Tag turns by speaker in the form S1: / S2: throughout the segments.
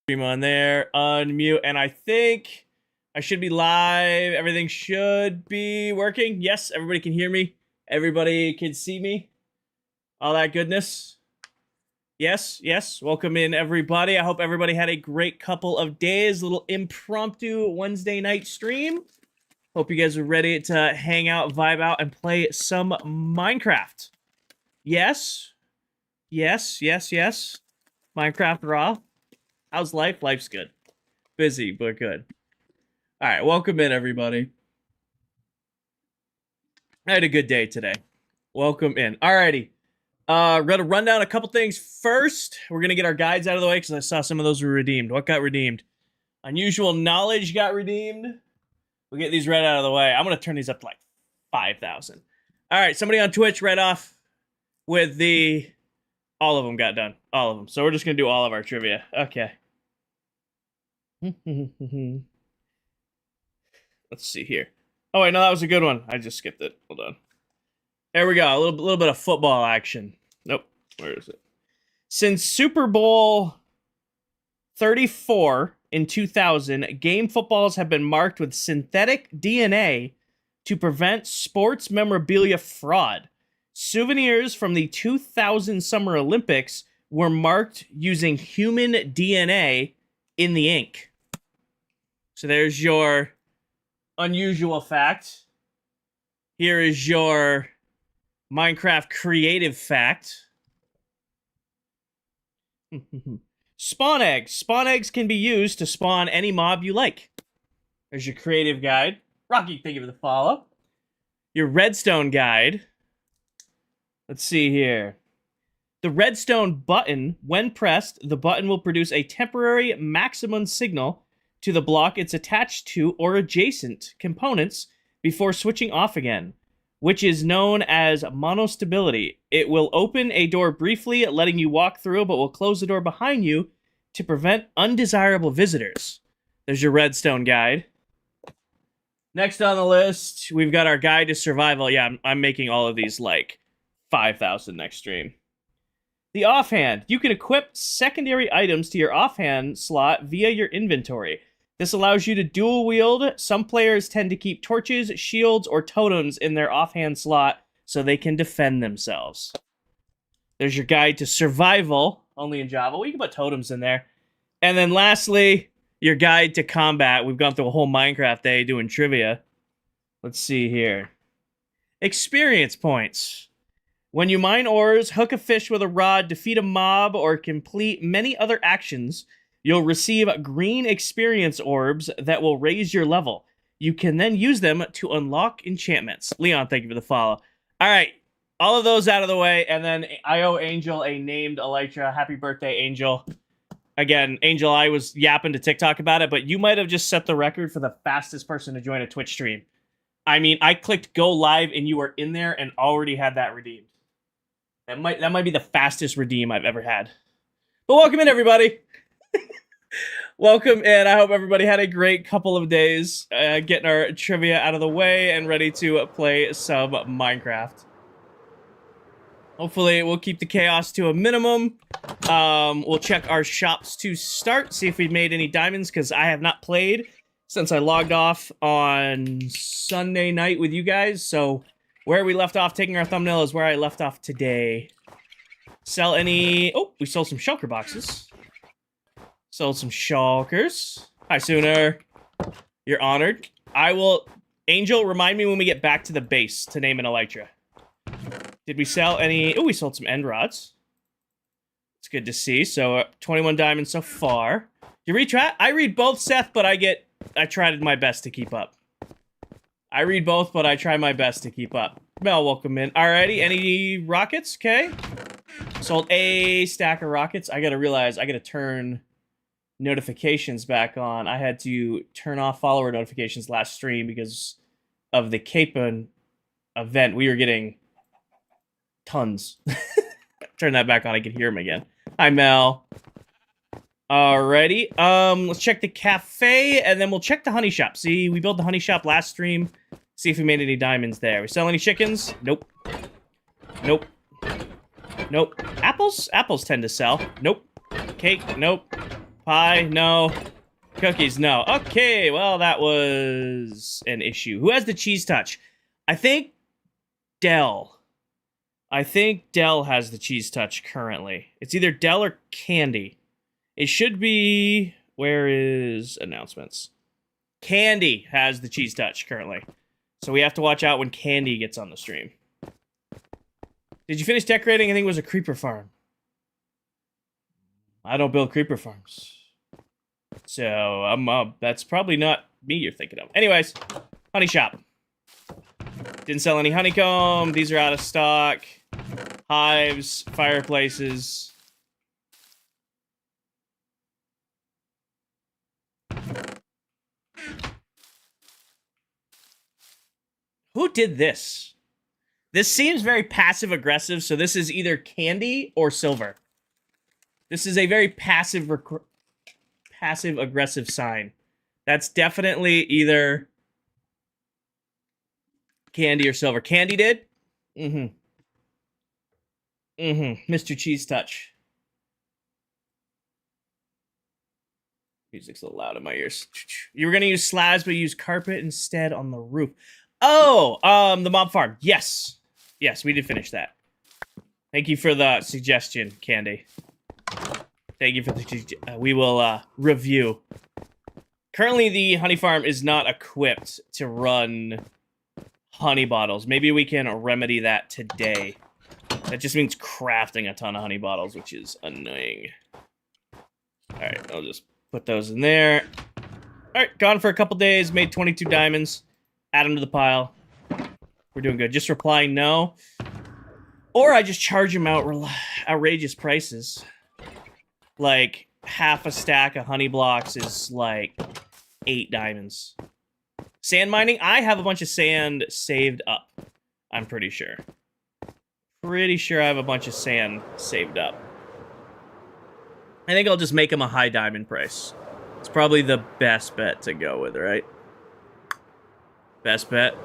S1: Stream on there, unmute, and I think I should be live. Everything should be working. Yes, everybody can hear me. Everybody can see me. All that goodness. Yes, yes. Welcome in, everybody. I hope everybody had a great couple of days. Little impromptu Wednesday night stream. Hope you guys are ready to hang out, vibe out, and play some Minecraft. Yes. Yes, yes, yes. Minecraft Raw. How's life? Life's good. Busy, but good. All right, welcome in, everybody. I had a good day today. Welcome in. Alrighty. We're going to run down a couple things. First, we're going to get our guides out of the way because I saw some of those were redeemed. What got redeemed? Unusual Knowledge got redeemed. We'll get these right out of the way. I'm going to turn these up to like 5,000. All right, somebody on Twitch right off with the... All of them got done. All of them. So we're just going to do all of our trivia. Okay. Let's see here. Oh, wait, no, that was a good one. I just skipped it. Hold on. There we go. A little bit of football action. Nope. Where is it? Since Super Bowl 34 in 2000, game footballs have been marked with synthetic DNA to prevent sports memorabilia fraud. Souvenirs from the 2000 Summer Olympics were marked using human DNA in the ink. So there's your unusual fact. Here is your Minecraft creative fact. Spawn eggs. Spawn eggs can be used to spawn any mob you like. There's your creative guide. Rocky, thank you for the follow. Your redstone guide. Let's see here. The redstone button, when pressed, the button will produce a temporary maximum signal to the block it's attached to or adjacent components before switching off again, which is known as monostability. It will open a door briefly, letting you walk through, but will close the door behind you to prevent undesirable visitors. There's your redstone guide. Next on the list, we've got our guide to survival. Yeah, I'm making all of these like 5,000 next stream. The offhand. You can equip secondary items to your offhand slot via your inventory. This allows you to dual wield. Some players tend to keep torches, shields, or totems in their offhand slot so they can defend themselves. There's your guide to survival, only in Java. Well, you can put totems in there. And then lastly, your guide to combat. We've gone through a whole Minecraft day doing trivia. Let's see here. Experience points. When you mine ores, hook a fish with a rod, defeat a mob, or complete many other actions, you'll receive green experience orbs that will raise your level. You can then use them to unlock enchantments. Leon, thank you for the follow. All right, all of those out of the way, and then I owe Angel a named Elytra. Happy birthday, Angel. Again, Angel, I was yapping to TikTok about it, but you might have just set the record for the fastest person to join a Twitch stream. I mean, I clicked go live, and you were in there and already had that redeemed. That might be the fastest redeem I've ever had. But welcome in, everybody. Welcome in. I hope everybody had a great couple of days getting our trivia out of the way and ready to play some Minecraft. Hopefully, we'll keep the chaos to a minimum. We'll check our shops to start, see if we've made any diamonds, because I have not played since I logged off on Sunday night with you guys, so... Where we left off, taking our thumbnail, is where I left off today. Sell any... Oh, we sold some shulker boxes. Sold some shulkers. Hi, Sooner. You're honored. I will... Angel, remind me when we get back to the base to name an Elytra. Did we sell any... Oh, we sold some end rods. It's good to see. So, 21 diamonds so far. You read chat? I read both, Seth, but I tried my best to keep up. I read both, but I try my best to keep up. Mel, welcome in. Alrighty, any rockets? Okay. Sold a stack of rockets. I gotta realize, I gotta turn notifications back on. I had to turn off follower notifications last stream because of the Capon event. We were getting tons. Turn that back on, I can hear him again. Hi, Mel. Alrighty, let's check the cafe, and then we'll check the honey shop. See, we built the honey shop last stream. See if we made any diamonds there. We sell any chickens? Nope. Nope. Nope. Apples? Apples tend to sell. Nope. Cake? Nope. Pie, no. Cookies, no. Okay, well, that was an issue. Who has the cheese touch? I think Dell. I think Dell has the cheese touch currently. It's either Dell or Candy. It should be... Where is announcements? Candy has the cheese touch currently. So we have to watch out when Candy gets on the stream. Did you finish decorating? I think it was a creeper farm. I don't build creeper farms. So, that's probably not me you're thinking of. Anyways, honey shop. Didn't sell any honeycomb. These are out of stock. Hives, fireplaces. Who did this? This seems very passive-aggressive, so this is either Candy or Silver. This is a very passive-aggressive sign. That's definitely either Candy or Silver. Candy did? Mm-hmm. Mm-hmm. Mr. Cheese Touch. Music's a little loud in my ears. You were going to use slabs, but you use carpet instead on the roof. Oh, the mob farm. Yes. Yes, we did finish that. Thank you for the suggestion, Candy. Thank you for the we will review. Currently, the honey farm is not equipped to run honey bottles. Maybe we can remedy that today. That just means crafting a ton of honey bottles, which is annoying. Alright, I'll just put those in there. Alright, gone for a couple days, made 22 diamonds. Add them to the pile. We're doing good. Just reply no. Or I just charge them out outrageous prices. Like, half a stack of honey blocks is like 8 diamonds. Sand mining? I have a bunch of sand saved up. I'm pretty sure. Pretty sure I have a bunch of sand saved up. I think I'll just make them a high diamond price. It's probably the best bet to go with, right? Best bet.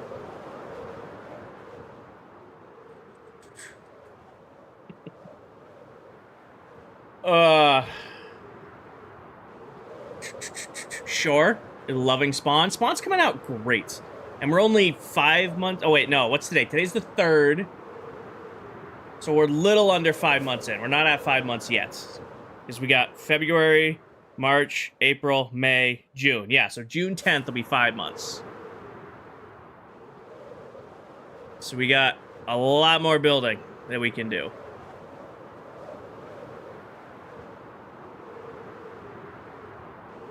S1: Sure. Loving Spawn. Spawn's coming out great. And we're only 5 months... Oh, wait, no. What's today? Today's the 3rd. So we're a little under 5 months in. We're not at 5 months yet. Because we got February, March, April, May, June. Yeah, so June 10th will be 5 months. So we got a lot more building that we can do.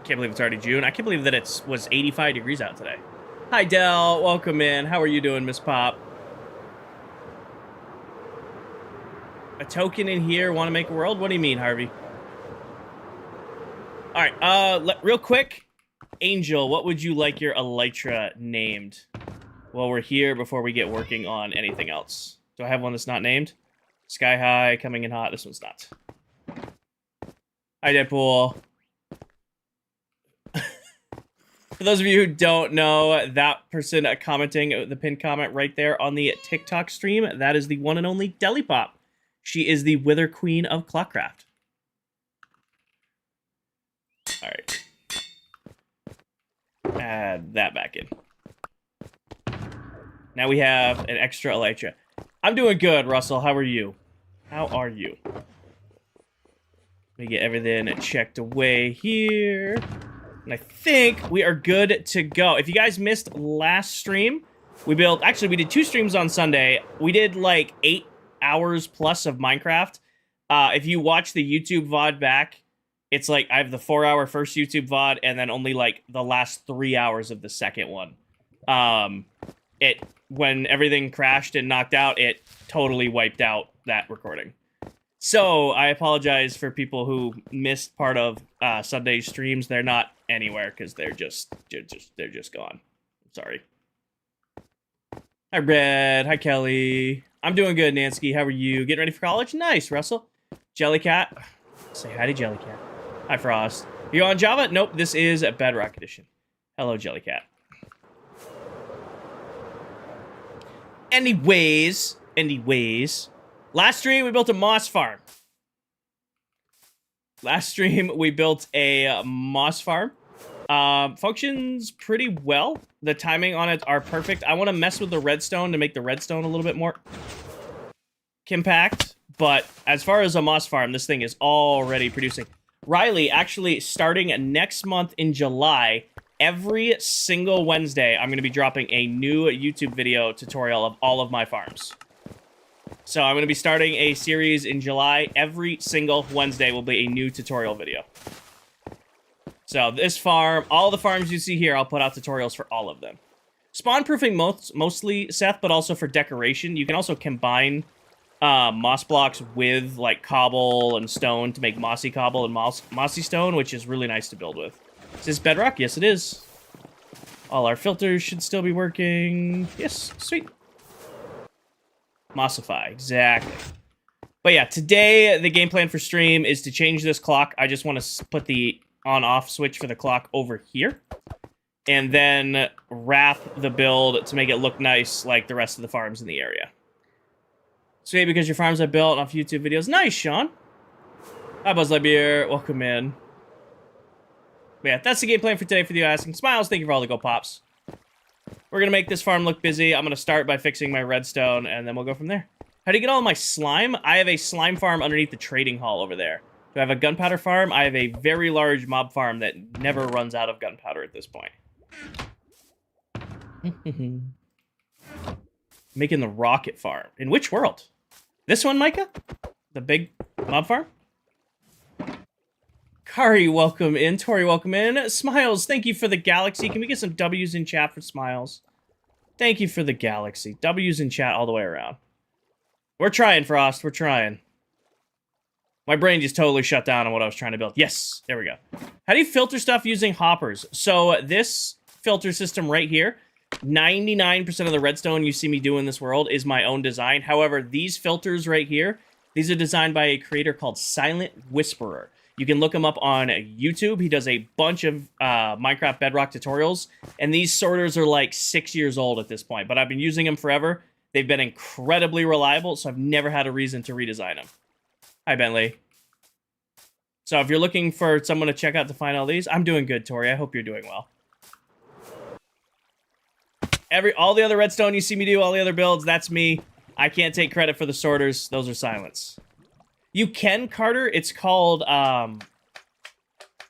S1: Can't believe it's already June. I can't believe that it was 85 degrees out today. Hi, Dell. Welcome in. How are you doing, Miss Pop? A token in here. Want to make a world? What do you mean, Harvey? All right. Real quick. Angel, what would you like your elytra named? While we're here before we get working on anything else. Do I have one that's not named? Sky High, Coming in Hot. This one's not. Hi, Deadpool. For those of you who don't know, that person commenting the pinned comment right there on the TikTok stream, that is the one and only Deli Pop. She is the Wither Queen of ClockCraft. All right. Add that back in. Now we have an extra elytra. I'm doing good, Russell. How are you? How are you? Let me get everything checked away here. And I think we are good to go. If you guys missed last stream, we built... Actually, we did 2 streams on Sunday. We did, like, 8 hours plus of Minecraft. If you watch the YouTube VOD back, it's like I have the 4-hour first YouTube VOD and then only, like, the last 3 hours of the second one. When everything crashed and knocked out, it totally wiped out that recording. So, I apologize for people who missed part of Sunday's streams. They're not anywhere because they're just gone. I'm sorry. Hi, Red. Hi, Kelly. I'm doing good, Nansky. How are you? Getting ready for college? Nice, Russell. Jellycat. Say hi to Jellycat. Hi, Frost. Are you on Java? Nope, this is a Bedrock Edition. Hello, Jellycat. Anyways. Last stream, we built a moss farm. Last stream, we built a moss farm. Functions pretty well. The timing on it are perfect. I want to mess with the redstone to make the redstone a little bit more compact. But as far as a moss farm, this thing is already producing. Riley, actually, starting next month in July, every single Wednesday, I'm going to be dropping a new YouTube video tutorial of all of my farms. So I'm going to be starting a series in July. Every single Wednesday will be a new tutorial video. So this farm, all the farms you see here, I'll put out tutorials for all of them. Spawn proofing mostly, Seth, but also for decoration. You can also combine moss blocks with like cobble and stone to make mossy cobble and mossy stone, which is really nice to build with. Is this bedrock? Yes, it is. All our filters should still be working. Yes, sweet. Mossify, exactly. But yeah, today the game plan for stream is to change this clock. I just want to put the on-off switch for the clock over here. And then wrap the build to make it look nice like the rest of the farms in the area. Sweet, because your farms are built off YouTube videos. Nice, Sean. Hi, Buzz Lightyear. Welcome in. But yeah, that's the game plan for today for you asking. Smiles, thank you for all the go pops. We're going to make this farm look busy. I'm going to start by fixing my redstone, and then we'll go from there. How do you get all my slime? I have a slime farm underneath the trading hall over there. Do I have a gunpowder farm? I have a very large mob farm that never runs out of gunpowder at this point. Making the rocket farm. In which world? This one, Micah? The big mob farm? Kari, welcome in. Tori, welcome in. Smiles, thank you for the galaxy. Can we get some W's in chat for Smiles? Thank you for the galaxy. W's in chat all the way around. We're trying, Frost. We're trying. My brain just totally shut down on what I was trying to build. Yes, there we go. How do you filter stuff using hoppers? So this filter system right here, 99% of the redstone you see me do in this world is my own design. However, these filters right here, these are designed by a creator called Silent Whisperer. You can look him up on YouTube. He does a bunch of Minecraft Bedrock tutorials, and these sorters are like 6 years old at this point, but I've been using them forever. They've been incredibly reliable, so I've never had a reason to redesign them. Hi, Bentley. So if you're looking for someone to check out to find all these, I'm doing good, Tori. I hope you're doing well. All the other redstone you see me do, all the other builds, that's me. I can't take credit for the sorters. Those are Silence. You can, Carter. It's called, let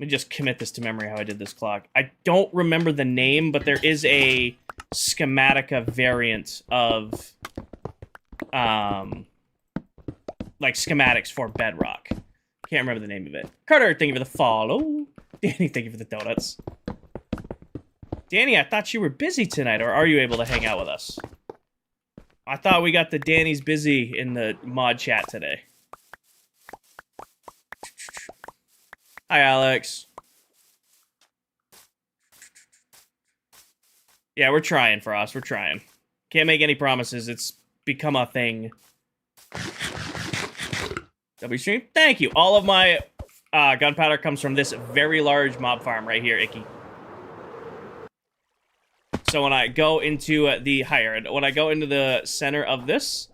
S1: me just commit this to memory how I did this clock. I don't remember the name, but there is a Schematica variant of, like, schematics for Bedrock. Can't remember the name of it. Carter, thank you for the follow. Danny, thank you for the donuts. Danny, I thought you were busy tonight, or are you able to hang out with us? I thought we got the Danny's busy in the mod chat today. Hi, Alex. Yeah, we're trying, Frost. We're trying. Can't make any promises. It's become a thing. W stream? Thank you. All of my gunpowder comes from this very large mob farm right here, Icky. So when I go into when I go into the center of this,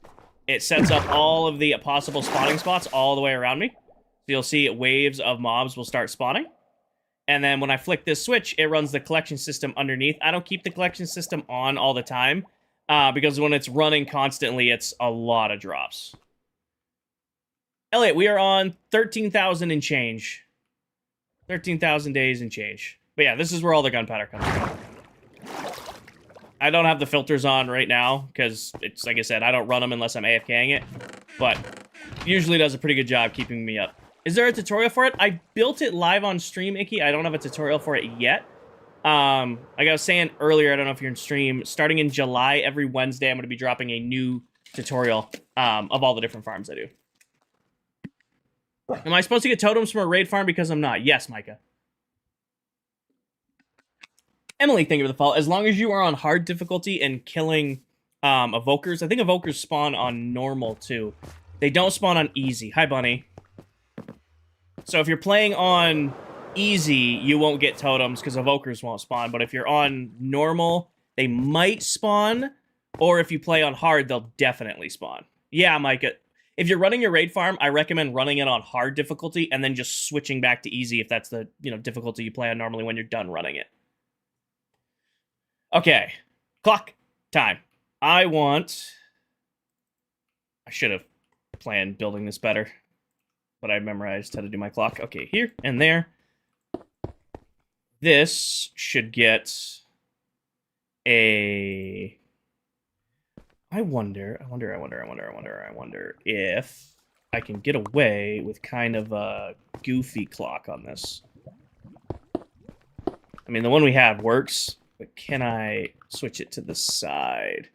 S1: it sets up all of the possible spawning spots all the way around me. So you'll see waves of mobs will start spawning. And then when I flick this switch, it runs the collection system underneath. I don't keep the collection system on all the time, because when it's running constantly, it's a lot of drops. Elliot, we are on 13,000 and change. 13,000 days and change. But yeah, this is where all the gunpowder comes from. I don't have the filters on right now, because it's, like I said, I don't run them unless I'm AFKing it. But usually does a pretty good job keeping me up. Is there a tutorial for it? I built it live on stream, Icky. I don't have a tutorial for it yet. Like I was saying earlier, I don't know if you're in stream, starting in July, every Wednesday, I'm going to be dropping a new tutorial of all the different farms I do. Am I supposed to get totems from a raid farm because I'm not? Yes, Micah. Emily, thank you for the follow. As long as you are on hard difficulty and killing evokers, I think evokers spawn on normal too. They don't spawn on easy. Hi, Bunny. So if you're playing on easy, you won't get totems because evokers won't spawn. But if you're on normal, they might spawn. Or if you play on hard, they'll definitely spawn. Yeah, Micah. If you're running your raid farm, I recommend running it on hard difficulty and then just switching back to easy if that's the difficulty you play on normally when you're done running it. Okay, clock time. I should have planned building this better, but I memorized how to do my clock. Okay, here and there. This should get a... I wonder if I can get away with kind of a goofy clock on this. I mean, the one we have works, but can I switch it to the side?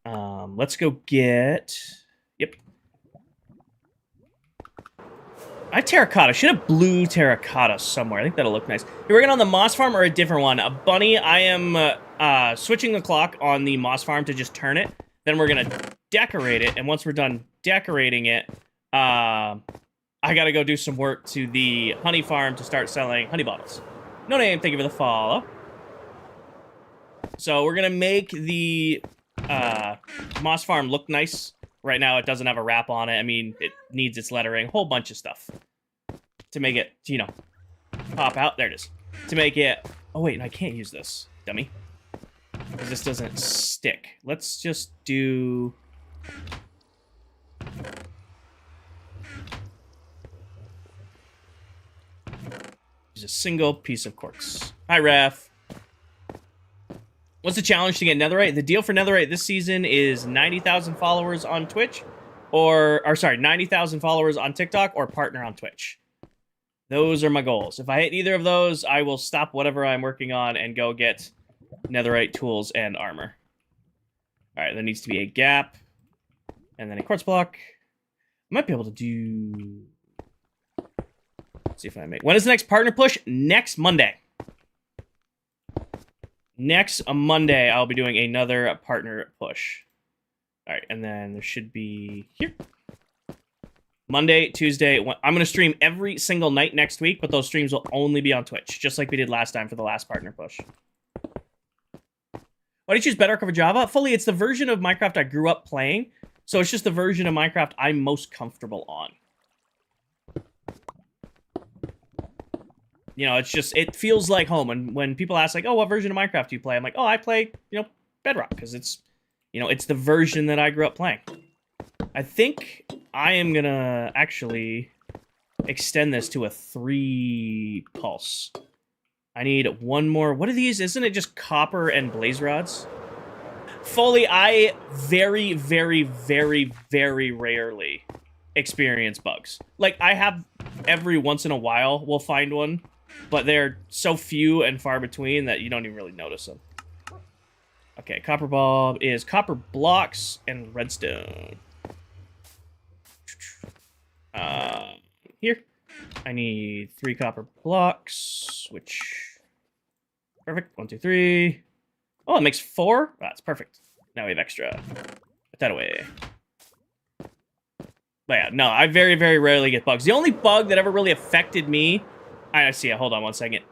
S1: Let's go get... Yep. I terracotta. Should have blue terracotta somewhere. I think that'll look nice. You're working on the moss farm or a different one? Bunny, I am switching the clock on the moss farm to just turn it. Then we're going to decorate it. And once we're done decorating it, I got to go do some work to the honey farm to start selling honey bottles. No name, thank you for the follow. So we're going to make the moss farm look nice. Right now, it doesn't have a wrap on it. I mean, it needs its lettering, a whole bunch of stuff to make it, pop out. There it is. To make it... Oh, wait, no, I can't use this, dummy. Because this doesn't stick. Let's just do... Use a single piece of quartz. Hi, Ref. What's the challenge to get netherite? The deal for netherite this season is 90,000 followers on Twitch, or sorry, 90,000 followers on TikTok, or partner on Twitch. Those are my goals. If I hit either of those, I will stop whatever I'm working on and go get netherite tools and armor. All right, there needs to be a gap, and then a quartz block. I might be able to do... Let's see if I make... When is the next partner push? Next Monday. Next Monday, I'll be doing another partner push. All right, and then there should be here. Monday, Tuesday. I'm going to stream every single night next week, but those streams will only be on Twitch, just like we did last time for the last partner push. Why do you choose Bedrock over Java? Fully, it's the version of Minecraft I grew up playing, so it's just the version of Minecraft I'm most comfortable on. It's just, it feels like home. And when people ask, like, oh, what version of Minecraft do you play? I'm like, oh, I play, Bedrock, because it's, it's the version that I grew up playing. I think I am going to actually extend this to a 3 pulse. I need one more. What are these? Isn't it just copper and blaze rods? Fully, I very, very, very, very rarely experience bugs. Like, I have every once in a while, we'll find one. But they're so few and far between that you don't even really notice them. Okay, copper bulb is copper blocks and redstone. Here. I need 3 copper blocks, which... Perfect. 1, 2, 3. Oh, it makes 4? Oh, that's perfect. Now we have extra. Put that away. But yeah, no, I very, very rarely get bugs. The only bug that ever really affected me... I see it. Hold on one second.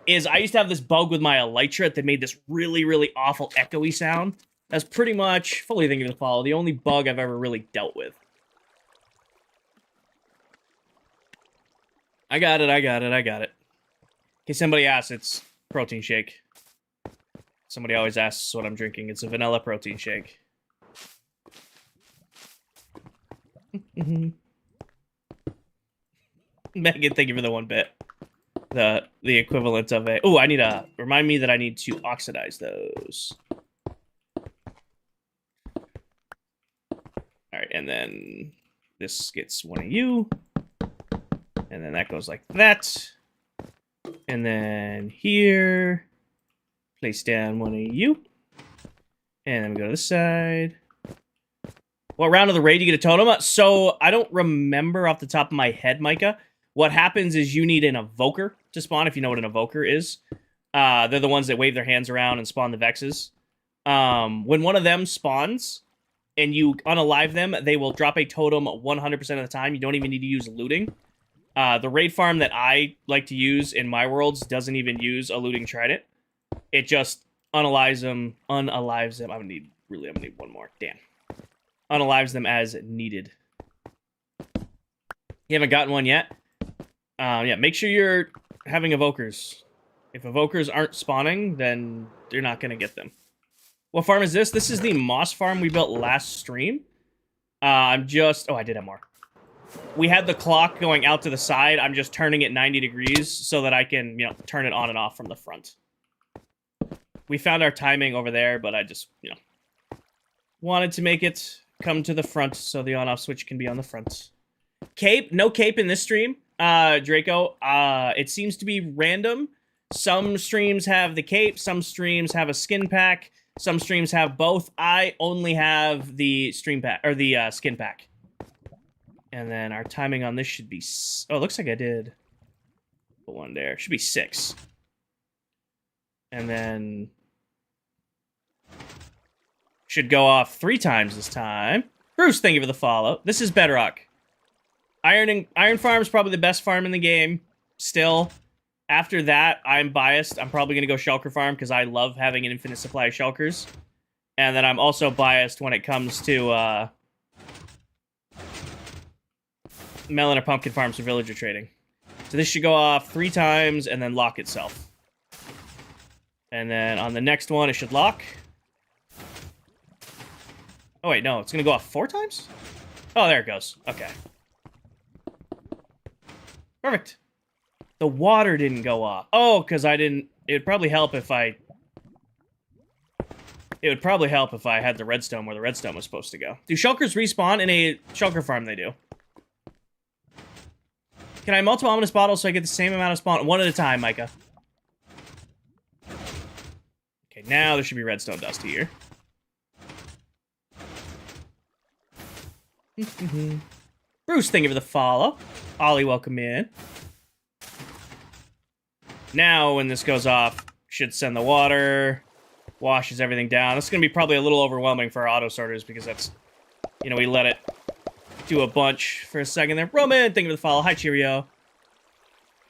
S1: Is I used to have this bug with my elytra that made this really, really awful echoey sound. That's pretty much, fully thinking of the follow, the only bug I've ever really dealt with. I got it. In case somebody asks, it's protein shake. Somebody always asks what I'm drinking. It's a vanilla protein shake. Megan, thank you for the 1 bit. The equivalent of a... Oh, I need to... Remind me that I need to oxidize those. Alright, and then this gets one of you. And then that goes like that. And then here... Place down one of you. And then we go to this side. What round of the raid do you get a totem? So, I don't remember off the top of my head, Micah. What happens is you need an evoker to spawn, if you know what an evoker is. They're the ones that wave their hands around and spawn the Vexes. When one of them spawns and you unalive them, they will drop a totem 100% of the time. You don't even need to use looting. The raid farm that I like to use in my worlds doesn't even use a looting trident. It just unalives them. I'm gonna need one more. Damn. Unalives them as needed. You haven't gotten one yet? Yeah, make sure you're having evokers. If evokers aren't spawning, then you're not going to get them. What farm is this? This is the moss farm we built last stream. I'm just... Oh, I did have more. We had the clock going out to the side. I'm just turning it 90 degrees so that I can, you know, turn it on and off from the front. We found our timing over there, but I just, you know, wanted to make it come to the front so the on-off switch can be on the front. Cape. No cape in this stream, Draco. It seems to be random. Some streams have the cape. Some streams have a skin pack. Some streams have both. I only have the stream pack, or the skin pack. And then our timing on this should be... Oh, it looks like I did put one there. Should be 6. And then... should go off 3 times this time. Bruce, thank you for the follow. This is Bedrock. Iron Farm is probably the best farm in the game. Still. After that, I'm biased. I'm probably going to go Shulker Farm because I love having an infinite supply of Shulkers. And then I'm also biased when it comes to melon or pumpkin farms for villager trading. So this should go off 3 times and then lock itself. And then on the next one, it should lock. Oh, wait, no. It's going to go off 4 times? Oh, there it goes. Okay. Perfect. The water didn't go off. Oh, because I didn't... It would probably help if I... It would probably help if I had the redstone where the redstone was supposed to go. Do shulkers respawn? In a shulker farm, they do. Can I multiple ominous bottles so I get the same amount of spawn? One at a time, Micah. Okay, now there should be redstone dust here. Bruce, thank you for the follow. Ollie, welcome in. Now, when this goes off, should send the water, washes everything down. This is going to be probably a little overwhelming for our auto sorters because that's, you know, we let it do a bunch for a second there. Roman, thank you for the follow. Hi, cheerio.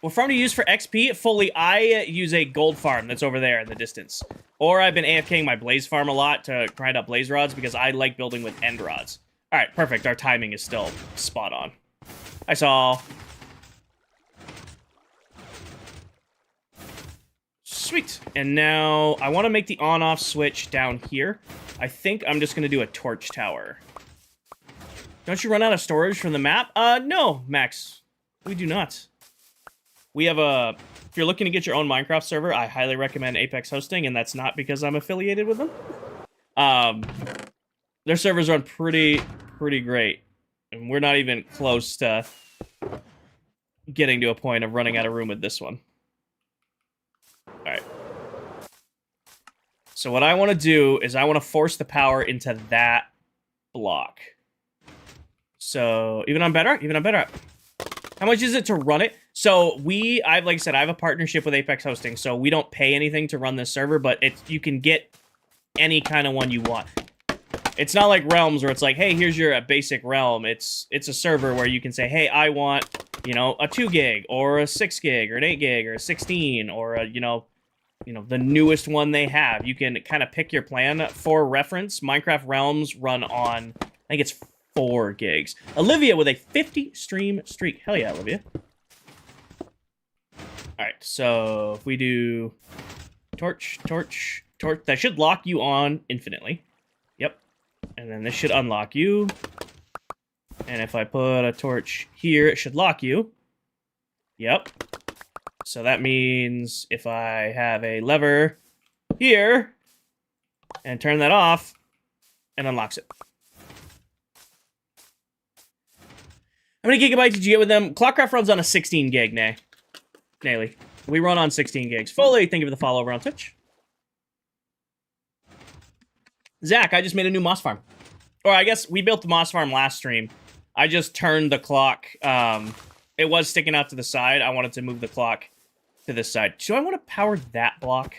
S1: What farm do you use for XP? Fully, I use a gold farm that's over there in the distance. Or I've been AFKing my blaze farm a lot to grind up blaze rods because I like building with end rods. All right, perfect. Our timing is still spot on. I saw. Sweet. And now I want to make the on-off switch down here. I think I'm just going to do a torch tower. Don't you run out of storage from the map? No, Max. We do not. We have a... If you're looking to get your own Minecraft server, I highly recommend Apex Hosting, and that's not because I'm affiliated with them. Their servers run pretty great. And we're not even close to getting to a point of running out of room with this one. Alright. So what I want to do is I want to force the power into that block. So, even on Bedrock? Even on Bedrock. How much is it to run it? So, like I said, I have a partnership with Apex Hosting, so we don't pay anything to run this server, but you can get any kind of one you want. It's not like Realms where it's like, hey, here's your basic realm. It's a server where you can say, hey, I want, you know, a 2 gig, or a 6 gig, or an 8 gig, or a 16, or a, you know, the newest one they have. You can kind of pick your plan. For reference, Minecraft Realms run on, I think it's 4 gigs. Olivia with a 50 stream streak. Hell yeah, Olivia. Alright, so if we do torch, that should lock you on infinitely. Yep. And then this should unlock you. And if I put a torch here, it should lock you. Yep. So that means if I have a lever here and turn that off, it unlocks it. How many gigabytes did you get with them? ClockCraft runs on a 16 gig, Naily. We run on 16 gigs. Foley, thank you for the follow over on Twitch. Zach, I just made a new moss farm. Or I guess we built the moss farm last stream. I just turned the clock. It was sticking out to the side. I wanted to move the clock to this side. Do I want to power that block?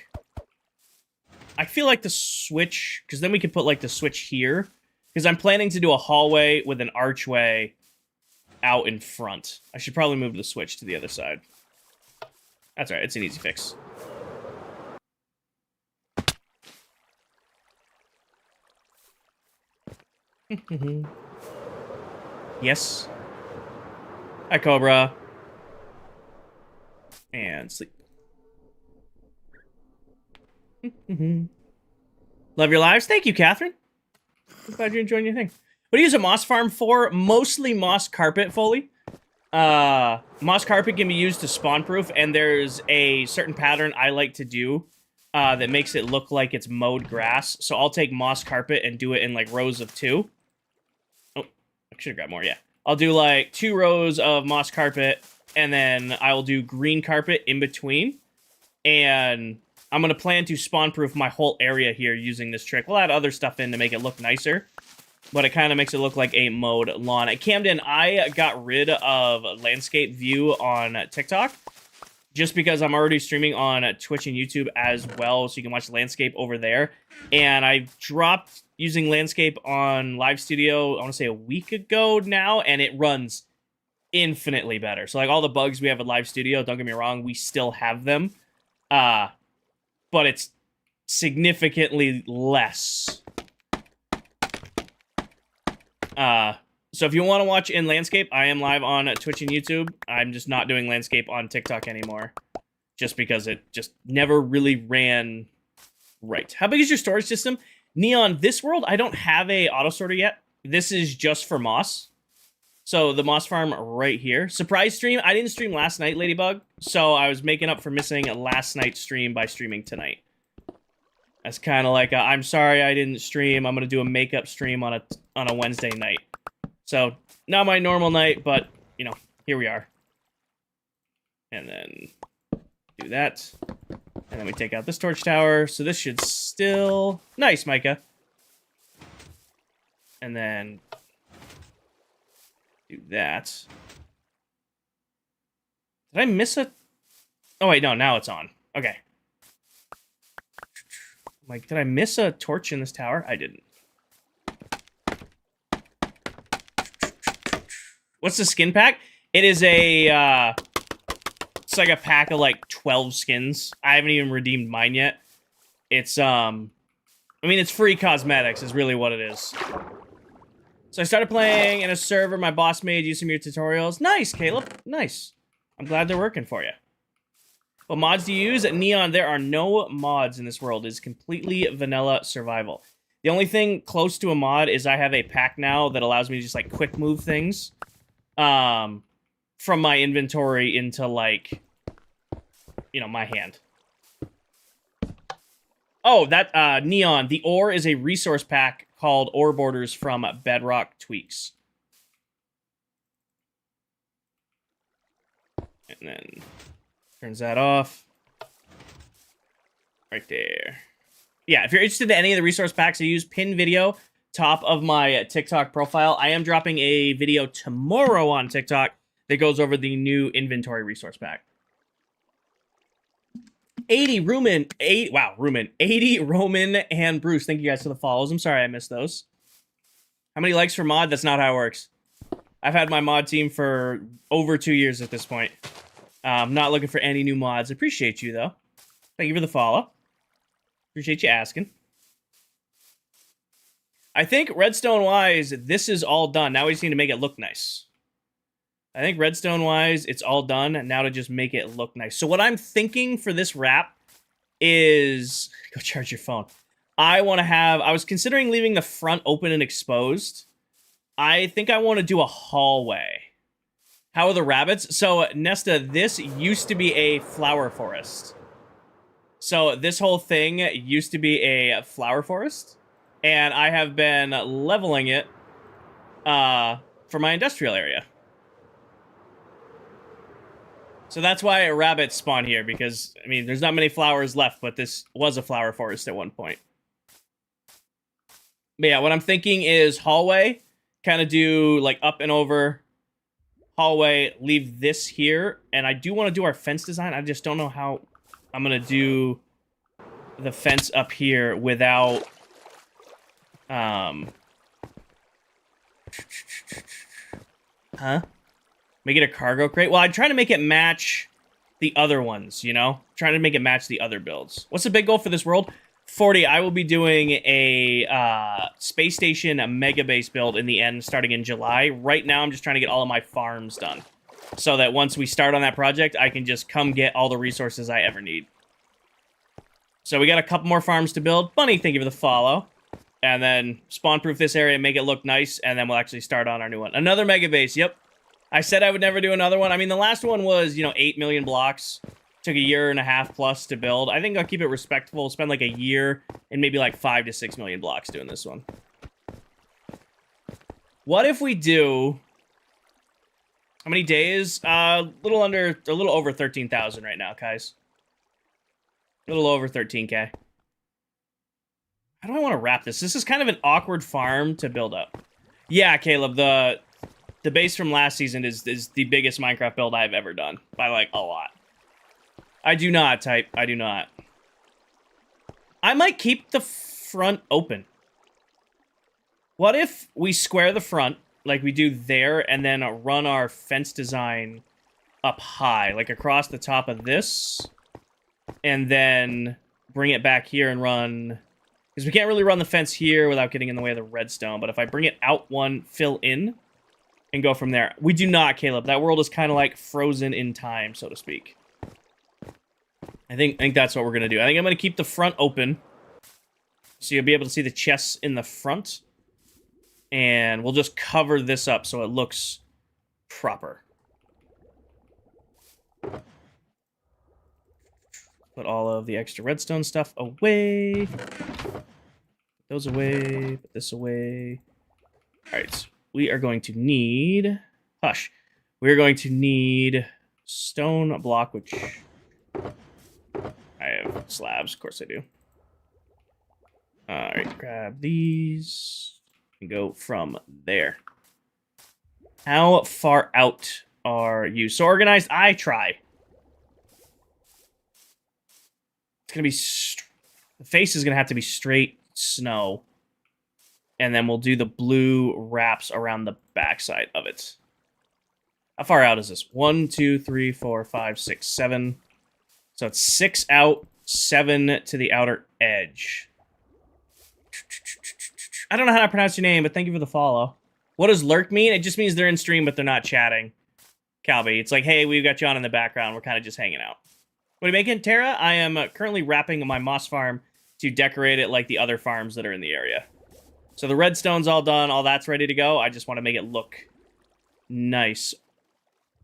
S1: I feel like the switch, because then we could put like the switch here. Because I'm planning to do a hallway with an archway out in front. I should probably move the switch to the other side. That's all right. It's an easy fix. Yes. Hi, Cobra. And sleep. Love your lives. Thank you, Catherine. I'm glad you're enjoying your thing. What do you use a moss farm for? Mostly moss carpet, Foley. Moss carpet can be used to spawn proof, and there's a certain pattern I like to do that makes it look like it's mowed grass. So I'll take moss carpet and do it in like rows of 2. Oh, I should have grabbed more, yeah. I'll do like 2 rows of moss carpet, and then I will do green carpet in between. And I'm going to plan to spawn proof my whole area here using this trick. We'll add other stuff in to make it look nicer, but it kind of makes it look like a mowed lawn. At Camden, I got rid of landscape view on TikTok just because I'm already streaming on Twitch and YouTube as well, so you can watch landscape over there. And I dropped using landscape on Live Studio, I want to say a week ago now, and it runs infinitely better. So like all the bugs we have at Live Studio, don't get me wrong, we still have them. But it's significantly less. So if you want to watch in landscape, I am live on Twitch and YouTube. I'm just not doing landscape on TikTok anymore, just because it just never really ran right. How big is your storage system? Neon, this world, I don't have a auto sorter yet. This is just for moss. So the moss farm right here. Surprise stream. I didn't stream last night, Ladybug. So I was making up for missing last night's stream by streaming tonight. That's kind of like I'm sorry I didn't stream. I'm going to do a makeup stream on a Wednesday night. So not my normal night, but, you know, here we are. And then do that. And then we take out this torch tower. So this should still... Nice, Micah. And then... do that. Did I miss a... Oh, wait, no, now it's on. Okay. Like, did I miss a torch in this tower? I didn't. What's the skin pack? It is a, it's like a pack of, like, 12 skins. I haven't even redeemed mine yet. It's, I mean, it's free cosmetics is really what it is. So I started playing in a server my boss made, use some of your tutorials. Nice, Caleb. Nice. I'm glad they're working for you. What mods do you use? Neon, there are no mods in this world. It's completely vanilla survival. The only thing close to a mod is I have a pack now that allows me to just, like, quick move things from my inventory into, like, you know, my hand. Oh, that, Neon, the ore is a resource pack called Ore Borders from Bedrock Tweaks. And then turns that off. Right there. Yeah, if you're interested in any of the resource packs I use, pin video, top of my TikTok profile. I am dropping a video tomorrow on TikTok that goes over the new inventory resource pack. 80 Rumen, 80 Roman and Bruce. Thank you guys for the follows. I'm sorry I missed those. How many likes for mod? That's not how it works. I've had my mod team for over 2 years at this point. I'm not looking for any new mods. Appreciate you, though. Thank you for the follow. Appreciate you asking. I think redstone-wise, this is all done. Now we just need to make it look nice. I think redstone-wise, it's all done. Now to just make it look nice. So what I'm thinking for this wrap is... Go charge your phone. I want to have... I was considering leaving the front open and exposed. I think I want to do a hallway. How are the rabbits? So, Nesta, this used to be a flower forest. So, this whole thing used to be a flower forest. And I have been leveling it for my industrial area. So that's why rabbits spawn here, because, I mean, there's not many flowers left, but this was a flower forest at one point. But yeah, what I'm thinking is hallway, kind of do, like, up and over, hallway, leave this here, and I do want to do our fence design. I just don't know how I'm going to do the fence up here without, Make it a cargo crate? Well, I'm trying to make it match the other ones, you know? Trying to make it match the other builds. What's the big goal for this world? 40. I will be doing a space station, a mega base build in the end, starting in July. Right now, I'm just trying to get all of my farms done. so that once we start on that project, I can just come get all the resources I ever need. So we got a couple more farms to build. Bunny, thank you for the follow. And then spawn-proof this area and make it look nice, and then we'll actually start on our new one. Another mega base, yep. I said I would never do another one. I mean, the last one was, 8 million blocks. Took a year and a half plus to build. I think I'll keep it respectable. Spend like a year and maybe like 5 to 6 million blocks doing this one. What if we do... How many days? A little over 13,000 right now, guys. A little over 13K. How do I want to wrap this? This is kind of an awkward farm to build up. Yeah, Caleb, the base from last season is the biggest Minecraft build I've ever done. By, like, a lot. I do not, type. I do not. I might keep the front open. What if we square the front, like we do there, and then run our fence design up high, like across the top of this, and then bring it back here and run... Because we can't really run the fence here without getting in the way of the redstone. But if I bring it out one, fill in, and go from there. We do not, Caleb. That world is kind of like frozen in time, so to speak. I think that's what we're going to do. I think I'm going to keep the front open. So you'll be able to see the chests in the front. And we'll just cover this up so it looks proper. Put all of the extra redstone stuff away. Put those away. Put this away. Alright, we are going to need... Hush. We're going to need stone block, which... I have slabs, of course I do. Alright, grab these. And go from there. How far out are you? So organized, I try. It's going to be... The face is going to have to be straight snow. And then we'll do the blue wraps around the backside of it. How far out is this? 1, 2, 3, 4, 5, 6, 7. So it's 6 out, 7 to the outer edge. I don't know how to pronounce your name, but thank you for the follow. What does lurk mean? It just means they're in stream, but they're not chatting. Calby, it's like, hey, we've got you on in the background. We're kind of just hanging out. What are you making, Tara? I am currently wrapping my moss farm to decorate it like the other farms that are in the area. So the redstone's all done. All that's ready to go. I just want to make it look nice.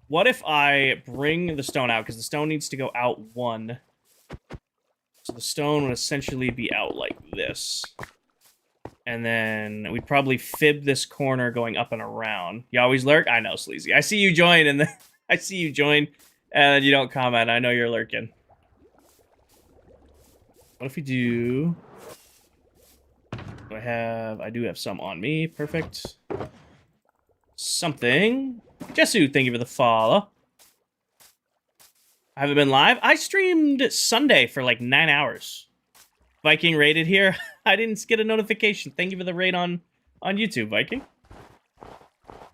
S1: What if I bring the stone out? Because the stone needs to go out one. So the stone would essentially be out like this. And then we'd probably fib this corner going up and around. You always lurk? I know, Sleazy. I see you join, and I see you join, and you don't comment. I know you're lurking. What if we do... I do have some on me. Perfect. Something. Jesu, thank you for the follow. I haven't been live. I streamed Sunday for like 9 hours. Viking raided here. I didn't get a notification. Thank you for the raid on YouTube, Viking.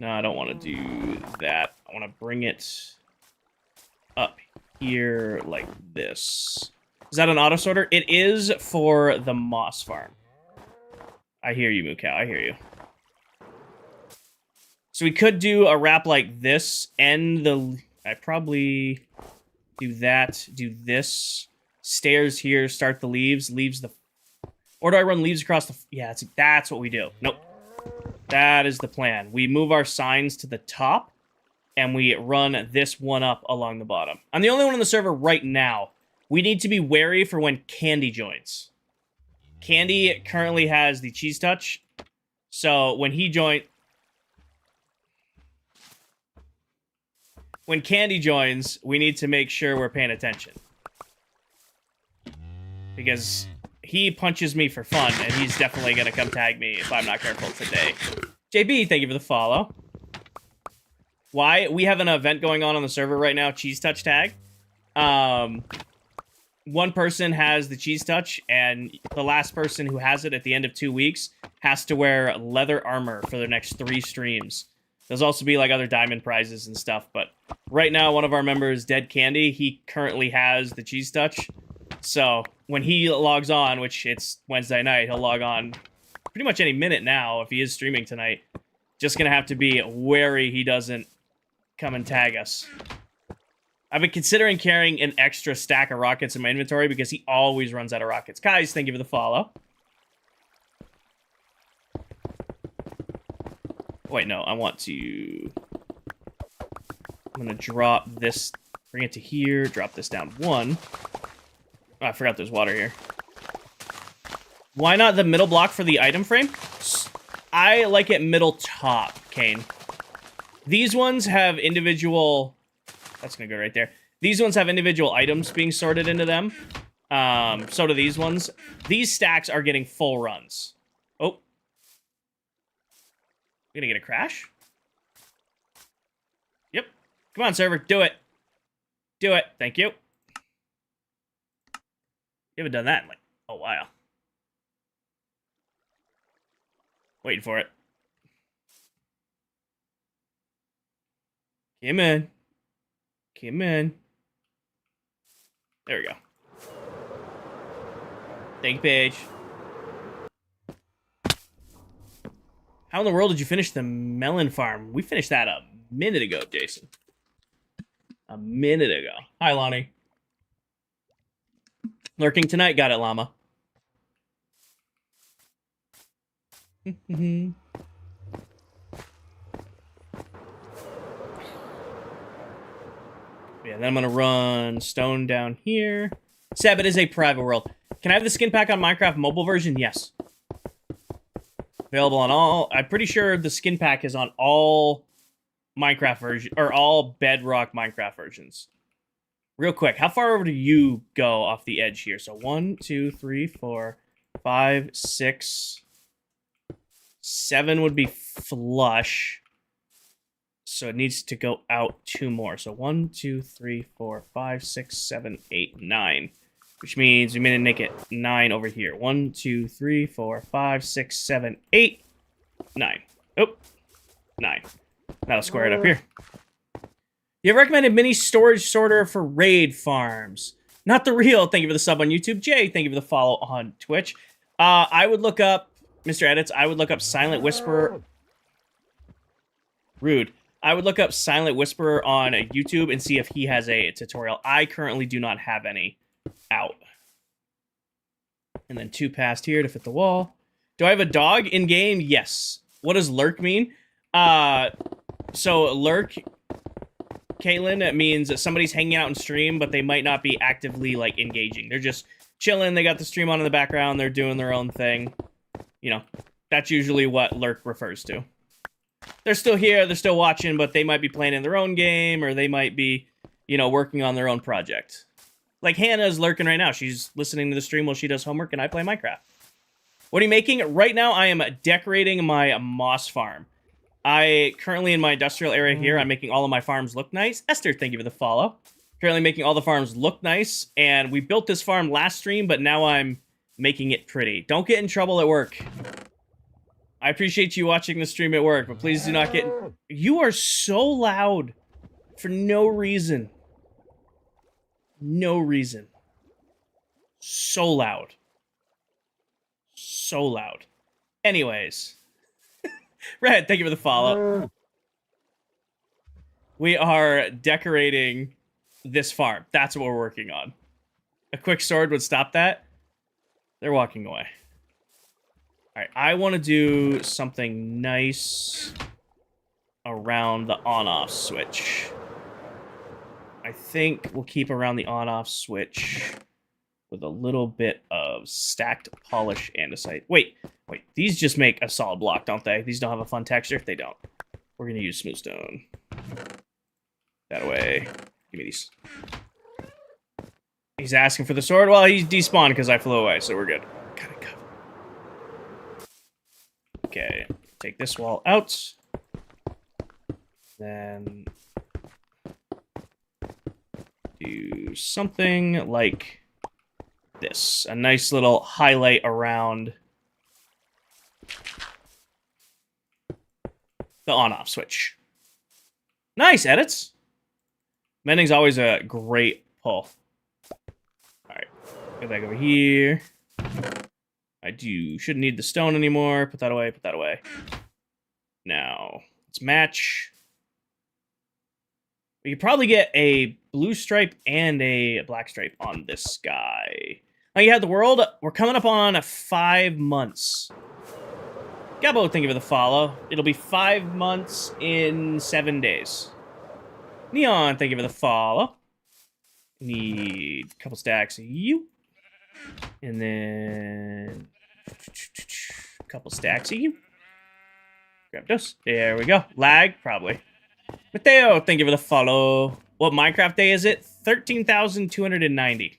S1: No, I don't want to do that. I want to bring it up here like this. Is that an auto sorter? It is for the moss farm. I hear you, Moocow. I hear you. So we could do a wrap like this, and I probably do that, do this. Stairs here, start the leaves the... Or do I run leaves across the... Yeah, that's what we do. Nope. That is the plan. We move our signs to the top, and we run this one up along the bottom. I'm the only one on the server right now. We need to be wary for when Candy joins. Candy currently has the cheese touch, so when he joins... When Candy joins, we need to make sure we're paying attention. Because he punches me for fun, and he's definitely going to come tag me if I'm not careful today. JB, thank you for the follow. Why? We have an event going on the server right now, Cheese Touch Tag. One person has the Cheese Touch, and the last person who has it at the end of 2 weeks has to wear leather armor for the next 3 streams. There's also be like other diamond prizes and stuff, but right now one of our members, Dead Candy, he currently has the Cheese Touch. So when he logs on, which it's Wednesday night, he'll log on pretty much any minute now if he is streaming tonight. Just gonna have to be wary he doesn't come and tag us. I've been considering carrying an extra stack of rockets in my inventory because he always runs out of rockets. Guys, thank you for the follow. Wait, no, I want to... I'm going to drop this, bring it to here, drop this down 1. Oh, I forgot there's water here. Why not the middle block for the item frame? I like it middle top, Kane. These ones have individual... That's going to go right there. These ones have individual items being sorted into them. So do these ones. These stacks are getting full runs. Oh. We're going to get a crash? Yep. Come on, server. Do it. Do it. Thank you. You haven't done that in like a while. Waiting for it. Come in. Come in. There we go. Thank you, Paige. How in the world did you finish the melon farm? We finished that a minute ago, Jason. A minute ago. Hi, Lonnie. Lurking tonight. Got it, llama. Yeah, then I'm going to run stone down here. Seb, it is a private world. Can I have the skin pack on Minecraft mobile version? Yes. Available on all... I'm pretty sure the skin pack is on all Minecraft version... Or all Bedrock Minecraft versions. Real quick, how far over do you go off the edge here? So 1, 2, 3, 4, 5, 6... 7 would be flush. So it needs to go out 2 more. So 1, 2, 3, 4, 5, 6, 7, 8, 9. Which means we may make it 9 over here. 1, 2, 3, 4, 5, 6, 7, 8, 9. Oh, 9. That'll square it up here. You have recommended mini storage sorter for raid farms. Not the real. Thank you for the sub on YouTube. Jay, thank you for the follow on Twitch. I would look up, Mr. Edits, I would look up Silent Whisperer. Rude. I would look up Silent Whisperer on YouTube and see if he has a tutorial. I currently do not have any out. And then 2 past here to fit the wall. Do I have a dog in game? Yes. What does lurk mean? So lurk, Caitlin, it means that somebody's hanging out in stream, but they might not be actively like engaging. They're just chilling. They got the stream on in the background. They're doing their own thing. You know, that's usually what lurk refers to. They're still here, they're still watching, but they might be playing in their own game, or they might be, you know, working on their own project. Like Hannah's lurking right now. She's listening to the stream while she does homework, and I play Minecraft. What are you making? Right now, I am decorating my moss farm. I, currently in my industrial area here, I'm making all of my farms look nice. Esther, thank you for the follow. Currently making all the farms look nice, and we built this farm last stream, but now I'm making it pretty. Don't get in trouble at work. I appreciate you watching the stream at work, but please do not get... You are so loud for no reason. No reason. So loud. So loud. Anyways. Red, thank you for the follow. We are decorating this farm. That's what we're working on. A quick sword would stop that. They're walking away. Alright, I want to do something nice around the on-off switch. I think we'll keep around the on-off switch with a little bit of stacked polish andesite. Wait, these just make a solid block, don't they? These don't have a fun texture? They don't. We're going to use smooth stone. That way. Give me these. He's asking for the sword. Well, he despawned because I flew away, so we're good. Got it covered. Okay, take this wall out. Then do something like this. A nice little highlight around the on-off switch. Nice edits. Mending's always a great pull. Alright, go back over here. Shouldn't need the stone anymore. Put that away, put that away. Now, let's match We could probably get a blue stripe and a black stripe on this guy. Now you have the world. We're coming up on 5 months. Gabo, thank you for the follow. It'll be 5 months in 7 days. Neon, thank you for the follow. Need a couple stacks of you. And then a couple stacks of you. Grab those. There we go. Lag, probably. Mateo, thank you for the follow. What Minecraft day is it? 13,290.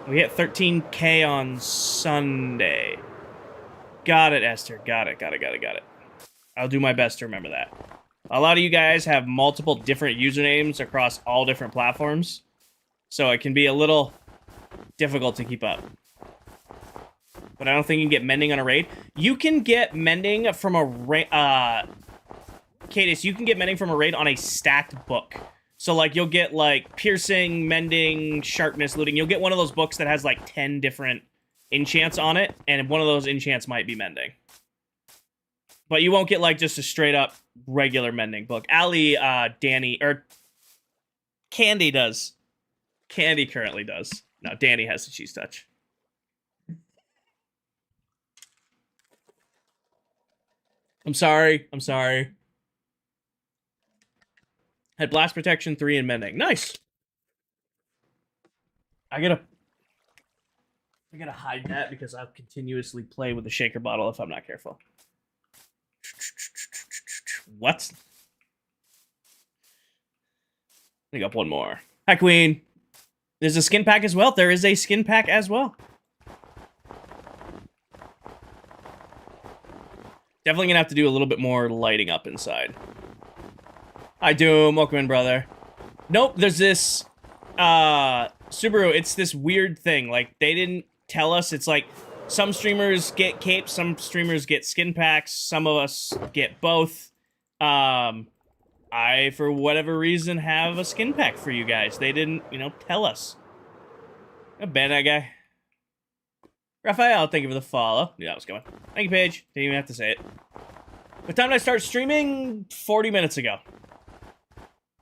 S1: We hit 13K on Sunday. Got it, Esther. Got it. I'll do my best to remember that. A lot of you guys have multiple different usernames across all different platforms, so it can be a little difficult to keep up. But I don't think you can get mending on a raid. You can get mending from a raid. Cadis, you can get mending from a raid on a stacked book. So, like, you'll get, like, piercing, mending, sharpness, looting. You'll get one of those books that has, like, 10 different enchants on it, and one of those enchants might be mending. But you won't get, like, just a straight-up regular mending book. Ali, Danny, or Candy does. Candy currently does. No, Danny has the cheese touch. I'm sorry. Had blast protection 3 and mending. Nice. I gotta hide that because I'll continuously play with the shaker bottle if I'm not careful. What? I think up one more. Hi, Queen. There's a skin pack as well. There is a skin pack as well. Definitely gonna have to do a little bit more lighting up inside. Hi, Doom. Welcome in, brother. Nope, there's this, Subaru, it's this weird thing. Like, they didn't tell us. It's like, some streamers get capes, some streamers get skin packs, some of us get both. I, for whatever reason, have a skin pack for you guys. They didn't, tell us. Not bad, that guy. Raphael, thank you for the follow. Knew that was going. Thank you, Paige. Didn't even have to say it. What time did I start streaming? 40 minutes ago.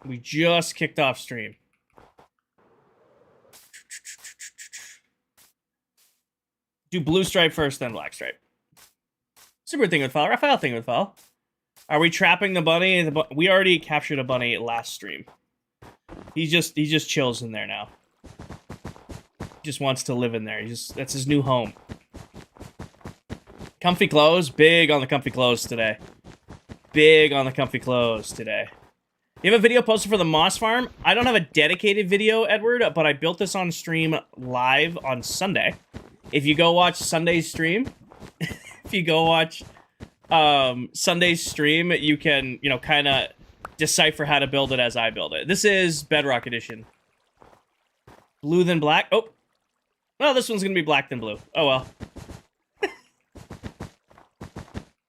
S1: We just kicked off stream. Do blue stripe first, then black stripe. Super thing with follow. Raphael thing with follow. Are we trapping the bunny? We already captured a bunny last stream. He just chills in there now. He just wants to live in there. That's his new home. Comfy clothes. Big on the comfy clothes today. Big on the comfy clothes today. You have a video posted for the Moss Farm? I don't have a dedicated video, Edward, but I built this on stream live on Sunday. If you go watch Sunday's stream, Sunday's stream, you can, kind of decipher how to build it as I build it. This is Bedrock Edition. Blue then black. Oh. Well, this one's going to be black then blue. Oh, well.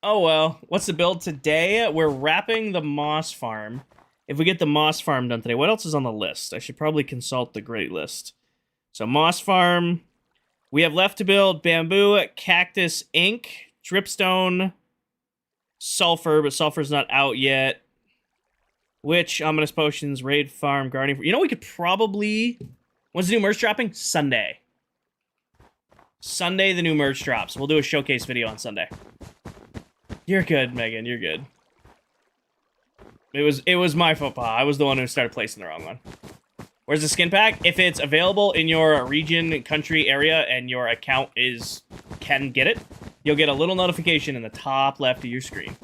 S1: Oh, well. What's the build today? We're wrapping the Moss Farm. If we get the Moss Farm done today, what else is on the list? I should probably consult the great list. So, Moss Farm. We have left to build bamboo, cactus, ink, dripstone, sulfur, but sulfur's not out yet. Witch, ominous potions, raid farm, gardening. We could probably... When's the new merch dropping? Sunday. Sunday, the new merch drops. We'll do a showcase video on Sunday. You're good, Megan. You're good. It was my faux pas. I was the one who started placing the wrong one. Where's the skin pack? If it's available in your region, country, area, and your account can get it, you'll get a little notification in the top left of your screen.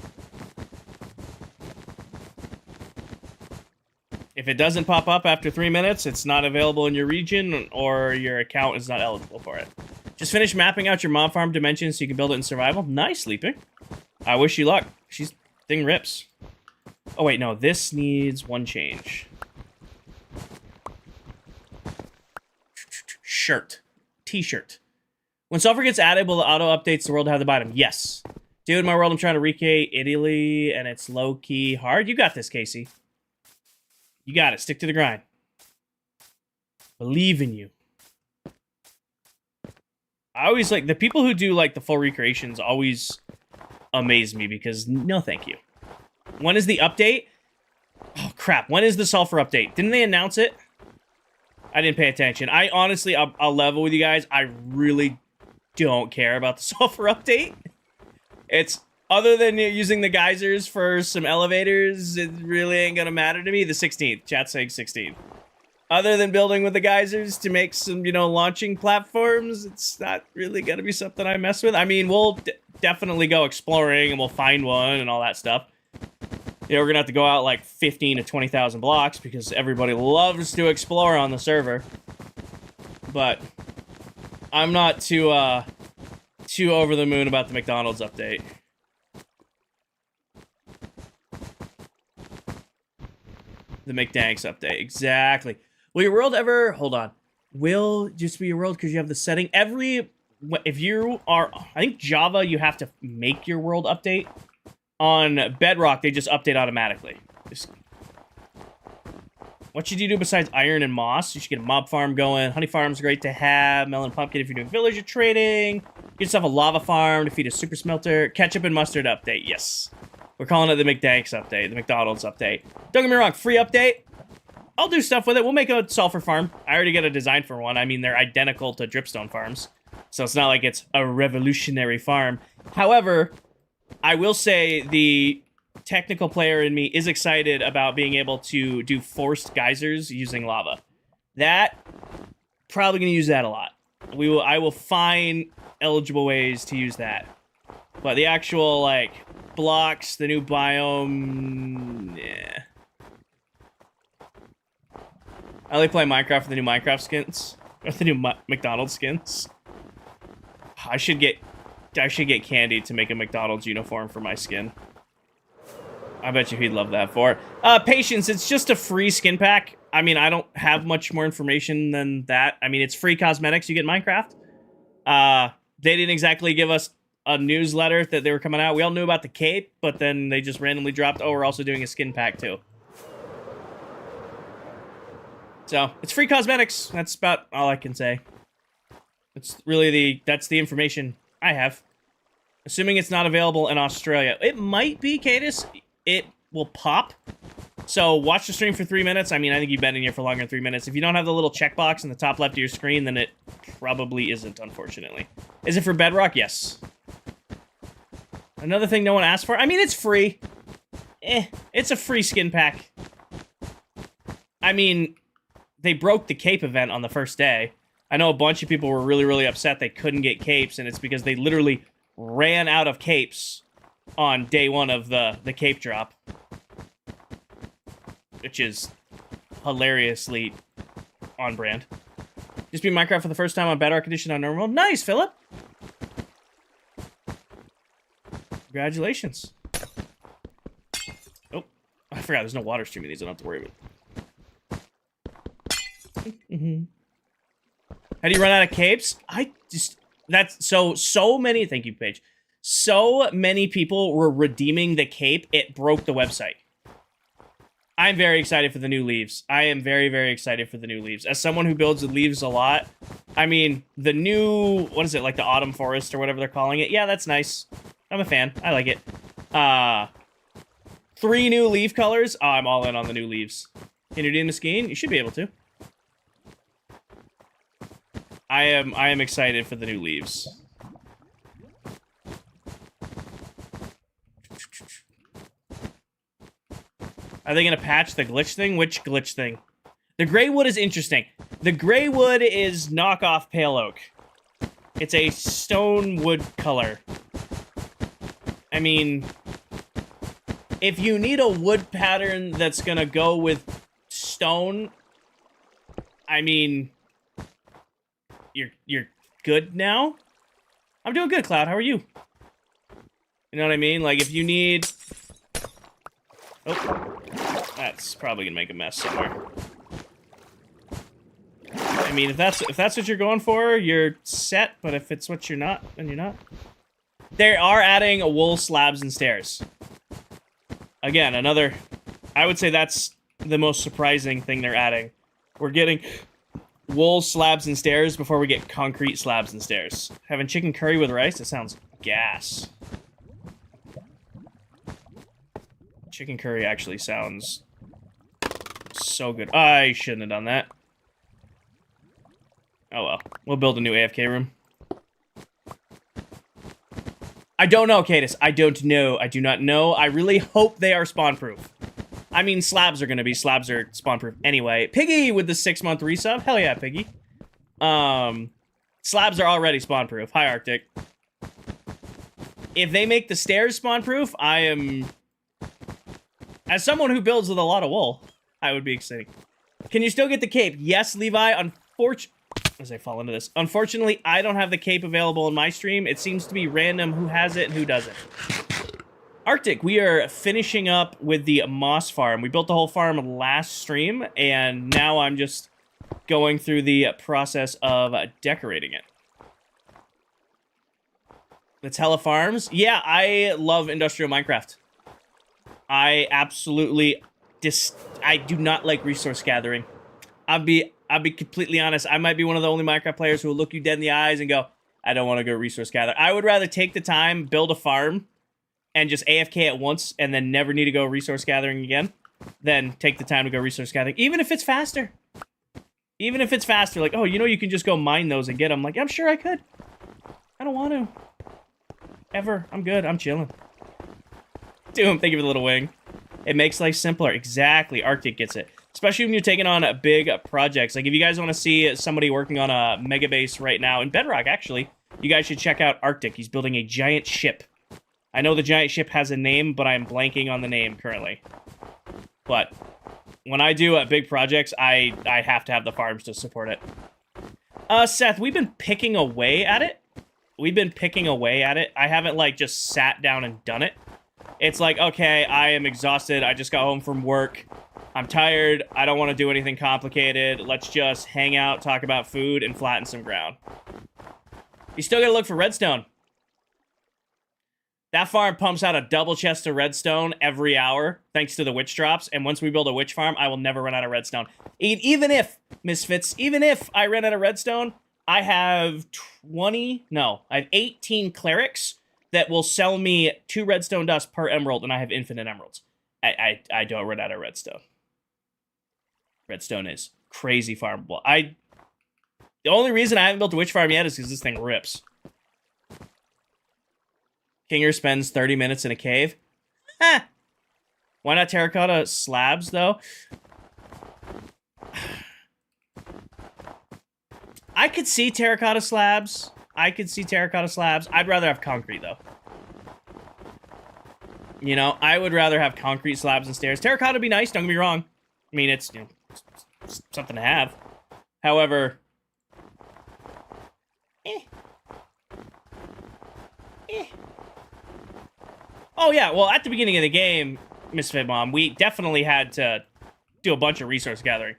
S1: If it doesn't pop up after 3 minutes, it's not available in your region, or your account is not eligible for it. Just finish mapping out your mob farm dimensions so you can build it in survival. Nice, Sleeping. I wish you luck. Thing rips. Oh, wait, no. This needs one change. Shirt. T-shirt. When sulfur gets added, will the auto-updates the world have the bottom? Yes. Dude, my world, I'm trying to recreate Italy, and it's low-key hard. You got this, Casey. You got it. Stick to the grind. Believe in you. I always like... The people who do, the full recreations always amaze me because no thank you. When is the update? Oh, Crap, when is the sulfur update? Didn't they announce it? I didn't pay attention. I honestly, I'll level with you guys. I really don't care about the sulfur update. It's, other than using the geysers for some elevators, it really ain't gonna matter to me. The 16th, chat saying 16th. Other than building with the geysers to make some, you know, launching platforms, it's not really gonna be something I mess with. I mean, we'll definitely go exploring and we'll find one and all that stuff. You know, we're gonna have to go out like 15 to 20,000 blocks because everybody loves to explore on the server. But I'm not too over the moon about the McDonald's update. The McDanks update, exactly. Will your world ever, hold on, will just be your world because you have the setting? If you are, I think Java, you have to make your world update. On Bedrock, they just update automatically. What should you do besides iron and moss? You should get a mob farm going. Honey farm's great to have. Melon pumpkin if you're doing villager trading. Get yourself a lava farm to feed a super smelter. Ketchup and mustard update, yes. We're calling it the McDanks update, the McDonald's update. Don't get me wrong, free update. I'll do stuff with it. We'll make a sulfur farm. I already got a design for one. I mean, they're identical to dripstone farms. So it's not like it's a revolutionary farm. However, I will say the technical player in me is excited about being able to do forced geysers using lava. That, probably going to use that a lot. I will find eligible ways to use that. But the actual, like, blocks, the new biome, yeah. I like playing Minecraft with the new Minecraft skins. Or the new McDonald's skins. I should get Candy to make a McDonald's uniform for my skin. I bet you he'd love that for it. Patience, it's just a free skin pack. I mean, I don't have much more information than that. I mean, it's free cosmetics you get in Minecraft. They didn't exactly give us a newsletter that they were coming out. We all knew about the cape, but then they just randomly dropped, oh, we're also doing a skin pack too. So, it's free cosmetics. That's about all I can say. It's really that's the information I have. Assuming it's not available in Australia. It might be, Cadis. It will pop. So watch the stream for 3 minutes. I mean, I think you've been in here for longer than 3 minutes. If you don't have the little checkbox in the top left of your screen, then it probably isn't, unfortunately. Is it for Bedrock? Yes. Another thing no one asked for? I mean, it's free. It's a free skin pack. I mean, they broke the cape event on the first day. I know a bunch of people were really, really upset they couldn't get capes, and it's because they literally ran out of capes on day one of the cape drop. Which is hilariously on brand. Just beat Minecraft for the first time on Bedrock Edition on normal. Nice, Philip! Congratulations. Oh, I forgot there's no water streaming these, I don't have to worry about it. How do you run out of capes? So many, thank you, Paige. So many people were redeeming the cape, it broke the website. I'm very excited for the new leaves. I am very, very excited for the new leaves. As someone who builds with leaves a lot, I mean, the new, what is it, like the autumn forest or whatever they're calling it? Yeah, that's nice. I'm a fan. I like it. 3 new leaf colors. Oh, I'm all in on the new leaves. Can you redeem the skin? You should be able to. I am excited for the new leaves. Are they going to patch the glitch thing? Which glitch thing? The gray wood is interesting. The gray wood is knockoff pale oak. It's a stone wood color. I mean, if you need a wood pattern that's going to go with stone, I mean, you're good now? I'm doing good, Cloud. How are you? You know what I mean? Like, if you need... Oh. That's probably gonna make a mess somewhere. I mean, if that's what you're going for, you're set. But if it's what you're not, then you're not. They are adding wool slabs and stairs. Again, another. I would say that's the most surprising thing they're adding. We're getting wool slabs and stairs before we get concrete slabs and stairs. Having chicken curry with rice? That sounds gas. Chicken curry actually sounds so good. I shouldn't have done that. Oh well. We'll build a new AFK room. I don't know, Cadis. I don't know. I do not know. I really hope they are spawn-proof. I mean, slabs are gonna be. Slabs are spawn-proof anyway. Piggy with the 6-month resub. Hell yeah, Piggy. Slabs are already spawn-proof. Hi, Arctic. If they make the stairs spawn-proof, I am... As someone who builds with a lot of wool, I would be excited. Can you still get the cape? Yes, Levi. As I fall into this. Unfortunately, I don't have the cape available in my stream. It seems to be random who has it and who doesn't. Arctic, we are finishing up with the moss farm. We built the whole farm last stream, and now I'm just going through the process of decorating it. That's hella farms. Yeah, I love industrial Minecraft. I absolutely I do not like resource gathering. I'll be completely honest. I might be one of the only Minecraft players who will look you dead in the eyes and go, I don't want to go resource gather. I would rather take the time, build a farm, and just AFK at once, and then never need to go resource gathering again, than take the time to go resource gathering, even if it's faster. Even if it's faster, like, oh, you know, you can just go mine those and get them. Like, I'm sure I could. I don't want to. Ever. I'm good. I'm chilling. Doom, thank you for the little wing. It makes life simpler. Exactly. Arctic gets it. Especially when you're taking on big projects. Like, if you guys want to see somebody working on a mega base right now, in Bedrock, actually, you guys should check out Arctic. He's building a giant ship. I know the giant ship has a name, but I'm blanking on the name currently. But when I do big projects, I have to have the farms to support it. Seth, we've been picking away at it. I haven't, like, just sat down and done it. It's like, okay, I am exhausted. I just got home from work. I'm tired. I don't want to do anything complicated. Let's just hang out, talk about food, and flatten some ground. You still gotta look for redstone. That farm pumps out a double chest of redstone every hour, thanks to the witch drops. And once we build a witch farm, I will never run out of redstone. Even if, Misfits, even if I ran out of redstone, I have 18 clerics that will sell me 2 redstone dust per emerald, and I have infinite emeralds. I don't run out of redstone. Redstone is crazy farmable. The only reason I haven't built a witch farm yet is because this thing rips. Kinger spends 30 minutes in a cave. Ha! Why not terracotta slabs, though? I could see terracotta slabs. I'd rather have concrete, though. You know, I would rather have concrete slabs and stairs. Terracotta would be nice, don't get me wrong. I mean, it's, you know, something to have. However... Oh, yeah, well, at the beginning of the game, Misfit Mom, we definitely had to do a bunch of resource gathering.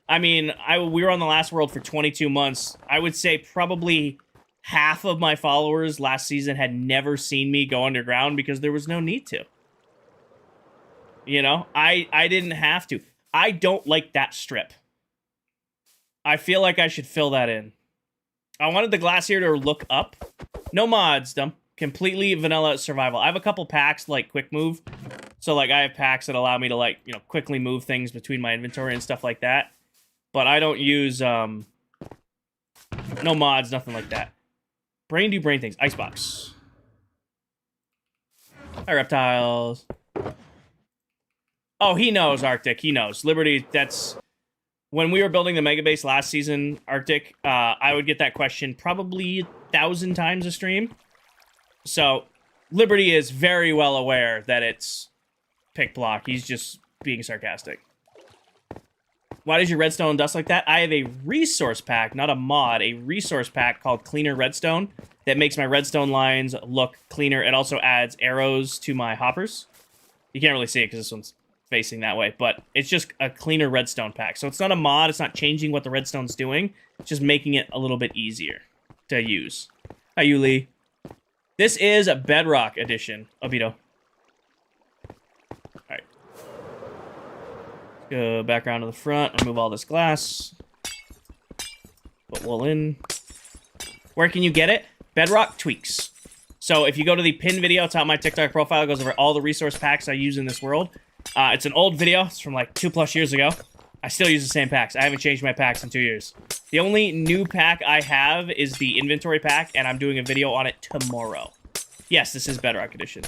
S1: I mean, we were on the last world for 22 months. I would say probably half of my followers last season had never seen me go underground because there was no need to. You know, I didn't have to. I don't like that strip. I feel like I should fill that in. I wanted the glacier to look up. No mods, dumb. Completely vanilla survival. I have a couple packs, like, quick move. So, like, I have packs that allow me to, like, you know, quickly move things between my inventory and stuff like that. But I don't use, no mods, nothing like that. Brain do brain things. Icebox. Hi, reptiles. Oh, he knows, Arctic. He knows. Liberty, that's... When we were building the Mega Base last season, Arctic, I would get that question probably 1,000 times a stream. So, Liberty is very well aware that it's pick block. He's just being sarcastic. Why does your redstone dust like that? I have a resource pack, not a mod, a resource pack called Cleaner Redstone that makes my redstone lines look cleaner. It also adds arrows to my hoppers. You can't really see it because this one's facing that way, but it's just a cleaner redstone pack. So it's not a mod, it's not changing what the redstone's doing, it's just making it a little bit easier to use. Hi, Yuli. This is a Bedrock edition, Obito. Alright. Go back around to the front, remove all this glass. Put wool in. Where can you get it? Bedrock Tweaks. So if you go to the pinned video, top of my TikTok profile, it goes over all the resource packs I use in this world. It's an old video. It's from like 2+ years ago. I still use the same packs. I haven't changed my packs in 2 years. The only new pack I have is the inventory pack, and I'm doing a video on it tomorrow. Yes, this is Bedrock Edition.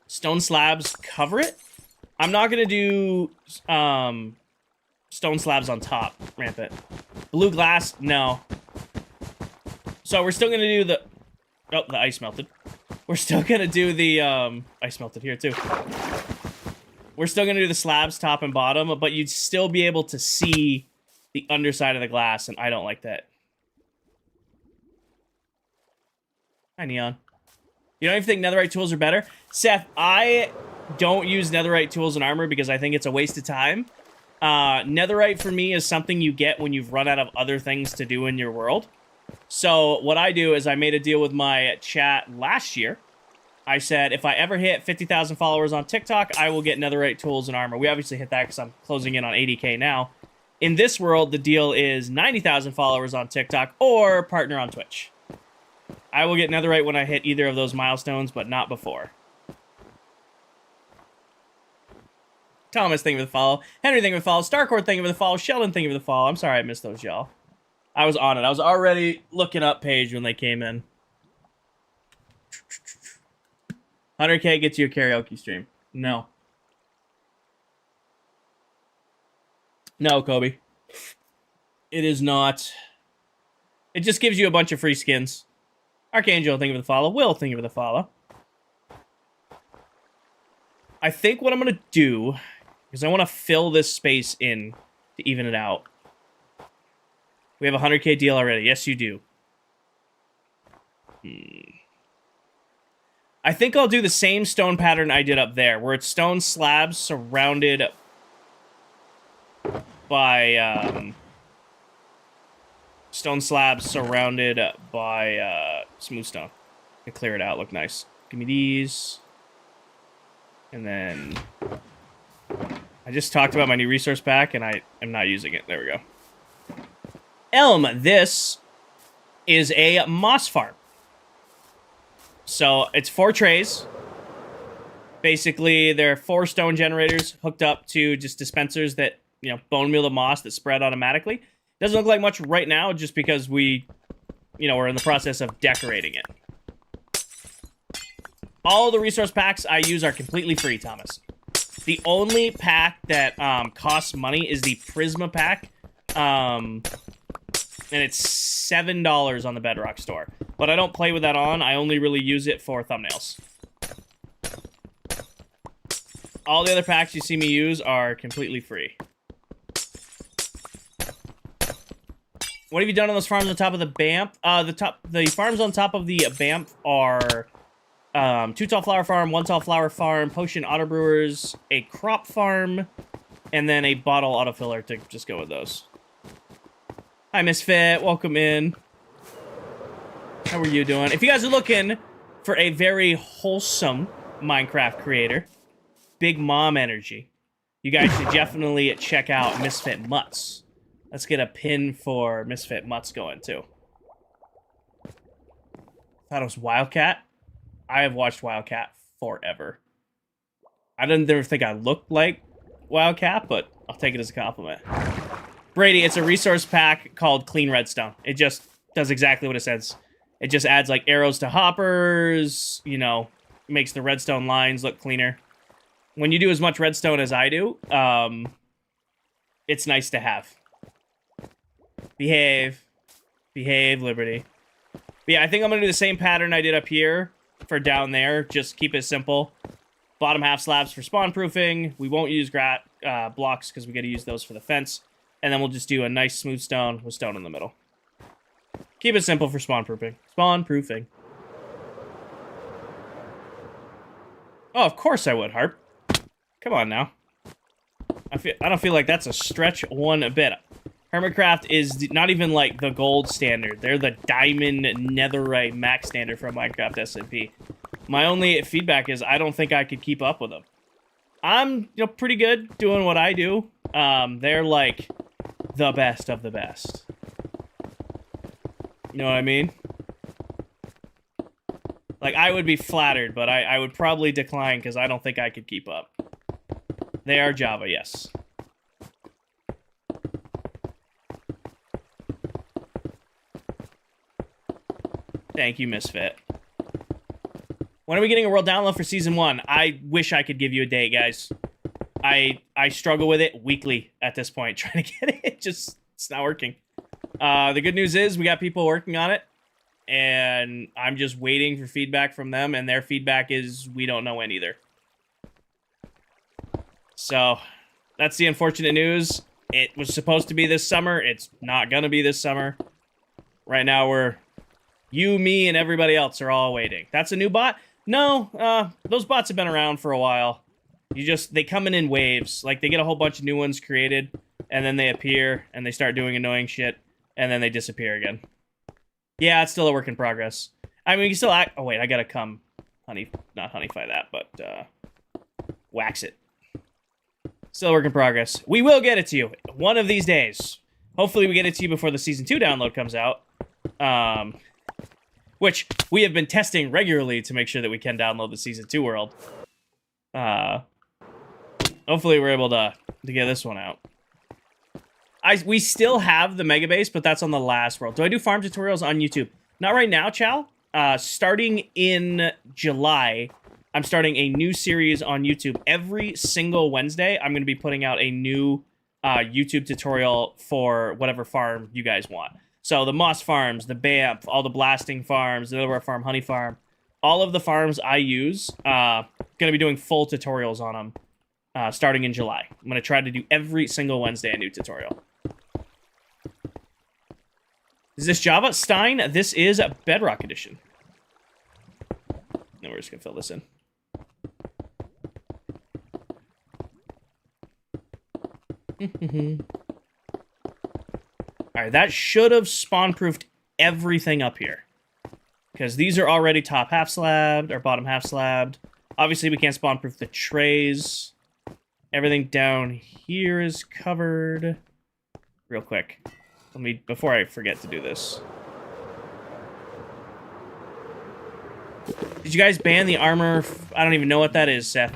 S1: Stone slabs cover it. I'm not going to do stone slabs on top, rampant. Blue glass, no. So we're still going to do the... Oh, the ice melted. We're still going to do the... Ice melted here, too. We're still going to do the slabs top and bottom, but you'd still be able to see the underside of the glass, and I don't like that. Hi, Neon. You don't even think netherite tools are better? Seth, I don't use netherite tools and armor because I think it's a waste of time. Netherite, for me, is something you get when you've run out of other things to do in your world. So what I do is I made a deal with my chat last year. I said, if I ever hit 50,000 followers on TikTok, I will get netherite tools and armor. We obviously hit that because I'm closing in on 80K now. In this world, the deal is 90,000 followers on TikTok or partner on Twitch. I will get netherite when I hit either of those milestones, but not before. Thomas, thank you for the follow. Henry, thank you for the follow. Starcore, thank you for the follow. Sheldon, thank you for the follow. I'm sorry I missed those, y'all. I was on it. I was already looking up Paige when they came in. 100K gets you a karaoke stream. No. No, Kobe. It is not. It just gives you a bunch of free skins. Archangel, thank you for the follow. Will, thank you for the follow. I think what I'm going to do is I want to fill this space in to even it out. We have a 100K deal already. Yes, you do. I think I'll do the same stone pattern I did up there, where it's stone slabs surrounded by, stone slabs surrounded by, smooth stone. To clear it out, look nice. Give me these. And then... I just talked about my new resource pack, and I am not using it. There we go. Elm, this is a moss farm. So, it's 4 trays. Basically, there are 4 stone generators hooked up to just dispensers that, you know, bone meal the moss that spread automatically. Doesn't look like much right now, just because we, you know, we're in the process of decorating it. All the resource packs I use are completely free, Thomas. The only pack that costs money is the Prisma pack. And it's $7 on the Bedrock store. But I don't play with that on. I only really use it for thumbnails. All the other packs you see me use are completely free. What have you done on those farms on top of the BAMF? The farms on top of the BAMF are 2 tall flower farm, 1 tall flower farm, potion auto brewers, a crop farm, and then a bottle autofiller to just go with those. Hi, Misfit. Welcome in. How are you doing? If you guys are looking for a very wholesome Minecraft creator, Big Mom energy, you guys should definitely check out Misfit Mutts. Let's get a pin for Misfit Mutts going, too. Thought it was Wildcat. I have watched Wildcat forever. I didn't ever think I looked like Wildcat, but I'll take it as a compliment. Brady, it's a resource pack called Clean Redstone. It just does exactly what it says. It just adds, like, arrows to hoppers, you know, makes the redstone lines look cleaner. When you do as much redstone as I do, it's nice to have. Behave. Behave, Liberty. But yeah, I think I'm going to do the same pattern I did up here for down there. Just keep it simple. Bottom half slabs for spawn proofing. We won't use blocks because we got to use those for the fence. And then we'll just do a nice smooth stone with stone in the middle. Keep it simple for spawn proofing. Spawn proofing. Oh, of course I would, Harp. Come on now. I don't feel like that's a stretch one bit. Hermitcraft is not even like the gold standard. They're the diamond netherite max standard for Minecraft SMP. My only feedback is I don't think I could keep up with them. I'm, you know, pretty good doing what I do. They're like the best of the best. You know what I mean? Like, I would be flattered, but I would probably decline because I don't think I could keep up. They are Java, yes. Thank you, Misfit. When are we getting a world download for Season 1? I wish I could give you a date, guys. I struggle with it weekly at this point, trying to get it. It's not working. The good news is we got people working on it, and I'm just waiting for feedback from them, and their feedback is we don't know when either. So, that's the unfortunate news. It was supposed to be this summer. It's not gonna be this summer. Right now, you, me, and everybody else are all waiting. That's a new bot? No, those bots have been around for a while. They come in waves. Like, they get a whole bunch of new ones created, and then they appear, and they start doing annoying shit, and then they disappear again. Yeah, it's still a work in progress. I mean, you can still act... Oh, wait, I gotta come... Not honeyfy that, but, wax it. Still a work in progress. We will get it to you one of these days. Hopefully we get it to you before the Season 2 download comes out. Which we have been testing regularly to make sure that we can download the Season 2 world. Hopefully we're able to get this one out. We still have the Mega Base, but that's on the last world. Do I do farm tutorials on YouTube? Not right now, Chow. Starting in July... I'm starting a new series on YouTube. Every single Wednesday, I'm going to be putting out a new YouTube tutorial for whatever farm you guys want. So the Moss Farms, the Banff, all the Blasting Farms, the Delaware Farm, Honey Farm, all of the farms I use, going to be doing full tutorials on them starting in July. I'm going to try to do every single Wednesday a new tutorial. Is this Java? Stein, this is Bedrock Edition. No, we're just going to fill this in. Alright, that should have spawn-proofed everything up here. Because these are already top half slabbed, or bottom half slabbed. Obviously, we can't spawn-proof the trays. Everything down here is covered. Real quick. Before I forget to do this. Did you guys ban the armor? I don't even know what that is, Seth.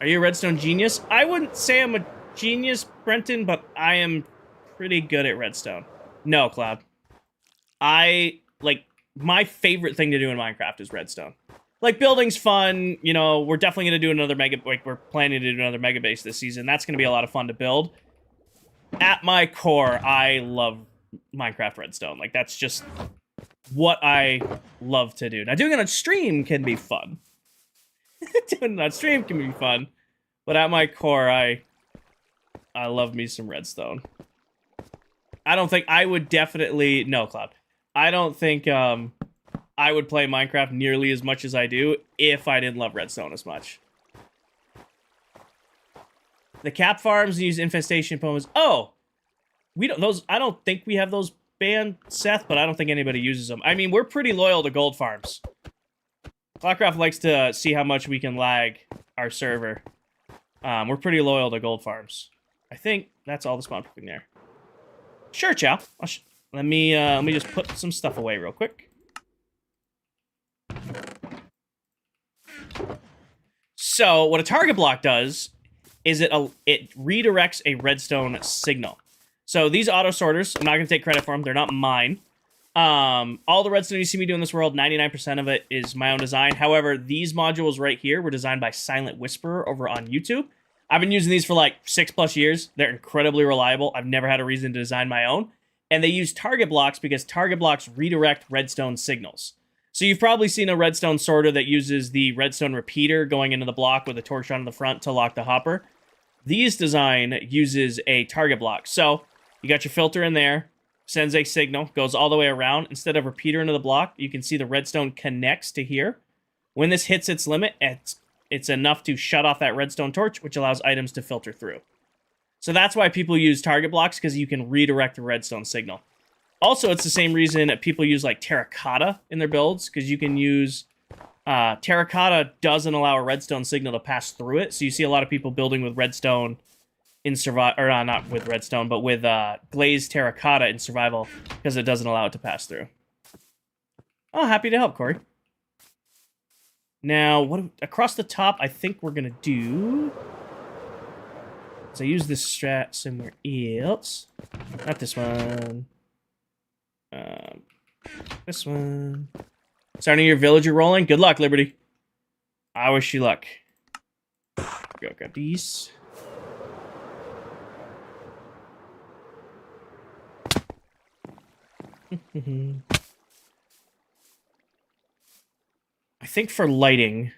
S1: Are you a redstone genius? I wouldn't say I'm a genius, Brenton, but I am pretty good at redstone. No, Cloud. My favorite thing to do in Minecraft is redstone. Like, building's fun, you know, we're definitely going to do another we're planning to do another mega base this season. That's going to be a lot of fun to build. At my core, I love Minecraft redstone. Like, that's just what I love to do. Now, doing it on stream can be fun. Doing it on stream can be fun, but at my core, I love me some redstone. I don't think I would definitely... No, Cloud. I don't think I would play Minecraft nearly as much as I do if I didn't love redstone as much. The cap farms use infestation poems. Oh! I don't think we have those banned, Seth, but I don't think anybody uses them. I mean, we're pretty loyal to gold farms. ClockCraft likes to see how much we can lag our server. We're pretty loyal to gold farms. I think that's all the spawn proofing there. Sure, Chow. Let me just put some stuff away real quick. So what a target block does is it redirects a redstone signal. So these auto sorters, I'm not going to take credit for them. They're not mine. All the redstone you see me do in this world, 99% of it is my own design. However, these modules right here were designed by Silent Whisperer over on YouTube. I've been using these for like 6+ years. They're incredibly reliable. I've never had a reason to design my own. And they use target blocks because target blocks redirect redstone signals. So you've probably seen a redstone sorter that uses the redstone repeater going into the block with a torch on the front to lock the hopper. These design uses a target block. So you got your filter in there, sends a signal, goes all the way around. Instead of repeater into the block, you can see the redstone connects to here. When this hits its limit, it's enough to shut off that redstone torch, which allows items to filter through. So that's why people use target blocks, because you can redirect the redstone signal. Also, it's the same reason people use like terracotta in their builds, because you can use... terracotta doesn't allow a redstone signal to pass through it, so you see a lot of people building with redstone in survival, or not with redstone, but with glazed terracotta in survival, because it doesn't allow it to pass through. Oh, happy to help, Corey. Now, across the top, I think we're gonna do... So I use this strat somewhere else. Not this one. This one. Starting your villager rolling. Good luck, Liberty. I wish you luck. Go grab these. I think for lighting,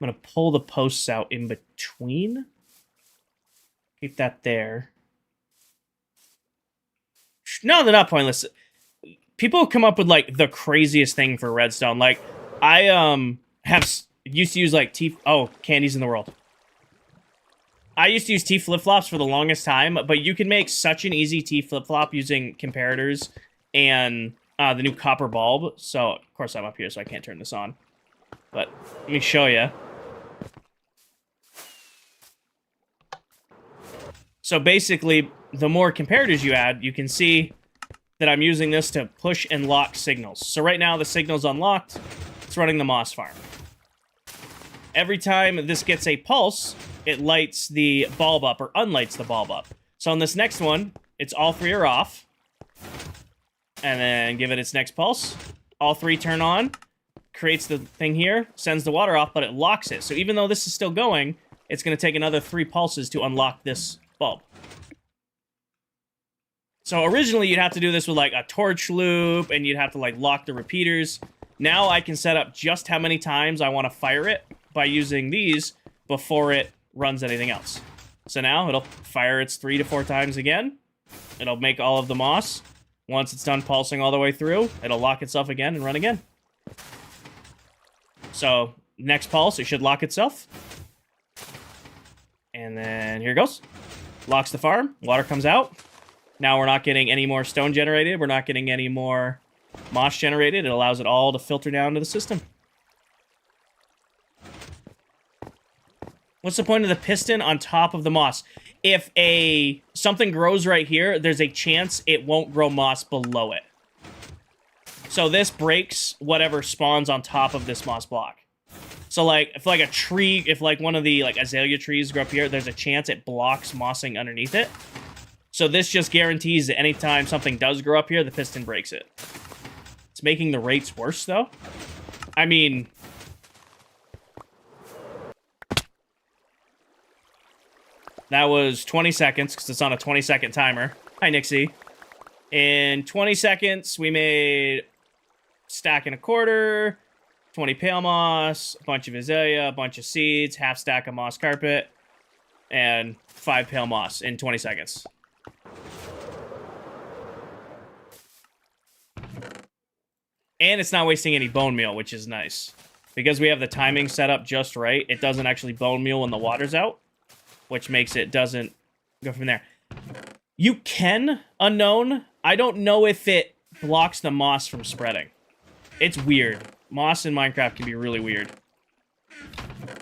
S1: I'm going to pull the posts out in between. Keep that there. No, they're not pointless. People come up with, like, the craziest thing for redstone. Like, I, used to use, like, candies in the world. I used to use T flip-flops for the longest time, but you can make such an easy T flip-flop using comparators and the new copper bulb. So, of course, I'm up here, so I can't turn this on. But let me show you. So basically, the more comparators you add, you can see that I'm using this to push and lock signals. So right now, the signal's unlocked. It's running the moss farm. Every time this gets a pulse, it lights the bulb up or unlights the bulb up. So on this next one, it's all three are off. And then give it its next pulse. All three turn on. Creates the thing here. Sends the water off, but it locks it. So even though this is still going, it's going to take another 3 pulses to unlock this bulb. So originally, you'd have to do this with, like, a torch loop, and you'd have to, like, lock the repeaters. Now I can set up just how many times I want to fire it by using these before it runs anything else. So now it'll fire its 3 to 4 times again. It'll make all of the moss. Once it's done pulsing all the way through, it'll lock itself again and run again. So next pulse, it should lock itself. And then here it goes. Locks the farm. Water comes out. Now we're not getting any more stone generated. We're not getting any more moss generated. It allows it all to filter down to the system. What's the point of the piston on top of the moss? If something grows right here, there's a chance it won't grow moss below it. So this breaks whatever spawns on top of this moss block. So like if like a tree, if like one of the like azalea trees grow up here, there's a chance it blocks mossing underneath it. So this just guarantees that anytime something does grow up here, the piston breaks it. It's making the rates worse though. I mean, that was 20 seconds because it's on a 20-second timer. Hi, Nixie. In 20 seconds, we made stack and a quarter, 20 pale moss, a bunch of azalea, a bunch of seeds, half stack of moss carpet, and 5 pale moss in 20 seconds. And it's not wasting any bone meal, which is nice. Because we have the timing set up just right, it doesn't actually bone meal when the water's out, which makes it doesn't go from there. You can, unknown. I don't know if it blocks the moss from spreading. It's weird. Moss in Minecraft can be really weird.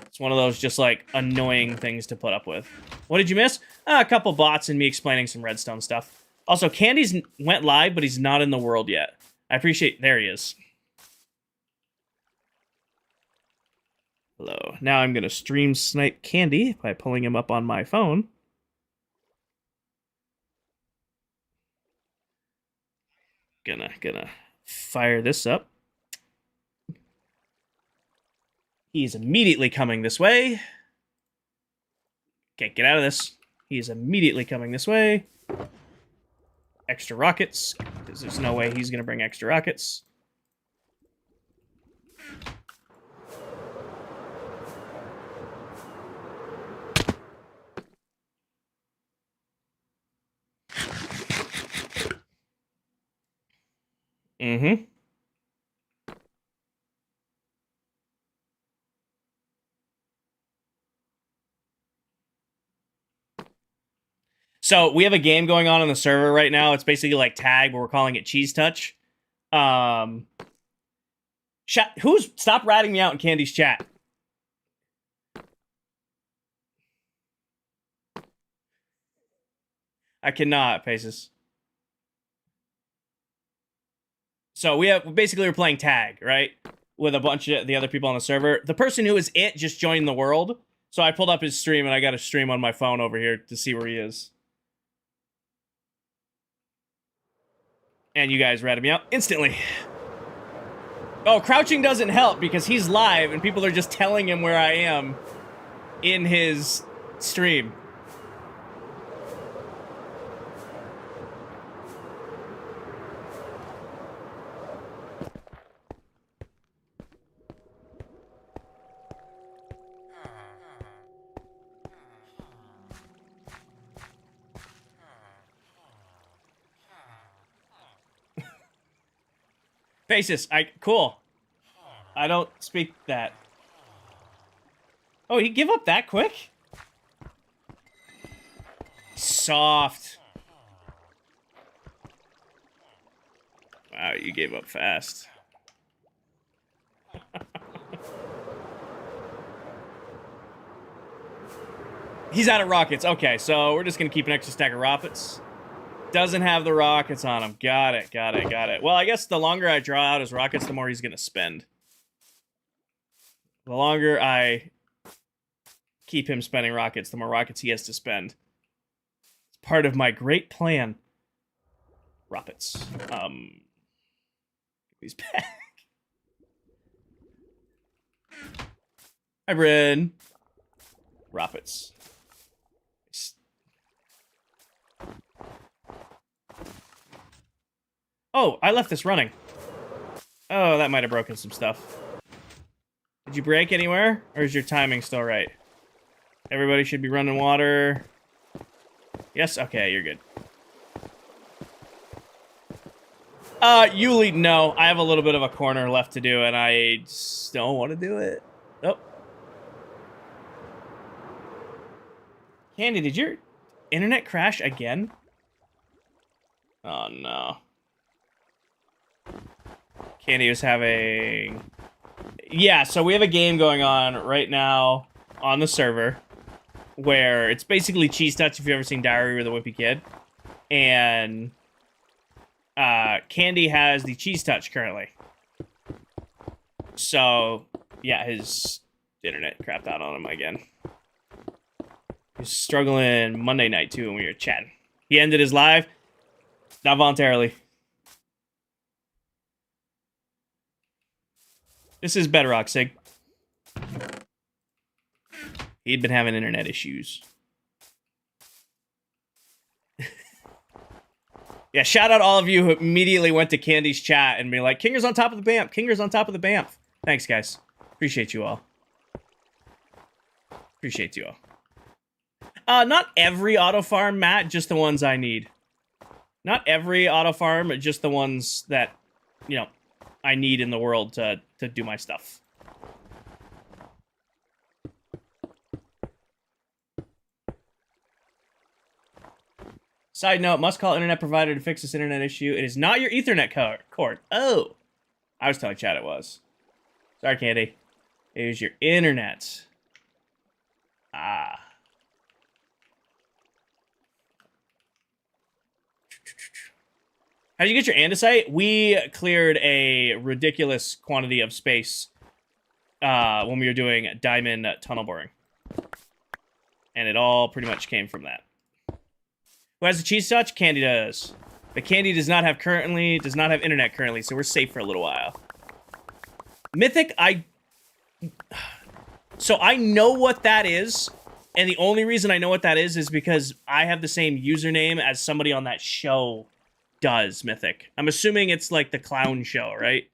S1: It's one of those just, like, annoying things to put up with. What did you miss? A couple bots and me explaining some redstone stuff. Also, Candy's went live, but he's not in the world yet. I appreciate... There he is. Hello. Now I'm going to stream snipe Candy by pulling him up on my phone. Gonna fire this up. He's immediately coming this way. Can't get out of this. He's immediately coming this way. Extra rockets, because there's no way he's going to bring extra rockets. Mm-hmm. So we have a game going on the server right now. It's basically like tag, but we're calling it cheese touch. Stop ratting me out in Candy's chat. I cannot, Paces. So we're playing tag, right? With a bunch of the other people on the server. The person who is it just joined the world. So I pulled up his stream and I got a stream on my phone over here to see where he is. And you guys ratted me out instantly. Oh, crouching doesn't help because he's live and people are just telling him where I am in his stream. Faces, cool. I don't speak that. Oh, he give up that quick? Soft. Wow, you gave up fast. He's out of rockets. Okay, so we're just gonna keep an extra stack of rockets. Doesn't have the rockets on him. Got it. Well, I guess the longer I draw out his rockets, the more he's gonna spend. The longer I keep him spending rockets, the more rockets he has to spend. It's part of my great plan. Rockets. He's back. Hi, Bryn. Rockets. Oh, I left this running. Oh, that might have broken some stuff. Did you break anywhere? Or is your timing still right? Everybody should be running water. Yes? Okay, you're good. Yuli, no. I have a little bit of a corner left to do, and I just don't want to do it. Nope. Candy, did your internet crash again? Oh, no. Candy was having... Yeah, so we have a game going on right now on the server where it's basically Cheese Touch if you've ever seen Diary with a Wimpy Kid. And Candy has the Cheese Touch currently. So, yeah, his internet crapped out on him again. He was struggling Monday night, too, when we were chatting. He ended his live, not voluntarily. This is Bedrock, Sig. He'd been having internet issues. Yeah, shout out all of you who immediately went to Candy's chat and be like, Kinger's on top of the BAMF. Kinger's on top of the BAMF. Thanks, guys. Appreciate you all. Appreciate you all. Not every auto farm, Matt, just the ones I need. Not every auto farm, just the ones that, you know, I need in the world to do my stuff. Side note, must call internet provider to fix this internet issue. It is not your Ethernet cord. Oh. I was telling chat it was. Sorry, Candy. It was your internet. Ah. How did you get your andesite? We cleared a ridiculous quantity of space when we were doing diamond tunnel boring. And it all pretty much came from that. Who has the Cheese Touch? Candy does. But Candy does not have internet currently, so we're safe for a little while. Mythic, so I know what that is, and the only reason I know what that is because I have the same username as somebody on that show does, Mythic. I'm assuming it's like the clown show, right?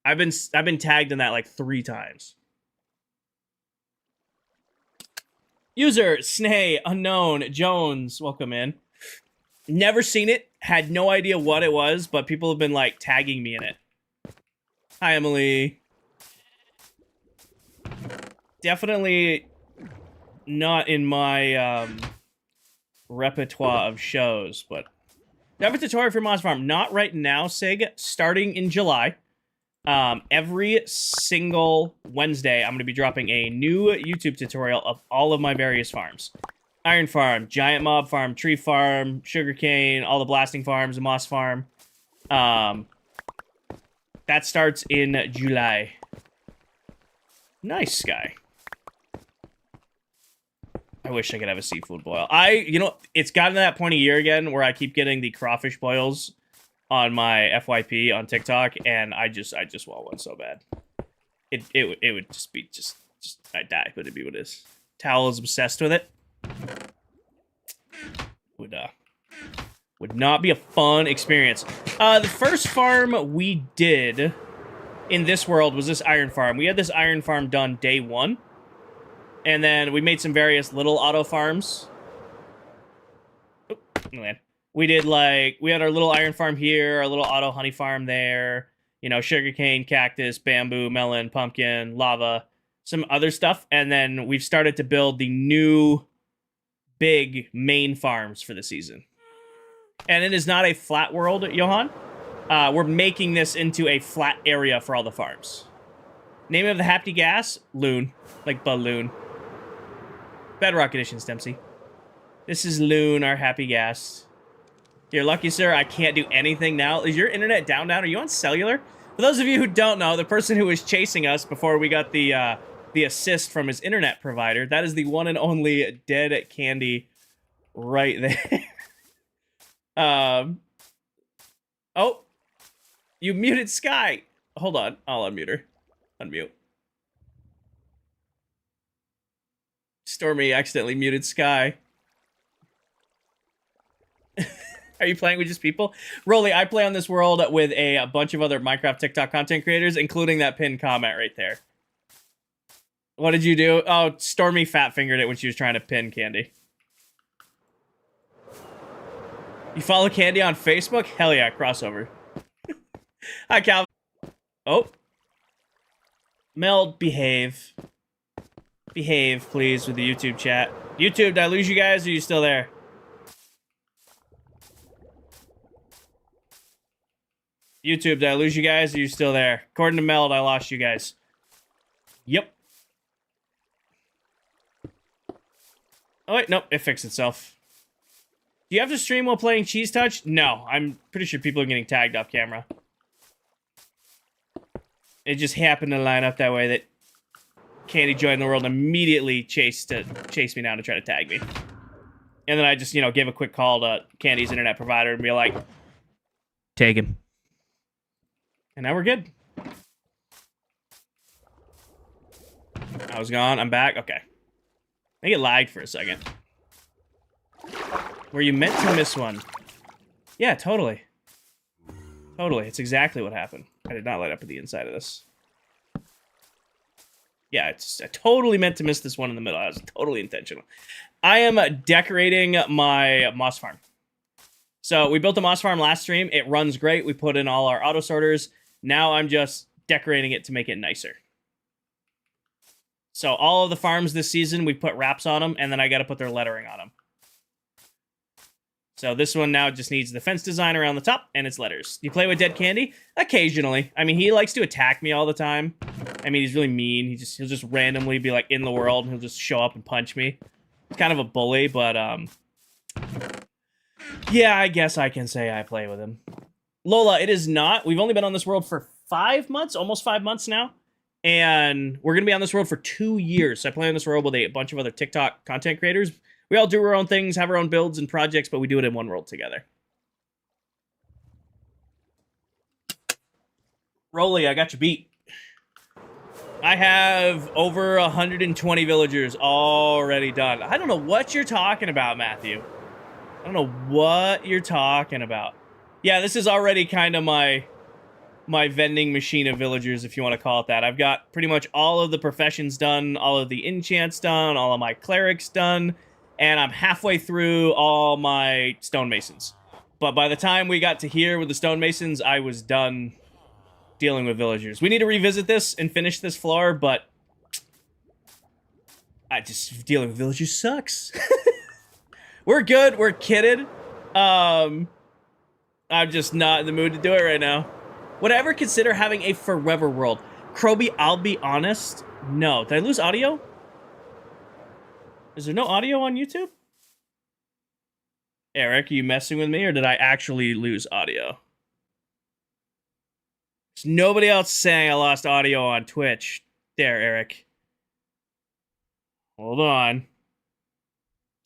S1: I've been tagged in that like 3 times. User, Snay, Unknown, Jones, welcome in. Never seen it, had no idea what it was, but people have been like tagging me in it. Hi, Emily. Definitely not in my repertoire of shows, but Never tutorial for Moss Farm. Not right now, Sig. Starting in July. Every single Wednesday, I'm going to be dropping a new YouTube tutorial of all of my various farms. Iron Farm, Giant Mob Farm, Tree Farm, Sugarcane, all the blasting farms, Moss Farm. That starts in July. Nice, Sky. I wish I could have a seafood boil. You know, it's gotten to that point of year again where I keep getting the crawfish boils on my FYP on TikTok, and I just want one so bad. It would just be just I'd die, but it'd be what it is. Towel is obsessed with it. Would not be a fun experience. The first farm we did in this world was this iron farm. We had this iron farm done day 1. And then we made some various little auto farms. Oh, man. We did, like, we had our little iron farm here, our little auto honey farm there. You know, sugarcane, cactus, bamboo, melon, pumpkin, lava, some other stuff. And then we've started to build the new big main farms for the season. And it is not a flat world, Johan. We're making this into a flat area for all the farms. Name of the happy gas? Loon. Like balloon. Bedrock Editions, Dempsey. This is Loon, our happy gas. You're lucky, sir. I can't do anything now. Is your internet down? Are you on cellular? For those of you who don't know, the person who was chasing us before we got the assist from his internet provider, that is the one and only Dead Candy right there. Oh, you muted Sky. Hold on, I'll unmute her. Unmute. Stormy accidentally muted Sky. Are you playing with just people? Rolly, I play on this world with a bunch of other Minecraft TikTok content creators, including that pinned comment right there. What did you do? Oh, Stormy fat fingered it when she was trying to pin Candy. You follow Candy on Facebook? Hell yeah, crossover. Hi, Calvin. Oh. Meld, behave. Behave, please, with the YouTube chat. YouTube, did I lose you guys, or are you still there? YouTube, did I lose you guys, or are you still there? According to Meld, I lost you guys. Yep. Oh, wait, nope, it fixed itself. Do you have to stream while playing Cheese Touch? No, I'm pretty sure people are getting tagged off camera. It just happened to line up that way that Candy joined the world and immediately chased me down to try to tag me. And then I just, you know, gave a quick call to Candy's internet provider and be like, tag him. And now we're good. I was gone. I'm back. Okay. I think it lagged for a second. Were you meant to miss one? Yeah, totally. Totally. It's exactly what happened. I did not light up at the inside of this. Yeah, I totally meant to miss this one in the middle. I was totally intentional. I am decorating my moss farm. So we built a moss farm last stream. It runs great. We put in all our auto sorters. Now I'm just decorating it to make it nicer. So all of the farms this season, we put wraps on them, and then I got to put their lettering on them. So this one now just needs the fence design around the top and its letters. You play with Dead Candy? Occasionally. I mean, he likes to attack me all the time. I mean, he's really mean. He'll just randomly be like in the world, and he'll just show up and punch me. He's kind of a bully, but yeah, I guess I can say I play with him. Lola, it is not. We've only been on this world for 5 months, almost 5 months now. And we're going to be on this world for 2 years. So I play on this world with a bunch of other TikTok content creators. We all do our own things, have our own builds and projects, but we do it in one world together. Rolly, I got you beat. I have over 120 villagers already done. I don't know what you're talking about, Matthew. I don't know what you're talking about. Yeah, this is already kind of my vending machine of villagers, if you want to call it that. I've got pretty much all of the professions done, all of the enchants done, all of my clerics done, and I'm halfway through all my stonemasons. But by the time we got to here with the stonemasons, I was done dealing with villagers. We need to revisit this and finish this floor, but dealing with villagers sucks. We're good. We're kitted. I'm just not in the mood to do it right now. Would I ever consider having a forever world? Kroby, I'll be honest. No. Did I lose audio? Is there no audio on YouTube? Eric, are you messing with me, or did I actually lose audio? There's nobody else saying I lost audio on Twitch. There, Eric. Hold on.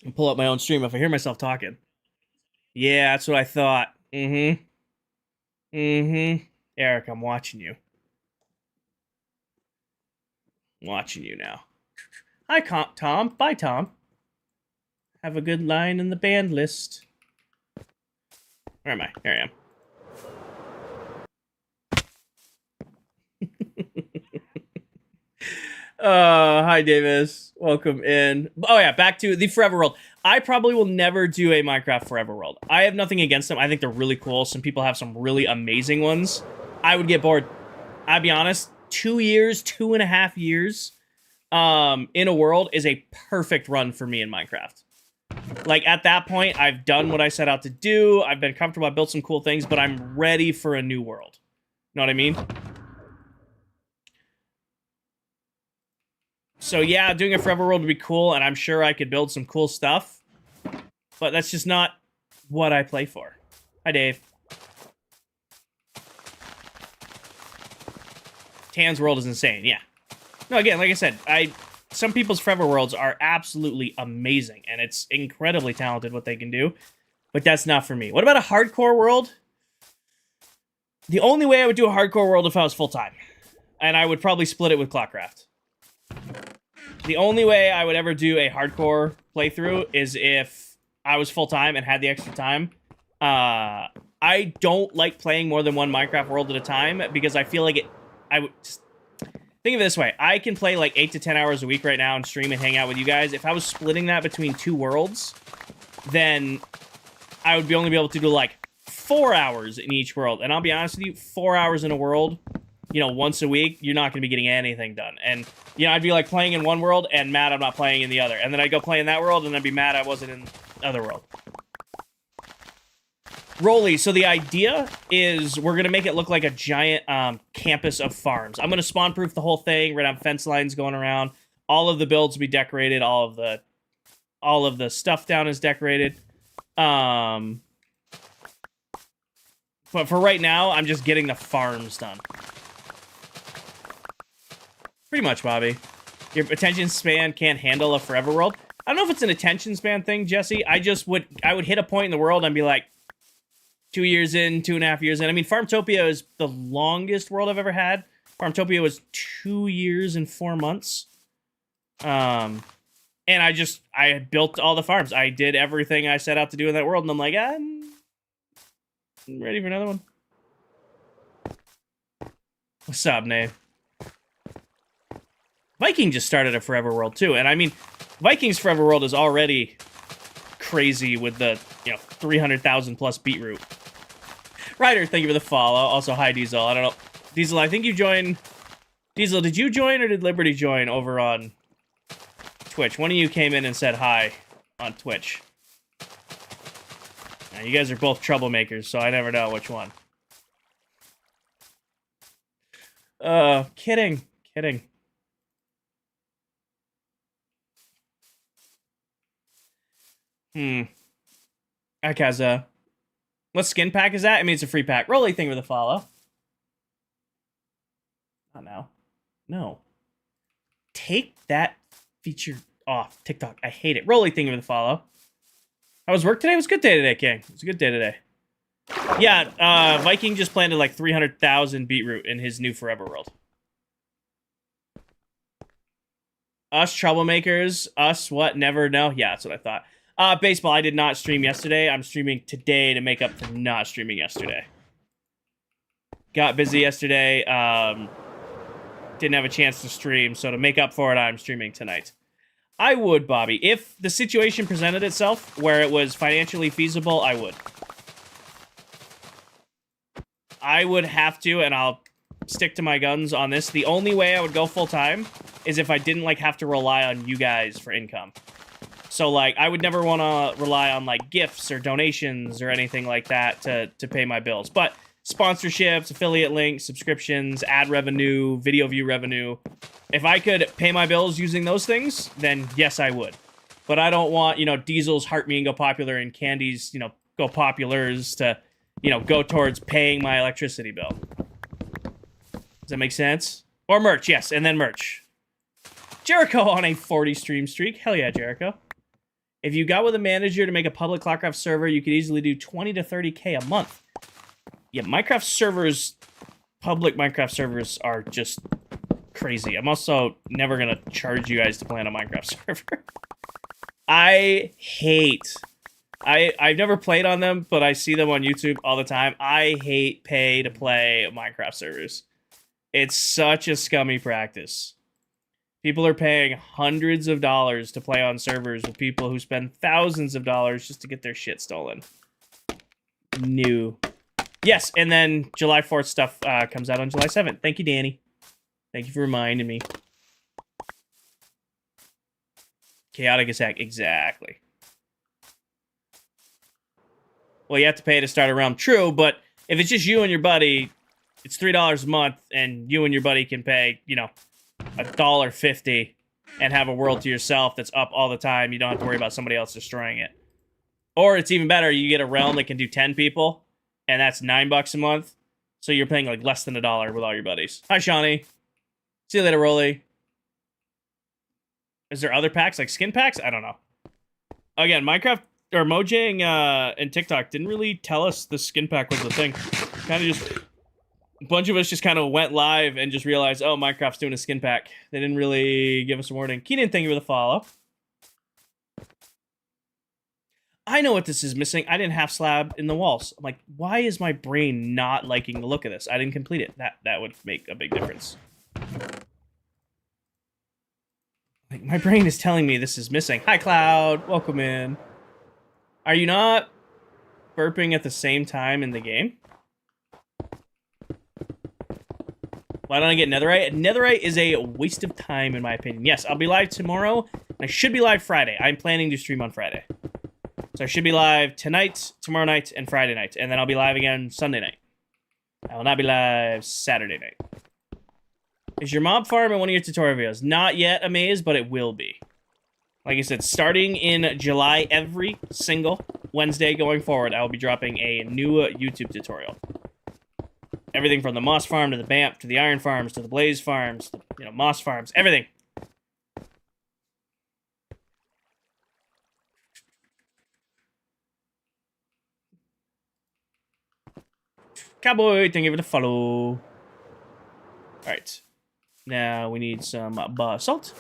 S1: I'll pull up my own stream if I hear myself talking. Yeah, that's what I thought. Mm-hmm. Mm-hmm. Eric, I'm watching you. Watching you now. Hi, Tom. Bye, Tom. Have a good line in the band list. Where am I? Here I am. Hi, Davis. Welcome in. Oh, yeah, back to the Forever World. I probably will never do a Minecraft Forever World. I have nothing against them. I think they're really cool. Some people have some really amazing ones. I would get bored. I'll be honest, 2 years, 2.5 years in a world is a perfect run for me in Minecraft. Like, at that point, I've done what I set out to do. I've been comfortable. I've built some cool things, but I'm ready for a new world. Know what I mean? So yeah, doing a Forever World would be cool, and I'm sure I could build some cool stuff. But that's just not what I play for. Hi, Dave. Tan's World is insane, yeah. No, again, like I said, some people's Forever Worlds are absolutely amazing, and it's incredibly talented what they can do. But that's not for me. What about a hardcore world? The only way I would do a hardcore world if I was full-time. And I would probably split it with ClockCraft. The only way I would ever do a hardcore playthrough is if I was full-time and had the extra time. I don't like playing more than one Minecraft world at a time because I feel like I would just think of it this way. I can play like 8 to 10 hours a week right now and stream and hang out with you guys. If I was splitting that between 2 worlds, then I would only be able to do like 4 hours in each world. And I'll be honest with you, 4 hours in a world, you know, once a week, you're not going to be getting anything done. And, you know, I'd be like playing in one world and mad I'm not playing in the other. And then I'd go play in that world and I'd be mad I wasn't in the other world. Rolly, so the idea is we're going to make it look like a giant campus of farms. I'm going to spawn-proof the whole thing. We're going to have fence lines going around. All of the builds will be decorated. All of the stuff down is decorated. But for right now, I'm just getting the farms done. Pretty much, Bobby. Your attention span can't handle a Forever World. I don't know if it's an attention span thing, Jesse. I would hit a point in the world and be like, 2 years in, 2.5 years in. I mean, Farmtopia is the longest world I've ever had. Farmtopia was 2 years and 4 months. And I built all the farms. I did everything I set out to do in that world, and I'm like, I'm ready for another one. What's up, Nave? Viking just started a Forever World, too. And I mean, Viking's Forever World is already crazy with the, 300,000 plus beetroot. Ryder, thank you for the follow. Also, hi, Diesel. I don't know. Diesel, I think you joined... Diesel, did you join or did Liberty join over on Twitch? One of you came in and said hi on Twitch. Now, you guys are both troublemakers, so I never know which one. Kidding. Akaza. What skin pack is that? I mean, it's a free pack. Rolly, thank you for the follow. Not now. No. Take that feature off, TikTok. I hate it. Rolly, thank you for the follow. How was work today? It was a good day today, King. It was a good day today. Yeah, Viking just planted like 300,000 beetroot in his new Forever World. Us troublemakers. Us what? Never know. Yeah, that's what I thought. Baseball, I did not stream yesterday. I'm streaming today to make up for not streaming yesterday. Got busy yesterday. Didn't have a chance to stream, so to make up for it, I'm streaming tonight. I would, Bobby. If the situation presented itself where it was financially feasible, I would. I would have to, and I'll stick to my guns on this. The only way I would go full-time is if I didn't, have to rely on you guys for income. So, I would never want to rely on, gifts or donations or anything like that to pay my bills. But sponsorships, affiliate links, subscriptions, ad revenue, video view revenue. If I could pay my bills using those things, then yes, I would. But I don't want, Diesel's Heart Me and Go Popular and Candy's, Go Populars to, go towards paying my electricity bill. Does that make sense? Or merch, yes, and then merch. Jericho on a 40 stream streak. Hell yeah, Jericho. If you got with a manager to make a public ClockCraft server, you could easily do 20 to 30K a month. Yeah, Minecraft servers, public Minecraft servers are just crazy. I'm also never gonna charge you guys to play on a Minecraft server. I've never played on them, but I see them on YouTube all the time. I hate pay to play Minecraft servers. It's such a scummy practice. People are paying hundreds of dollars to play on servers with people who spend thousands of dollars just to get their shit stolen. New. Yes, and then July 4th stuff comes out on July 7th. Thank you, Danny. Thank you for reminding me. Chaotic attack, exactly. Well, you have to pay to start a realm, true, but if it's just you and your buddy, it's $3 a month, and you and your buddy can pay, you know, $1.50 and have a world to yourself that's up all the time. You don't have to worry about somebody else destroying it. Or it's even better, you get a realm that can do 10 people, and that's $9 a month. So you're paying like less than $1 with all your buddies. Hi, Shawnee. See you later, Rolly. Is there other packs, like skin packs? I don't know. Again, Minecraft or Mojang and TikTok didn't really tell us the skin pack was the thing. Kind of just a bunch of us just kind of went live and just realized, oh, Minecraft's doing a skin pack. They didn't really give us a warning. Keenan, thank you for the follow. I know what this is missing. I didn't have slab in the walls. I'm like, why is my brain not liking the look of this? I didn't complete it. That would make a big difference. Like, my brain is telling me this is missing. Hi, Cloud. Welcome in. Are you not burping at the same time in the game? Why don't I get netherite? Netherite is a waste of time, in my opinion. Yes, I'll be live tomorrow. I should be live Friday. I'm planning to stream on Friday. So I should be live tonight, tomorrow night, and Friday night. And then I'll be live again Sunday night. I will not be live Saturday night. Is your mob farm in one of your tutorial videos? Not yet, Amaze, but it will be. Like I said, starting in July, every single Wednesday going forward, I will be dropping a new YouTube tutorial. Everything from the moss farm to the BAMP to the iron farms to the blaze farms, to, you know, moss farms, everything. Cowboy, thank you for the follow. All right. Now we need some basalt.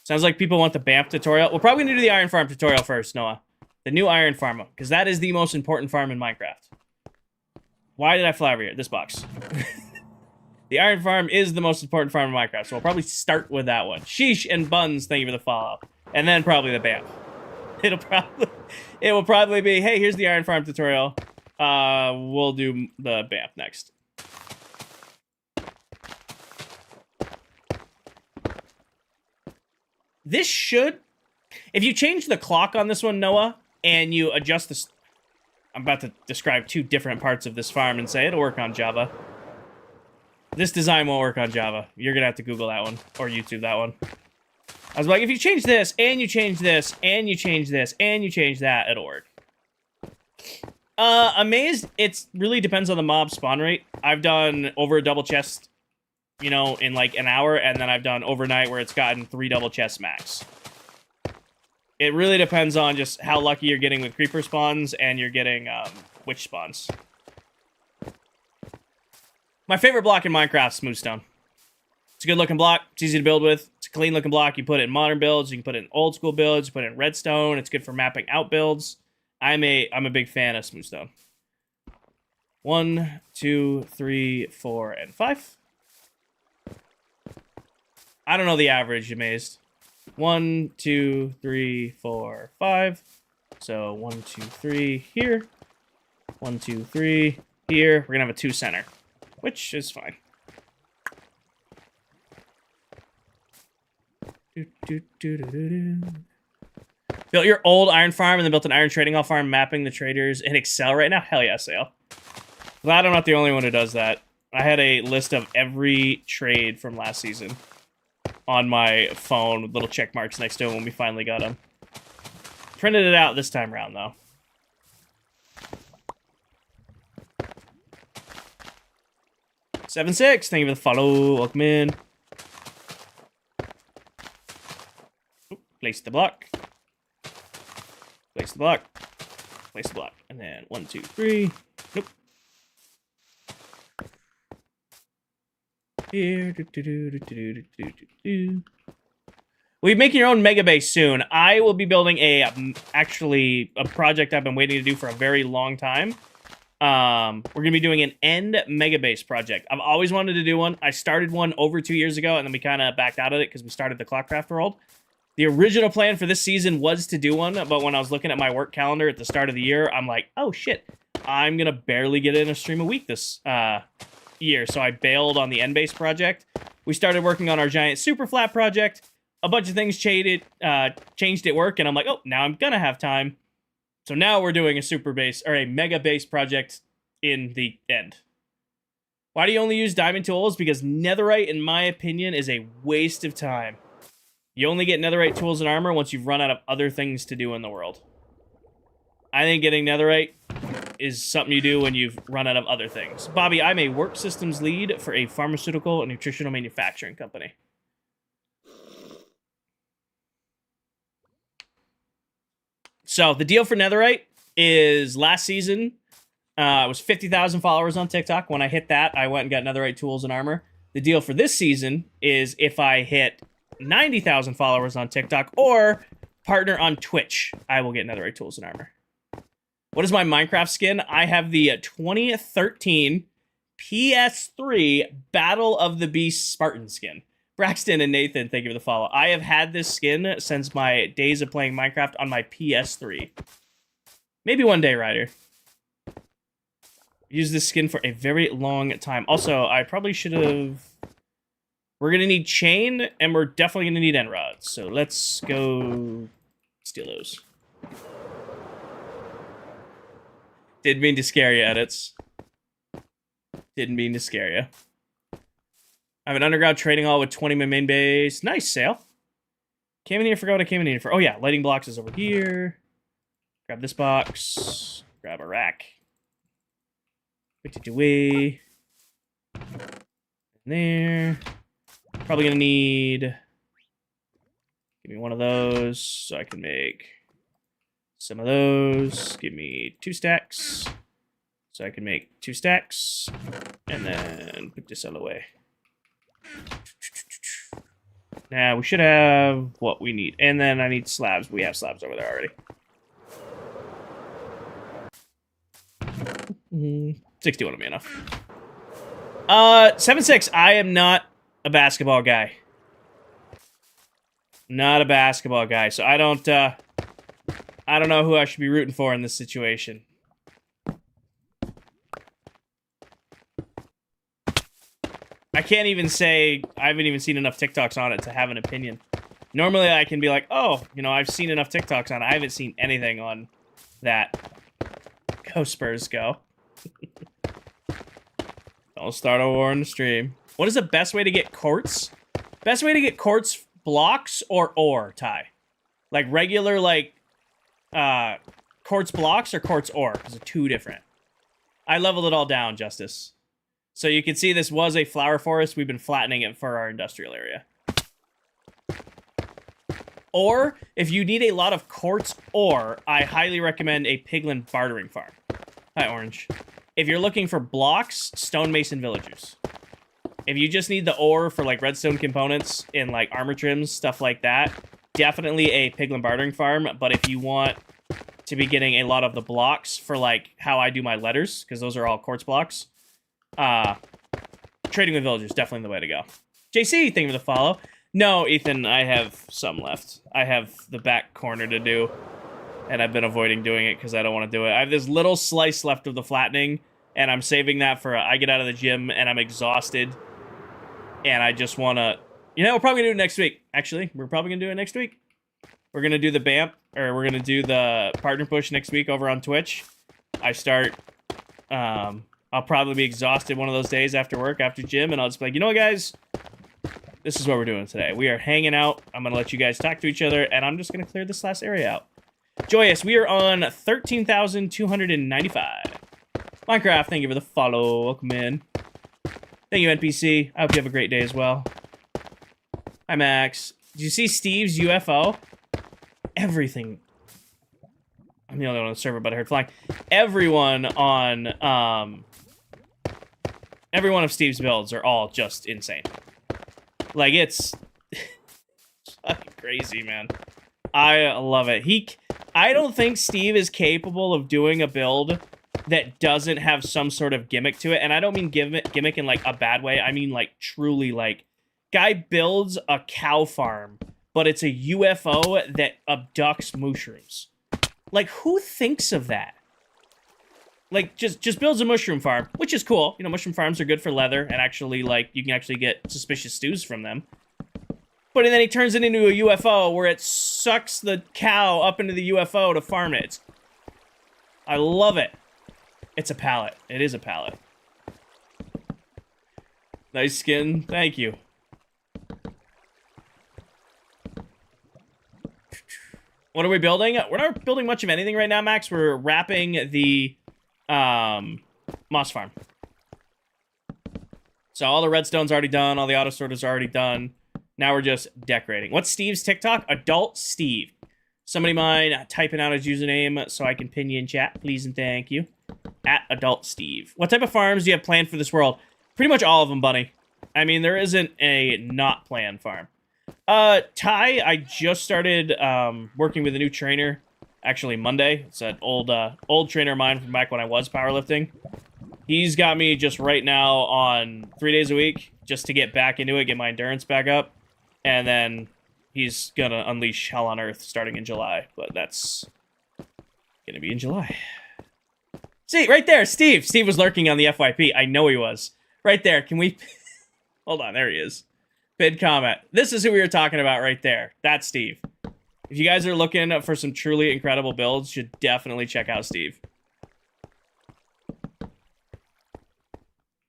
S1: Sounds like people want the BAMP tutorial. We're probably going to do the iron farm tutorial first, Noah. The new iron farm, because that is the most important farm in Minecraft. Why did I fly over here? This box. The iron farm is the most important farm in Minecraft, so we'll probably start with that one. Sheesh and Buns, thank you for the follow. And then probably the BAMP. It will probably be, hey, here's the iron farm tutorial. We'll do the BAMP next. This should, if you change the clock on this one, Noah, and you adjust this, I'm about to describe two different parts of this farm and say it'll work on Java. This design won't work on Java. You're gonna have to Google that one, or YouTube that one. I was like, if you change this, and you change this, and you change this, and you change that, it'll work. Amazed, it really depends on the mob spawn rate. I've done over a double chest, you know, in like an hour, and then I've done overnight where it's gotten 3 double chests max. It really depends on just how lucky you're getting with creeper spawns and you're getting witch spawns. My favorite block in Minecraft, smooth stone. It's a good looking block. It's easy to build with. It's a clean looking block. You put it in modern builds. You can put it in old school builds. You put it in redstone. It's good for mapping out builds. I'm a big fan of smooth stone. 1, 2, 3, 4, and 5. I don't know the average, Amazed. 1, 2, 3, 4, 5. So 1, 2, 3 here. 1, 2, 3 here. We're gonna have a 2 center, which is fine. Built your old iron farm and then built an iron trading hall farm, mapping the traders in Excel right now. Hell yeah, Sale. Glad I'm not the only one who does that. I had a list of every trade from last season on my phone with little check marks next to it when we finally got them. Printed it out this time around, though. $7.6, thank you for the follow. Welcome in. Oop, place the block. Place the block. Place the block. And then 1, 2, 3. Nope. Here. We'll be making your own mega base soon. I will be building actually a project I've been waiting to do for a very long time. We're going to be doing an end mega base project. I've always wanted to do one. I started one over 2 years ago, and then we kind of backed out of it because we started the ClockCraft world. The original plan for this season was to do one, but when I was looking at my work calendar at the start of the year, I'm like, oh shit, I'm going to barely get in a stream a week this year. So I bailed on the end base project. We started working on our giant super flat project. A bunch of things changed at work, and I'm like, oh, now I'm gonna have time. So now we're doing a super base, or a mega base project in the end. Why do you only use diamond tools? Because netherite, in my opinion, is a waste of time. You only get netherite tools and armor once you've run out of other things to do in the world. I think getting netherite is something you do when you've run out of other things. Bobby, I'm a work systems lead for a pharmaceutical and nutritional manufacturing company. So the deal for netherite is last season, it was 50,000 followers on TikTok. When I hit that, I went and got netherite tools and armor. The deal for this season is if I hit 90,000 followers on TikTok or partner on Twitch, I will get netherite tools and armor. What is my Minecraft skin? I have the 2013 PS3 Battle of the Beasts Spartan skin. Braxton and Nathan, thank you for the follow. I have had this skin since my days of playing Minecraft on my PS3. Maybe one day, Ryder. Use this skin for a very long time. Also, I probably should have... We're going to need chain, and we're definitely going to need end rods. So let's go steal those. Didn't mean to scare you, edits. Didn't mean to scare you. I have an underground trading hall with 20 my main base. Nice, Sale. Came in here, forgot what I came in here for. Oh, yeah, lighting blocks is over here. Grab this box. Grab a rack. Put it away. In there. Probably gonna need... Give me one of those so I can make some of those. Give me 2 stacks so I can make 2 stacks. And then put this all away. Now, we should have what we need. And then I need slabs. We have slabs over there already. 61 will be enough. 7-6. I am not a basketball guy. Not a basketball guy. So I don't know who I should be rooting for in this situation. I can't even say, I haven't even seen enough TikToks on it to have an opinion. Normally I can be like, oh, you know, I've seen enough TikToks on it. I haven't seen anything on that. Go Spurs, go. Don't start a war in the stream. What is the best way to get quartz? Best way to get quartz blocks or ore, Ty? Like regular, like, quartz blocks or quartz ore? Because they're 2 different. I leveled it all down, Justice. So you can see this was a flower forest. We've been flattening it for our industrial area. Or, if you need a lot of quartz ore, I highly recommend a piglin bartering farm. Hi, Orange. If you're looking for blocks, stonemason villagers. If you just need the ore for, like, redstone components in, like, armor trims, stuff like that, definitely a piglin bartering farm. But if you want to be getting a lot of the blocks for, like, how I do my letters, because those are all quartz blocks, trading with villagers, definitely the way to go. JC, thank you for the follow. No, Ethan, I have some left. I have the back corner to do, and I've been avoiding doing it because I don't want to do it. I have this little slice left of the flattening, and I'm saving that for I get out of the gym, and I'm exhausted, and I just want to... You know, we're probably going to do it next week. Actually, we're probably going to do it next week. We're going to do the BAMP, or we're going to do the partner push next week over on Twitch. I start... I'll probably be exhausted one of those days after work, after gym, and I'll just be like, you know what, guys? This is what we're doing today. We are hanging out. I'm going to let you guys talk to each other, and I'm just going to clear this last area out. Joyous, we are on 13,295. Minecraft, thank you for the follow. Welcome in. Thank you, NPC. I hope you have a great day as well. Hi, Max. Did you see Steve's UFO? Everything... I'm the only one on the server, but I heard flying. Everyone on Every one of Steve's builds are all just insane. Like, it's fucking crazy, man. I love it. I don't think Steve is capable of doing a build that doesn't have some sort of gimmick to it. And I don't mean gimmick in, like, a bad way. I mean, like, truly, like, guy builds a cow farm, but it's a UFO that abducts mushrooms. Like, who thinks of that? Like, just builds a mushroom farm, which is cool. You know, mushroom farms are good for leather, and actually, like, you can actually get suspicious stews from them. But then he turns it into a UFO where it sucks the cow up into the UFO to farm it. I love it. It's a pallet. It is a pallet. Nice skin. Thank you. What are we building? We're not building much of anything right now, Max. We're wrapping the moss farm. So all the redstone's already done. All the auto sorters are already done. Now we're just decorating. What's Steve's TikTok? Adult Steve. Somebody mind typing out his username so I can pin you in chat, please and thank you. At Adult Steve. What type of farms do you have planned for this world? Pretty much all of them, bunny. I mean, there isn't a not planned farm. Ty, I just started working with a new trainer. Actually, Monday. It's an old trainer of mine from back when I was powerlifting. He's got me just right now on 3 days a week just to get back into it, get my endurance back up. And then he's gonna unleash hell on earth starting in July. But that's gonna be in July. See, right there, Steve. Steve was lurking on the FYP. I know he was. Right there. Can we... Hold on, there he is. Bid comment. This is who we were talking about right there. That's Steve. If you guys are looking for some truly incredible builds, you should definitely check out Steve.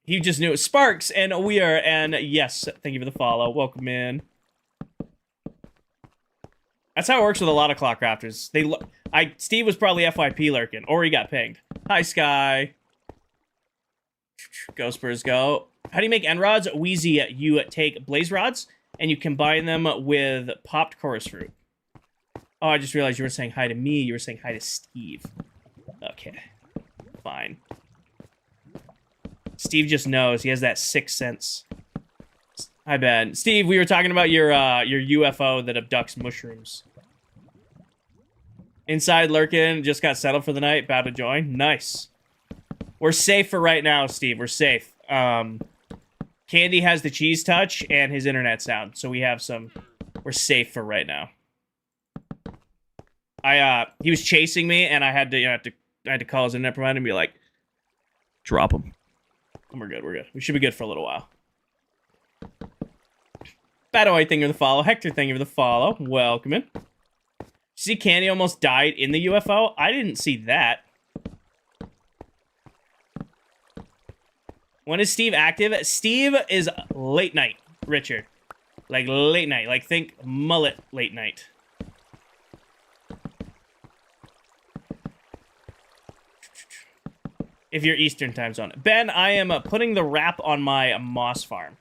S1: He just knew it. Sparks and we are, and yes, thank you for the follow. Welcome in. That's how it works with a lot of ClockCrafters. Steve was probably FYP lurking, or he got pinged. Hi, Sky. Go Spurs, go. How do you make end rods? Wheezy, you take blaze rods and you combine them with popped chorus fruit. Oh, I just realized you were saying hi to me. You were saying hi to Steve. Okay, fine. Steve just knows. He has that sixth sense. Hi, Ben. Steve, we were talking about your UFO that abducts mushrooms. Inside lurking, just got settled for the night. About to join. Nice. We're safe for right now, Steve. We're safe. Candy has the cheese touch and his internet sound, so we have some. We're safe for right now. He was chasing me, and I had to call his internet provider and be like, drop him. And we're good. We're good. We should be good for a little while. Badoy, thank you for the follow. Hector, thank you for the follow. Welcome in. See, Candy almost died in the UFO. I didn't see that. When is Steve active? Steve is late night, Richard. Like late night. Like think mullet late night. If you're Eastern time zone. Ben, I am putting the wrap on my moss farm.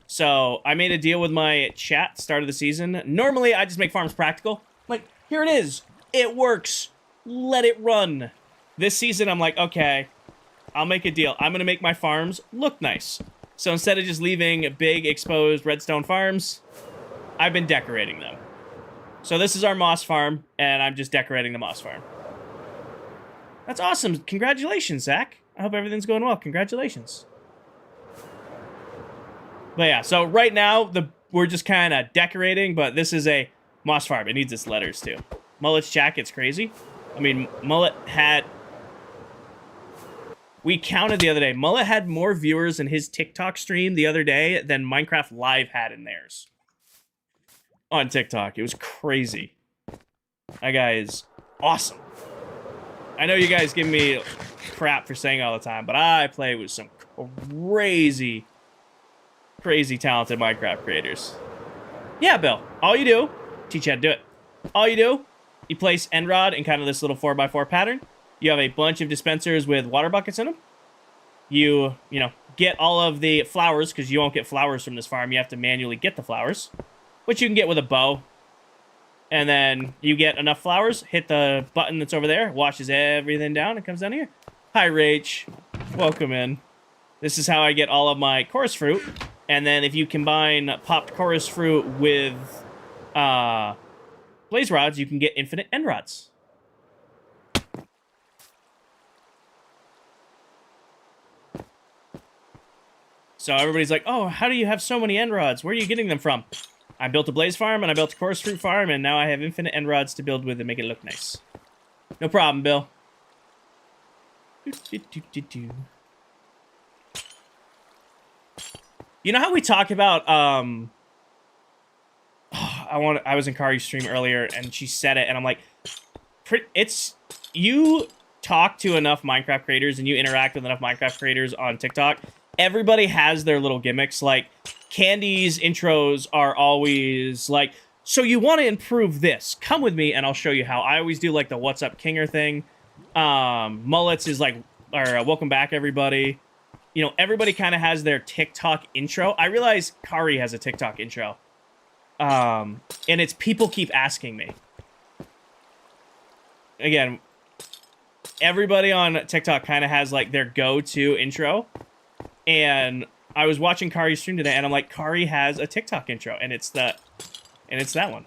S1: So I made a deal with my chat start of the season. Normally, I just make farms practical. Like, here it is. It works. Let it run. This season, I'm like, okay, I'll make a deal. I'm going to make my farms look nice. So instead of just leaving big exposed redstone farms, I've been decorating them. So this is our moss farm, and I'm just decorating the moss farm. That's awesome. Congratulations, Zach. I hope everything's going well. Congratulations. But yeah, so right now, we're just kind of decorating, but this is a moss farm. It needs its letters, too. Mullet's jacket's crazy. I mean, Mullet had... We counted the other day. Mullet had more viewers in his TikTok stream the other day than Minecraft Live had in theirs. On TikTok. It was crazy. That guy is awesome. I know you guys give me crap for saying all the time, but I play with some crazy talented Minecraft creators. Yeah, Bill. All you do, teach you how to do it. All you do, you place end rod in kind of this little 4x4 pattern. You have a bunch of dispensers with water buckets in them. You get all of the flowers, because you won't get flowers from this farm. You have to manually get the flowers, which you can get with a bow. And then you get enough flowers, hit the button that's over there, washes everything down, and comes down here. Hi, Rach. Welcome in. This is how I get all of my chorus fruit. And then if you combine popped chorus fruit with blaze rods, you can get infinite end rods. So everybody's like, oh, how do you have so many end rods? Where are you getting them from? I built a blaze farm, and I built a chorus fruit farm, and now I have infinite end rods to build with and make it look nice. No problem, Bill. You know how we talk about, I was in Kari's stream earlier, and she said it, and I'm like, you talk to enough Minecraft creators, and you interact with enough Minecraft creators on TikTok, everybody has their little gimmicks. Like, Candy's intros are always like, so you want to improve this, come with me and I'll show you how. I always do like the what's up Kinger thing. Mullets is like, or welcome back everybody. You know, everybody kind of has their TikTok intro. I realize Kari has a TikTok intro. And it's people keep asking me. Again, everybody on TikTok kind of has like their go-to intro. And I was watching Kari's stream today, and I'm like, Kari has a TikTok intro, and it's that one.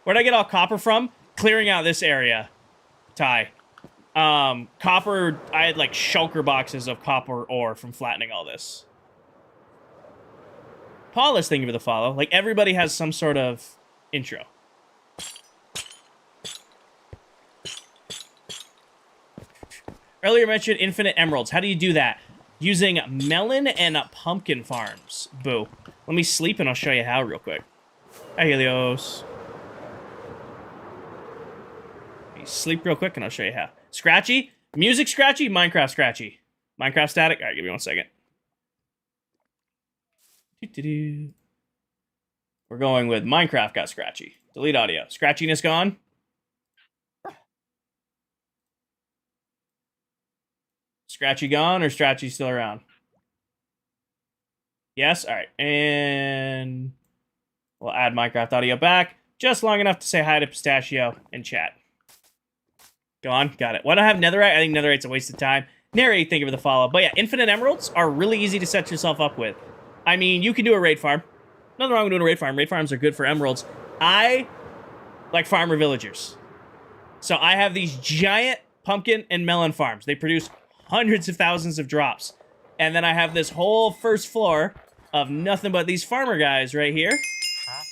S1: Where'd I get all copper from? Clearing out this area, Ty. Copper, I had like shulker boxes of copper ore from flattening all this. Paulus, thank you for the follow. Like, everybody has some sort of intro. Earlier mentioned infinite emeralds. How do you do that? Using melon and pumpkin farms. Boo. Let me sleep and I'll show you how real quick. Hi, Helios. Let me sleep real quick and I'll show you how. Scratchy? Music scratchy? Minecraft scratchy. Minecraft static? Alright, give me 1 second. We're going with Minecraft got scratchy. Delete audio. Scratchiness gone? Scratchy gone or Scratchy still around? Yes? Alright. And we'll add Minecraft audio back. Just long enough to say hi to Pistachio in chat. Go on. Got it. Why don't I have Netherite? I think Netherite's a waste of time. Narrate, thank you for the follow. But yeah, infinite emeralds are really easy to set yourself up with. I mean, you can do a raid farm. Nothing wrong with doing a raid farm. Raid farms are good for emeralds. I like farmer villagers. So I have these giant pumpkin and melon farms. They produce hundreds of thousands of drops. And then I have this whole first floor of nothing but these farmer guys right here.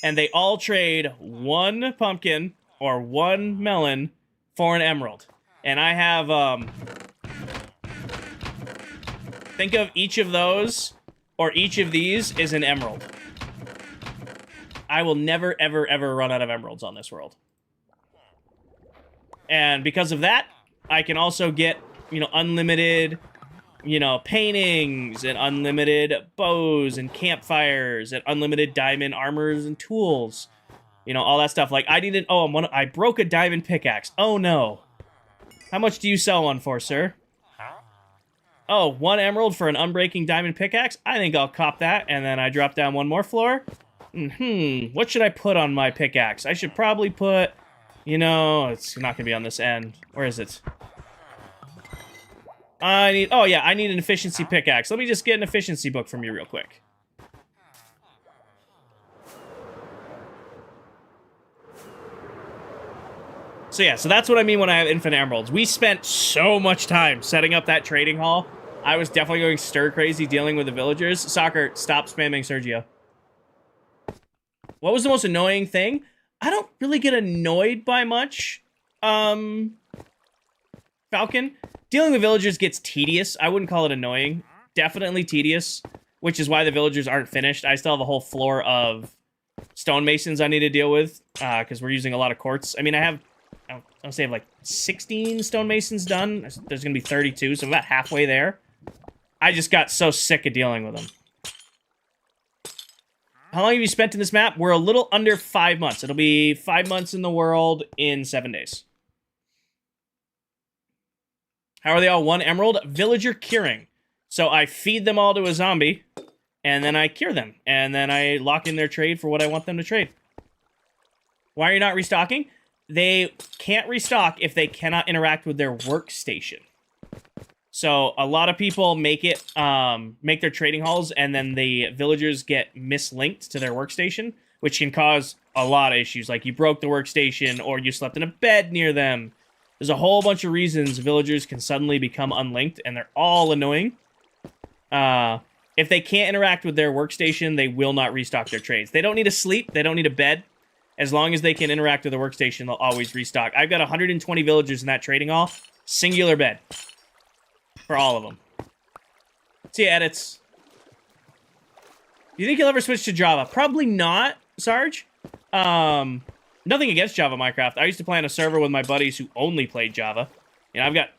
S1: And they all trade 1 pumpkin or 1 melon for an emerald. And I have, think of each of those, or each of these is an emerald. I will never, ever, ever run out of emeralds on this world. And because of that, I can also get, you know, unlimited, you know, paintings and unlimited bows and campfires and unlimited diamond armors and tools. You know, all that stuff. Like, I needed, I broke a diamond pickaxe. Oh, no. How much do you sell one for, sir? Oh, 1 emerald for an unbreaking diamond pickaxe? I think I'll cop that. And then I drop down 1 more floor. What should I put on my pickaxe? I should probably put, you know, it's not going to be on this end. Where is it? I need an efficiency pickaxe. Let me just get an efficiency book from you real quick. So yeah, so that's what I mean when I have infinite emeralds. We spent so much time setting up that trading hall. I was definitely going stir crazy dealing with the villagers. Soccer, stop spamming Sergio. What was the most annoying thing? I don't really get annoyed by much. Falcon. Dealing with villagers gets tedious. I wouldn't call it annoying. Definitely tedious, which is why the villagers aren't finished. I still have a whole floor of stonemasons I need to deal with, because we're using a lot of quartz. I mean, I'll say I have like 16 stonemasons done. There's going to be 32, so I'm about halfway there. I just got so sick of dealing with them. How long have you spent in this map? We're a little under 5 months. It'll be 5 months in the world in 7 days. How are they all 1 emerald? Villager curing. So I feed them all to a zombie, and then I cure them. And then I lock in their trade for what I want them to trade. Why are you not restocking? They can't restock if they cannot interact with their workstation. So a lot of people make their trading halls, and then the villagers get mislinked to their workstation, which can cause a lot of issues. Like you broke the workstation, or you slept in a bed near them. There's a whole bunch of reasons villagers can suddenly become unlinked, and they're all annoying. If they can't interact with their workstation, they will not restock their trades. They don't need to sleep. They don't need a bed. As long as they can interact with the workstation, they'll always restock. I've got 120 villagers in that trading hall. Singular bed. For all of them. See ya, edits. Do you think you'll ever switch to Java? Probably not, Sarge. Nothing against Java Minecraft. I used to play on a server with my buddies who only played Java. You know, I've got,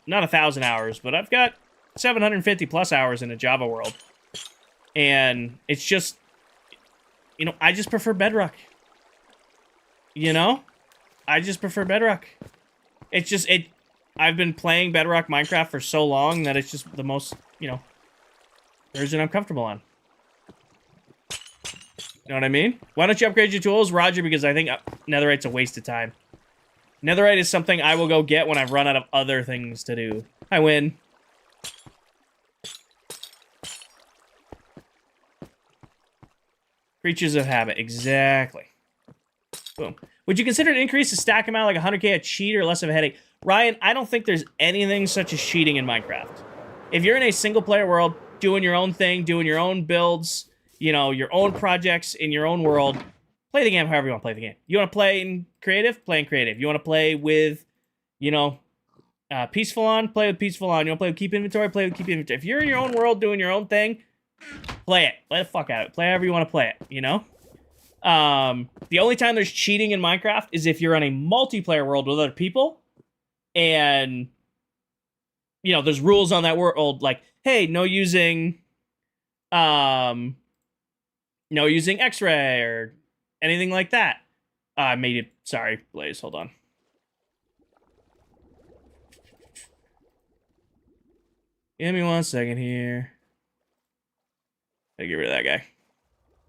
S1: not 1,000 hours, but I've got 750 plus hours in a Java world. And it's just, I just prefer Bedrock. I just prefer Bedrock. It's just, I've been playing Bedrock Minecraft for so long that it's just the most, version I'm comfortable on. You know what I mean? Why don't you upgrade your tools, Roger? Because I think Netherite's a waste of time. Netherite is something I will go get when I've run out of other things to do. I win. Creatures of habit. Exactly. Boom. Would you consider an increase to stack amount like 100k a cheat or less of a headache? Ryan, I don't think there's anything such as cheating in Minecraft. If you're in a single-player world, doing your own thing, doing your own builds, your own projects in your own world, play the game however you want to play the game. You want to play in creative? Play in creative. You want to play with, peaceful on? Play with peaceful on. You want to play with keep inventory? Play with keep inventory. If you're in your own world doing your own thing, play it. Play the fuck out of it. Play however you want to play it, The only time there's cheating in Minecraft is if you're on a multiplayer world with other people, and there's rules on that world, like, hey, no using X-ray or anything like that. I made it. Sorry, Blaze. Hold on. Give me 1 second here. I get rid of that guy.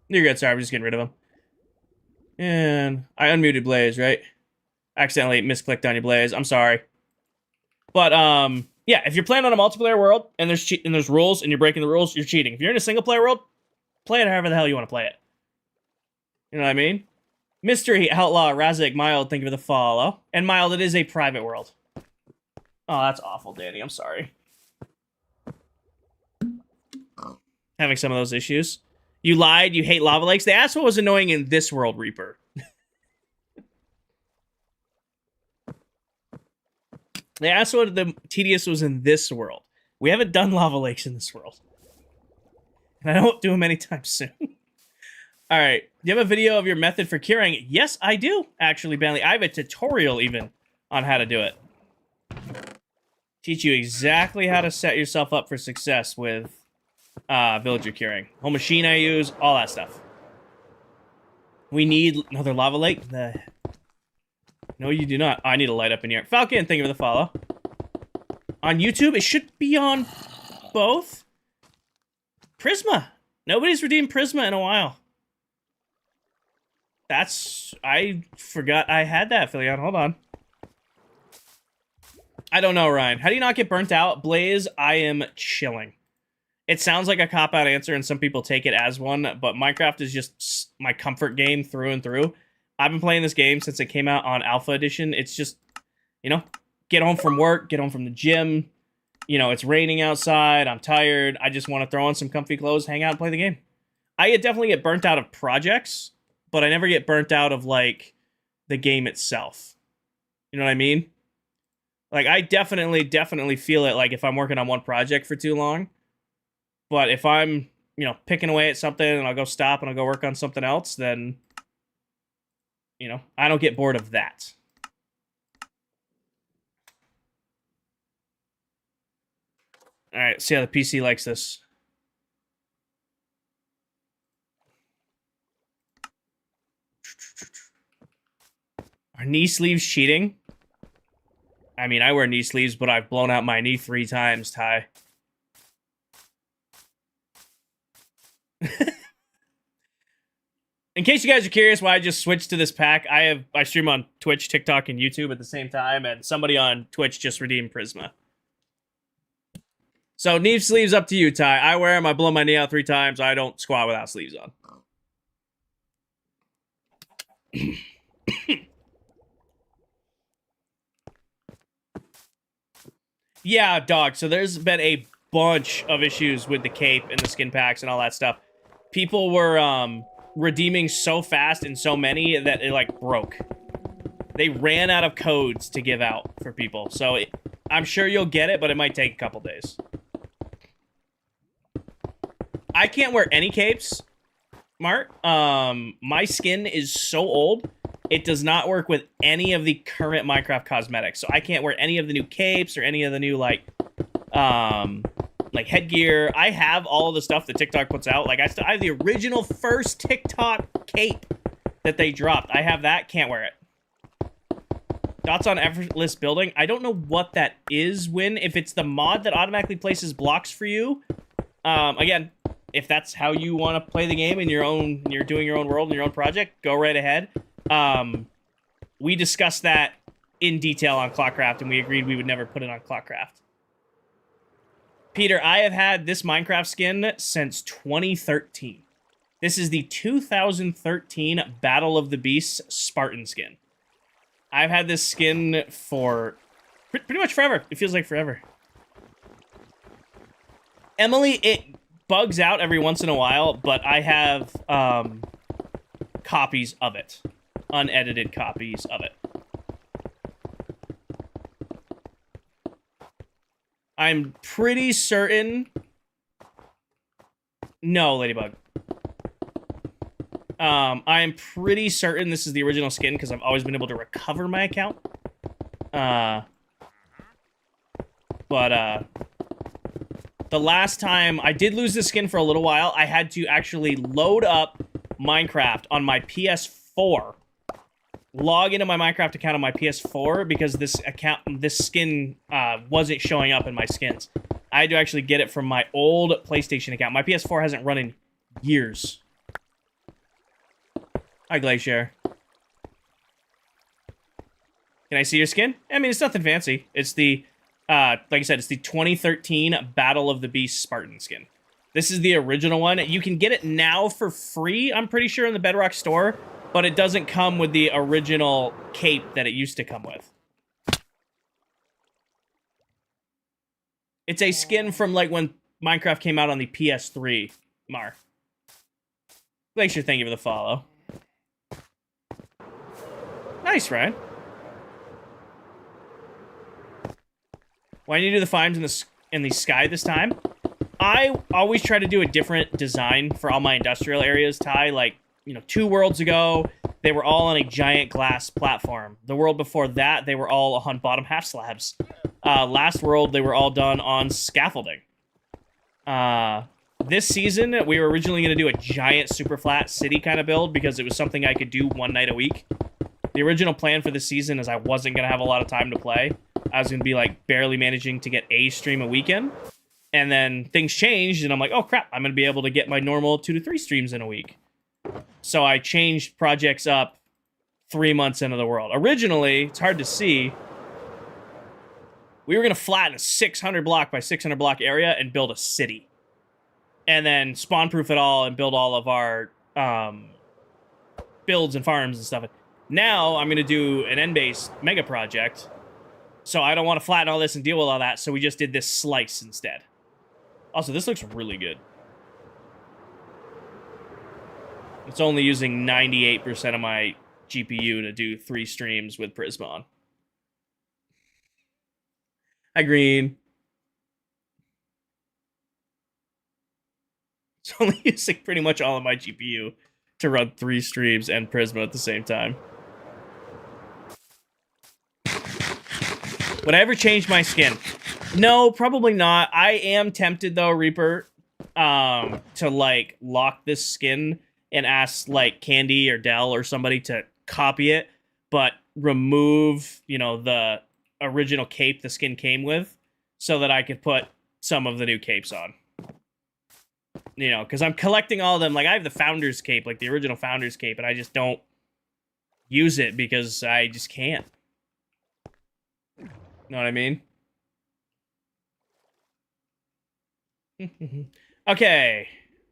S1: You're good. Sorry, I'm just getting rid of him. And I unmuted Blaze, right? Accidentally misclicked on you, Blaze. I'm sorry. But yeah, if you're playing on a multiplayer world and there's rules and you're breaking the rules, you're cheating. If you're in a single player world, play it however the hell you want to play it. You know what I mean? Mystery Outlaw Razik Mild, thank you for the follow. And Mild, it is a private world. Oh, that's awful, Danny. I'm sorry. Having some of those issues. You lied. You hate lava lakes. They asked what was annoying in this world, Reaper. They asked what the tedious was in this world. We haven't done lava lakes in this world. And I don't do them anytime soon. All right. Do you have a video of your method for curing? Yes, I do, actually, Bentley. I have a tutorial, even, on how to do it. Teach you exactly how to set yourself up for success with villager curing. Whole machine I use, all that stuff. We need another lava lake. No, you do not. Oh, I need to light up in here. Falcon, thank you for the follow. On YouTube, it should be on both. Prisma. Nobody's redeemed Prisma in a while. I forgot I had that, Philion. Hold on. I don't know, Ryan. How do you not get burnt out? Blaze, I am chilling. It sounds like a cop-out answer, and some people take it as one, but Minecraft is just my comfort game through and through. I've been playing this game since it came out on Alpha Edition. It's just, get home from work, get home from the gym. It's raining outside. I'm tired. I just want to throw on some comfy clothes, hang out, and play the game. I definitely get burnt out of projects, but I never get burnt out of, the game itself. You know what I mean? I definitely feel it, if I'm working on one project for too long. But if I'm, picking away at something and I'll go stop and I'll go work on something else, then, I don't get bored of that. All right, see how the PC likes this. Are knee sleeves cheating? I mean, I wear knee sleeves, but I've blown out my knee 3 times, Ty. In case you guys are curious why I just switched to this pack, I stream on Twitch, TikTok, and YouTube at the same time, and somebody on Twitch just redeemed Prisma. So knee sleeves up to you, Ty. I wear them. I blow my knee out 3 times. I don't squat without sleeves on. Yeah, dog. So there's been a bunch of issues with the cape and the skin packs and all that stuff. People were redeeming so fast and so many that it like broke. They ran out of codes to give out for people. So I'm sure you'll get it, but it might take a couple days. I can't wear any capes, Mark. My skin is so old, it does not work with any of the current Minecraft cosmetics. So I can't wear any of the new capes or any of the new like headgear. I have all of the stuff that TikTok puts out. Like I have the original first TikTok cape that they dropped. I have that. Can't wear it. Thoughts on effortless building? I don't know what that is, if it's the mod that automatically places blocks for you. Again, if that's how you want to play the game in your own, you're doing your own world and your own project, go right ahead. We discussed that in detail on ClockCraft, and we agreed we would never put it on ClockCraft. Peter, I have had this Minecraft skin since 2013. This is the 2013 Battle of the Beasts Spartan skin. I've had this skin for pretty much forever. It feels like forever. Emily, it bugs out every once in a while, but I have copies of it. Unedited copies of it. I'm pretty certain... No, Ladybug. I am pretty certain this is the original skin because I've always been able to recover my account. The last time I did lose this skin for a little while, I had to actually load up Minecraft on my PS4, log into my Minecraft account on my PS4 because this skin wasn't showing up in my skins. I had to actually get it from my old PlayStation account. My PS4 hasn't run in years. Hi, Glacier. Can I see your skin? I mean, it's nothing fancy. It's the, like I said, it's the 2013 Battle of the Beast Spartan skin. This is the original one. You can get it now for free, I'm pretty sure, in the Bedrock store, but it doesn't come with the original cape that it used to come with. It's a skin from, like, when Minecraft came out on the PS3, Mar. Glacier, thank you for the follow. Nice, Ryan. Why didn't you do the farms in the sky this time? I always try to do a different design for all my industrial areas, Ty. Like, 2 worlds ago, they were all on a giant glass platform. The world before that, they were all on bottom half slabs. Last world, they were all done on scaffolding. This season, we were originally going to do a giant super flat city kind of build because it was something I could do one night a week. The original plan for the season is I wasn't going to have a lot of time to play. I was going to be, like, barely managing to get a stream a weekend. And then things changed, and I'm like, oh, crap, I'm going to be able to get my normal 2 to 3 streams in a week. So I changed projects up 3 months into the world. Originally, it's hard to see, we were going to flatten a 600 block by 600 block area and build a city. And then spawn-proof it all and build all of our builds and farms and stuff. Now, I'm going to do an end-based mega project. So I don't want to flatten all this and deal with all that, so we just did this slice instead. Also, this looks really good. It's only using 98% of my GPU to do 3 streams with Prisma on. Hi, Green. It's only using pretty much all of my GPU to run 3 streams and Prisma at the same time. Would I ever change my skin? No, probably not. I am tempted, though, Reaper, to, like, lock this skin and ask, like, Candy or Dell or somebody to copy it, but remove, the original cape the skin came with so that I could put some of the new capes on. Because I'm collecting all of them. Like, I have the Founders cape, like the original Founders cape, and I just don't use it because I just can't. Know what I mean? Okay,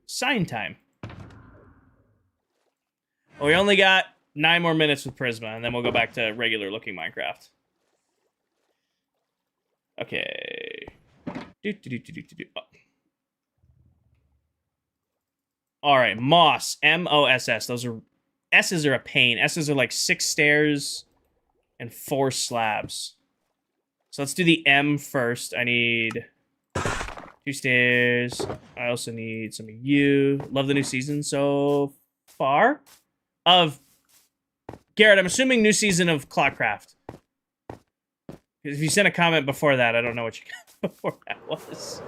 S1: sign time. Well, we only got 9 more minutes with Prisma, and then we'll go back to regular looking Minecraft. Okay. Oh. All right, Moss, M-O-S-S. Those are S's are a pain. S's are like 6 stairs and 4 slabs. So let's do the M first. I need 2 stairs. I also need some of you. Love the new season so far. Garrett, I'm assuming new season of ClockCraft. If you sent a comment before that, I don't know what you got before that was.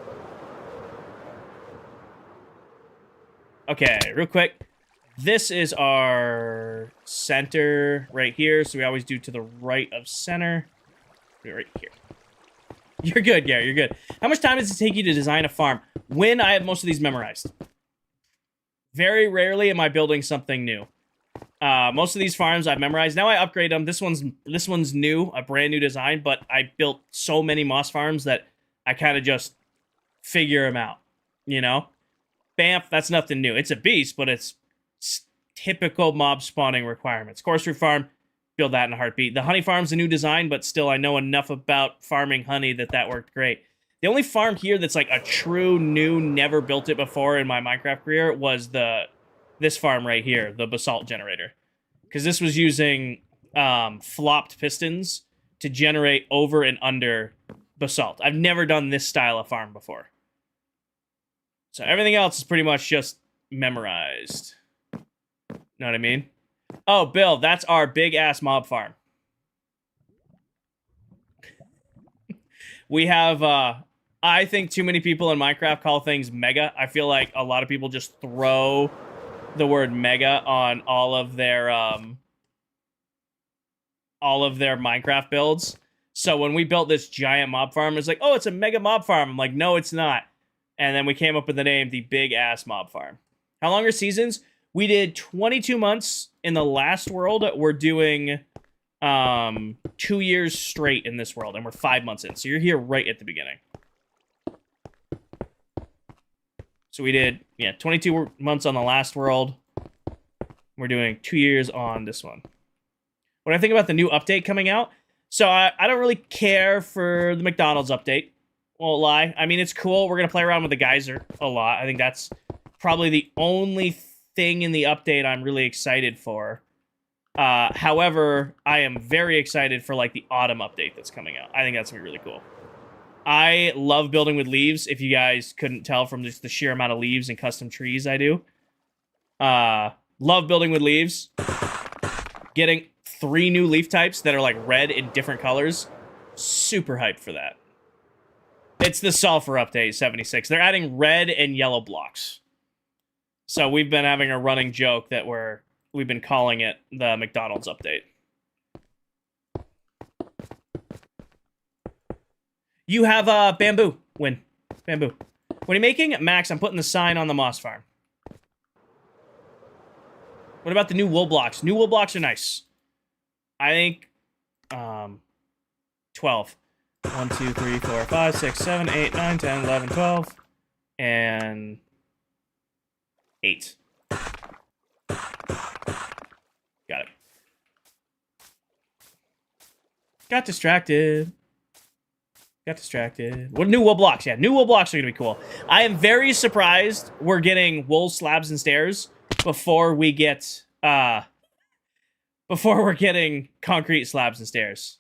S1: Okay, real quick. This is our center right here, so we always do to the right of center. Right here. You're good, Gary, you're good. How much time does it take you to design a farm? When I have most of these memorized. Very rarely am I building something new. Most of these farms I've memorized. Now I upgrade them. This one's new, a brand new design, but I built so many moss farms that I kind of just figure them out, you know? Bamf, that's nothing new. It's a beast, but it's typical mob spawning requirements. Course root farm, build that in a heartbeat. The honey farm's a new design, but still I know enough about farming honey that worked great. The only farm here that's like a true new, never built it before in my Minecraft career was this farm right here, the basalt generator. Because this was using flopped pistons to generate over and under basalt. I've never done this style of farm before. So everything else is pretty much just memorized. Know what I mean? Oh, Bill, that's our big-ass mob farm. We have, I think too many people in Minecraft call things mega. I feel like a lot of people just throw the word mega on all of their Minecraft builds. So when we built this giant mob farm, it's like, oh, it's a mega mob farm. I'm like, no, it's not. And then we came up with the name, the Big Ass Mob Farm. How long are seasons? We did 22 months in the last world. We're doing 2 years straight in this world, and we're 5 months in. So you're here right at the beginning. So we did, 22 months on the last world. We're doing 2 years on this one. When I think about the new update coming out, so I don't really care for the McDonald's update. Won't lie. I mean, it's cool. We're going to play around with the geyser a lot. I think that's probably the only thing in the update I'm really excited for. However, I am very excited for, like, the autumn update that's coming out. I think that's going to be really cool. I love building with leaves, if you guys couldn't tell from just the sheer amount of leaves and custom trees I do. Love building with leaves. Getting 3 new leaf types that are, like, red in different colors. Super hyped for that. It's the sulfur update, 76. They're adding red and yellow blocks. So we've been having a running joke that we've been calling it the McDonald's update. You have bamboo. Win. Bamboo. What are you making? Max, I'm putting the sign on the moss farm. What about the new wool blocks? New wool blocks are nice. I think 12. 1, 2, 3, 4, 5, 6, 7, 8, 9, 10, 11, 12, and 8. Got it. Got distracted. What new wool blocks? Yeah, new wool blocks are gonna be cool. I am very surprised we're getting wool slabs and stairs before we get before we're getting concrete slabs and stairs.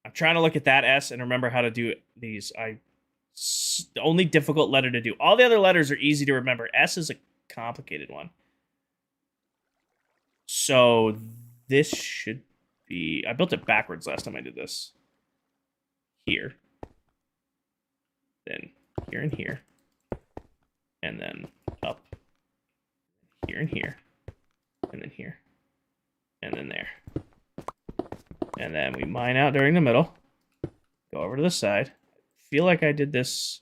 S1: I'm trying to look at that S and remember how to do these. The only difficult letter to do. All the other letters are easy to remember. S is a complicated one. So this should be... I built it backwards last time I did this. Here. Then here and here. And then up. Here and here. And then here. And then there. And then we mine out during the middle. Go over to the side. Feel like I did this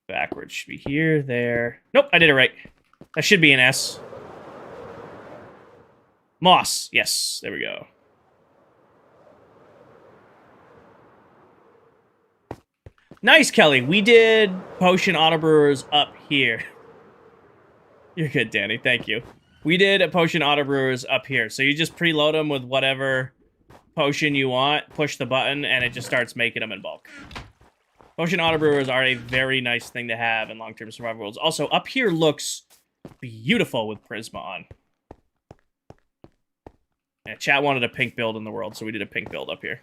S1: backwards. Should be here, there. Nope, I did it right. That should be an S. Moss. Yes, there we go. Nice, Kelly. We did potion autobrewers up here. You're good, Danny. Thank you. We did a potion autobrewers up here. So you just preload them with whatever potion you want, push the button, and it just starts making them in bulk. Potion autobrewers are a very nice thing to have in long-term survival worlds. Also, up here looks beautiful with Prisma on. Yeah, chat wanted a pink build in the world, so we did a pink build up here.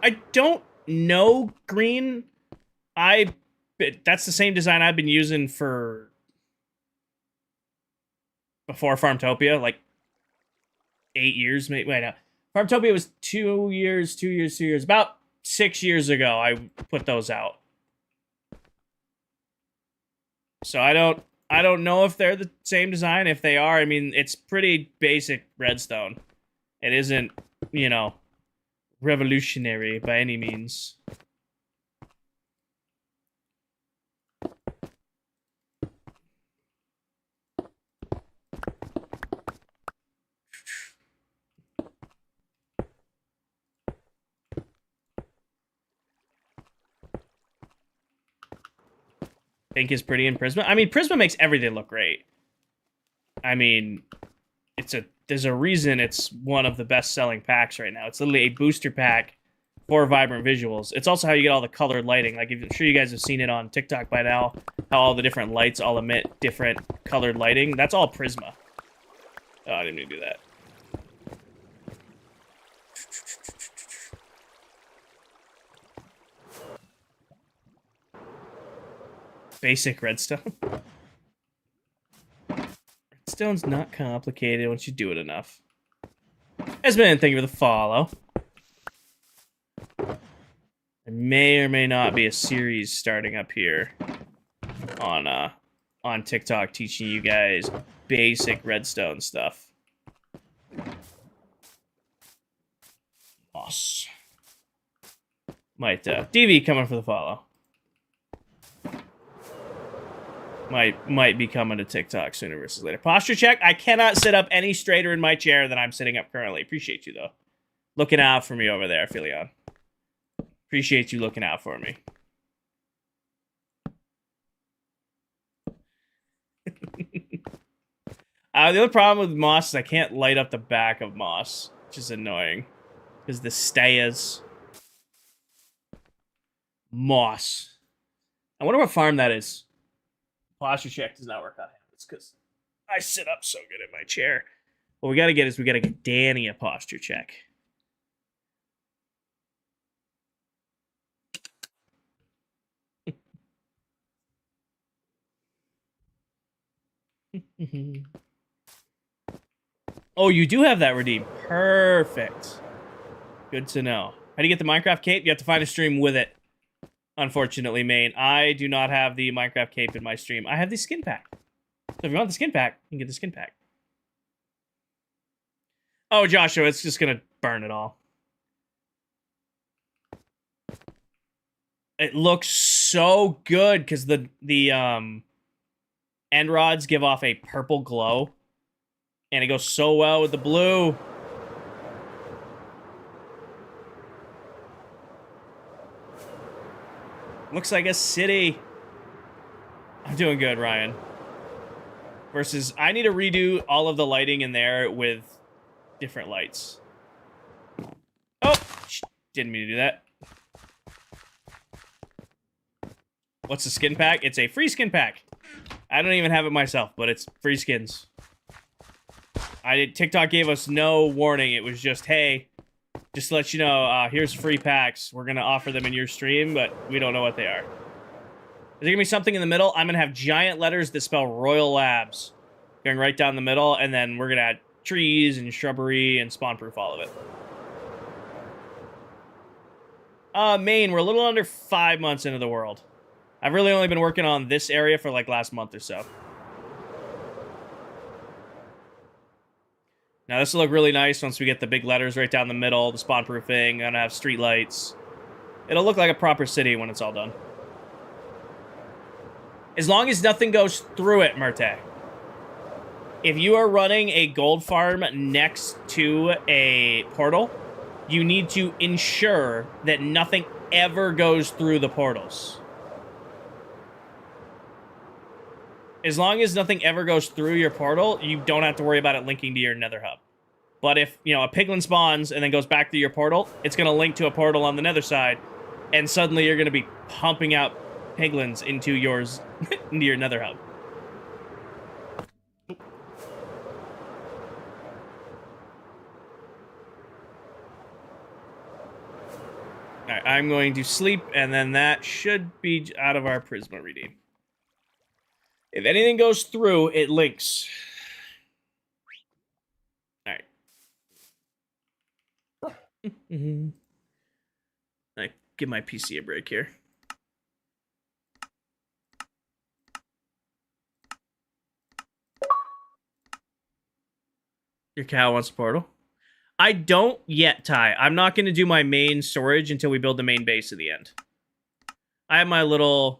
S1: I don't know green. That's the same design I've been using for before Farmtopia, like 8 years, maybe. Wait, no. Farmtopia was 2 years, about 6 years ago I put those out. So I don't know if they're the same design. If they are, I mean, it's pretty basic redstone. It isn't, you know, revolutionary by any means. Pink is pretty in Prisma. I mean, Prisma makes everything look great. I mean, there's a reason it's one of the best-selling packs right now. It's literally a booster pack for vibrant visuals. It's also how you get all the colored lighting. Like, I'm sure you guys have seen it on TikTok by now, how all the different lights all emit different colored lighting. That's all Prisma. Oh, I didn't mean to do that. Basic redstone. Redstone's not complicated once you do it enough. Esmond, thank you for the follow. There may or may not be a series starting up here on TikTok teaching you guys basic redstone stuff. Moss. Might DV coming for the follow. Might be coming to TikTok sooner versus later. Posture check. I cannot sit up any straighter in my chair than I'm sitting up currently. Appreciate you, though. Looking out for me over there, Philion. Appreciate you looking out for me. The other problem with Moss is I can't light up the back of Moss, which is annoying. Because the stairs. Moss. I wonder what farm that is. Posture check does not work on him. It's because I sit up so good in my chair. What we gotta get is we gotta get Danny a posture check. Oh, you do have that redeemed. Perfect. Good to know. How do you get the Minecraft cape? You have to find a stream with it. Unfortunately, main. I do not have the Minecraft cape in my stream. I have the skin pack. So if you want the skin pack, you can get the skin pack. Oh, Joshua, it's just gonna burn it all. It looks so good because the end rods give off a purple glow. And it goes so well with the blue. Looks like a city. I'm doing good, Ryan. Versus, I need to redo all of the lighting in there with different lights. Oh! Didn't mean to do that. What's the skin pack? It's a free skin pack. I don't even have it myself, but it's free skins. TikTok gave us no warning. It was just, hey, just to let you know, here's free packs. We're going to offer them in your stream, but we don't know what they are. Is there going to be something in the middle? I'm going to have giant letters that spell Royal Labs going right down the middle, and then we're going to add trees and shrubbery and spawn-proof all of it. Maine, we're a little under 5 months into the world. I've really only been working on this area for like last month or so. Now, this will look really nice once we get the big letters right down the middle, the spawn-proofing, gonna have street lights. It'll look like a proper city when it's all done. As long as nothing goes through it, Murte. If you are running a gold farm next to a portal, you need to ensure that nothing ever goes through the portals. As long as nothing ever goes through your portal, you don't have to worry about it linking to your nether hub. But if, you know, a piglin spawns and then goes back through your portal, it's going to link to a portal on the nether side, and suddenly you're going to be pumping out piglins into yours, into your nether hub. Alright, I'm going to sleep, and then that should be out of our Prisma reading. If anything goes through, it links. Alright. I give my PC a break here. Your cow wants a portal? I don't yet, Ty. I'm not going to do my main storage until we build the main base at the end. I have my little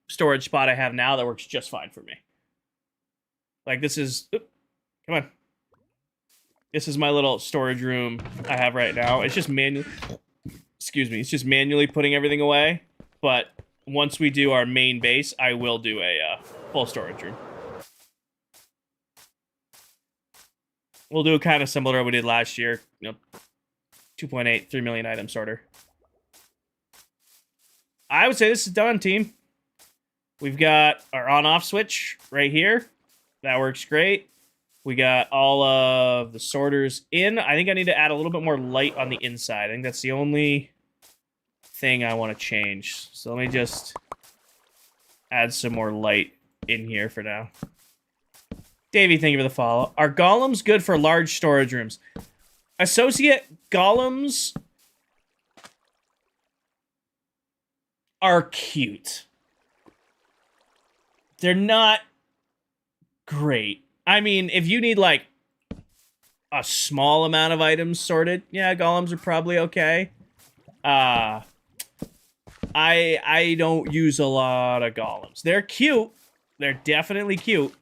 S1: storage spot I have now that works just fine for me. Like, this is... Come on. This is my little storage room I have right now. It's just manually... Excuse me. It's just manually putting everything away. But once we do our main base, I will do a full storage room. We'll do kind of similar to what we did last year. You know, 2.8, 3 million item sorter. I would say this is done, team. We've got our on-off switch right here. That works great. We got all of the sorters in. I think I need to add a little bit more light on the inside. I think that's the only thing I want to change. So let me just add some more light in here for now. Davey, thank you for the follow. Are golems good for large storage rooms? Associate, golems are cute. They're not great. I mean, if you need, like, a small amount of items sorted, yeah, golems are probably okay. I don't use a lot of golems. They're cute. They're definitely cute.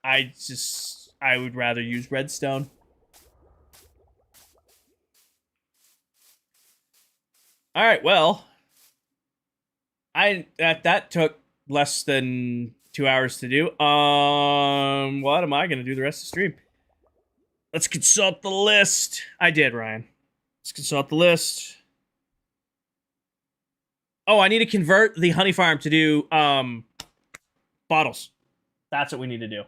S1: I would rather use redstone. All right, well, that took less than 2 hours to do. What am I gonna do the rest of the stream? Let's consult the list. I did, Ryan. Let's consult the list. Oh, I need to convert the honey farm to do bottles. That's what we need to do.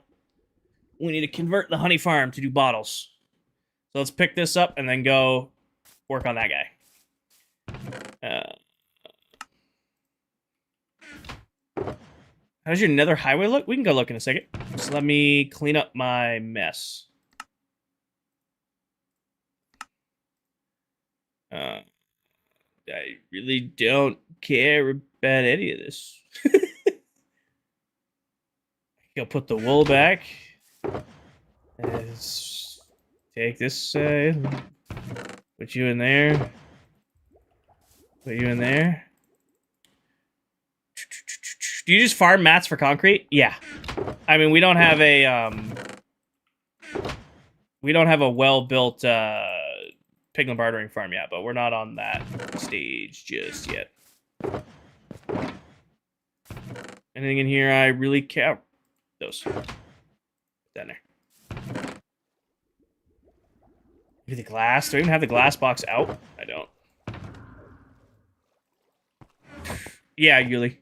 S1: We need to convert the honey farm to do bottles. So let's pick this up and then go work on that guy. How does your nether highway look? We can go look in a second. So let me clean up my mess. I really don't care about any of this. I'll put the wool back. Let's take this side. Put you in there. Put you in there. Do you just farm mats for concrete? Yeah. I mean, we don't have a well-built piglin bartering farm yet, but we're not on that stage just yet. Anything in here I really care? Those. Put that in there. Maybe the glass. Do I even have the glass box out? I don't. Yeah, Yuli.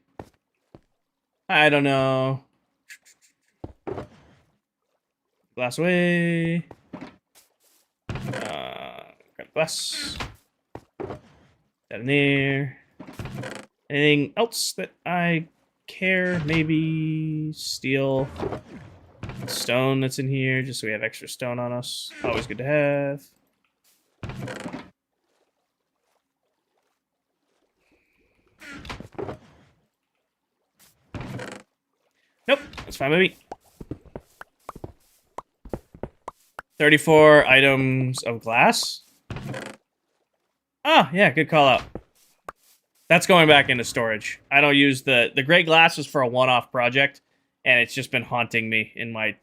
S1: I don't know. Glass away. Grab glass. That in there. Anything else that I care? Maybe steel. Stone that's in here, just so we have extra stone on us. Always good to have. Nope, that's fine with me. 34 items of glass. Oh, yeah, good call out. That's going back into storage. I don't use the gray glass was for a one-off project, And it's just been haunting me in my...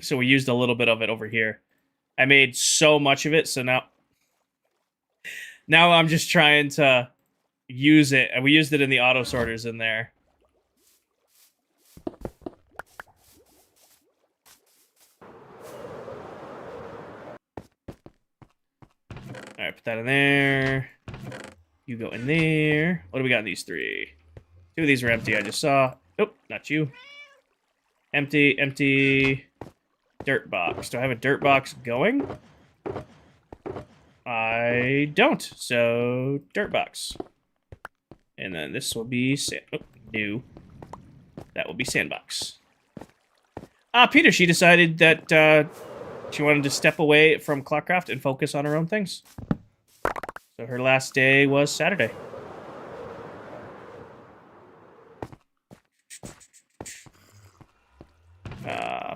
S1: So we used a little bit of it over here. I made so much of it, so now I'm just trying to use it. And we used it in the auto sorters in there. Alright, put that in there. You go in there. What do we got in these 3? 2 of these are empty, I just saw. Nope, not you. Empty, empty. Dirt box. Do I have a dirt box going? I don't. So, dirt box. And then this will be sand. Oh, new. That will be sandbox. Peter, she decided that she wanted to step away from ClockCraft and focus on her own things. So her last day was Saturday.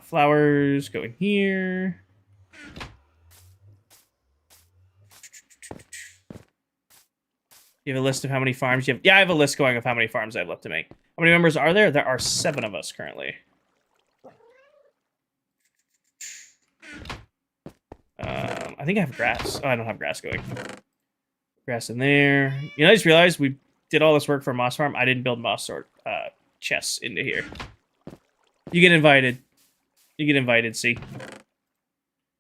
S1: Flowers go in here. You have a list of how many farms you have? Yeah, I have a list going of how many farms I have left to make. How many members are there? There are 7 of us currently. I think I have grass. Oh, I don't have grass going. Grass in there. You know, I just realized we did all this work for Moss Farm. I didn't build moss sort chests into here. You get invited. You get invited, see?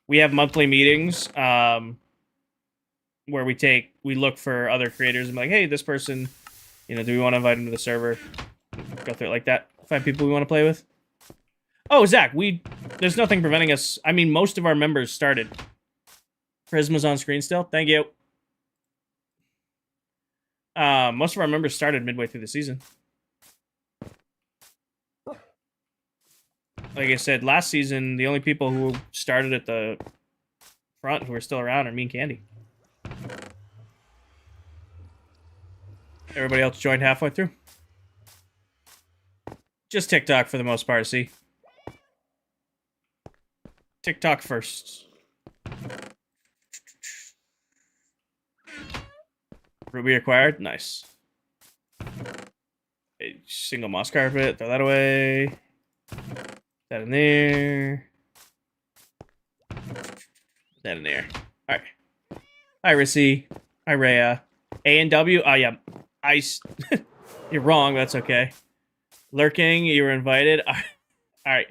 S1: We have monthly meetings where we look for other creators and be like, hey, this person, you know, do we want to invite them to the server? Go through it like that. 5 people we want to play with. Oh, Zach, there's nothing preventing us. I mean, most of our members started. Prisma's on screen still. Thank you. Most of our members started midway through the season. Like I said, last season, the only people who started at the front who are still around are me and Candy. Everybody else joined halfway through. Just TikTok for the most part, see? TikTok first. Ruby acquired? Nice. A single moss carpet, throw that away. That in there. That in there. Alright. Hi, Rissy. Hi, Rhea. A and W? Oh, yeah. Ice. You're wrong, that's okay. Lurking, you were invited. Alright.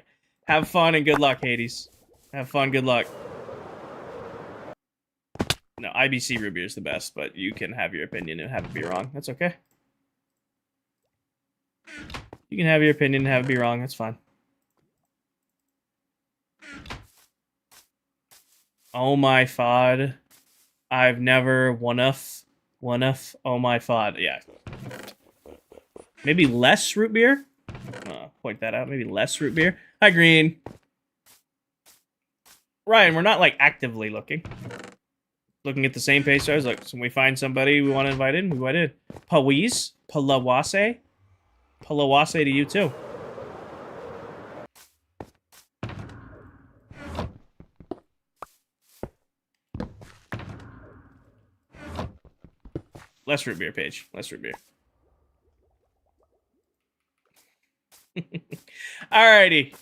S1: Have fun and good luck, Hades. Have fun, good luck. No, IBC Ruby is the best, but you can have your opinion and have it be wrong. That's okay. You can have your opinion and have it be wrong. That's fine. Oh my fod. I've never one-uff. Oh my fod. Yeah. Maybe less root beer? Point that out. Maybe less root beer. Hi, Green. Ryan, we're not, like, actively looking. Looking at the same page. So I was like, so when we find somebody we want to invite in, we invite in. Pawise? Palawase? Palawase to you, too. Less root beer, Paige. Less root beer. Alrighty.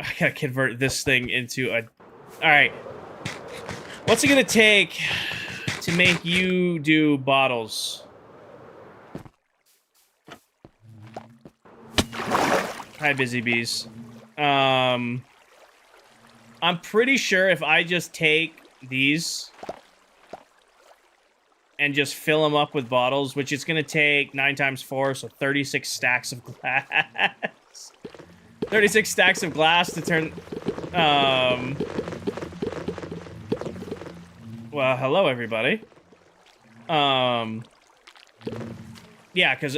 S1: I gotta convert this thing into a... Alright. What's it gonna take to make you do bottles? Hi, Busy Bees. I'm pretty sure if I just take these and just fill them up with bottles, which is going to take 9 times 4, so 36 stacks of glass. 36 stacks of glass to turn... Well, hello, everybody. Yeah, because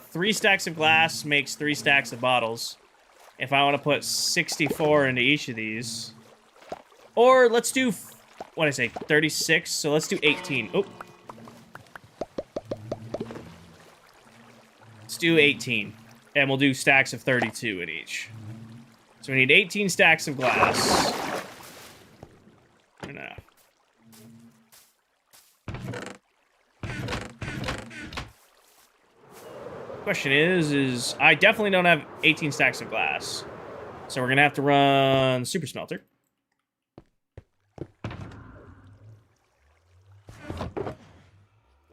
S1: 3 stacks of glass makes 3 stacks of bottles. If I want to put 64 into each of these... Or let's do... What did I say? 36? So let's do 18. Oh. Let's do 18. And we'll do stacks of 32 in each. So we need 18 stacks of glass. Enough. Question is I definitely don't have 18 stacks of glass. So we're going to have to run Super Smelter.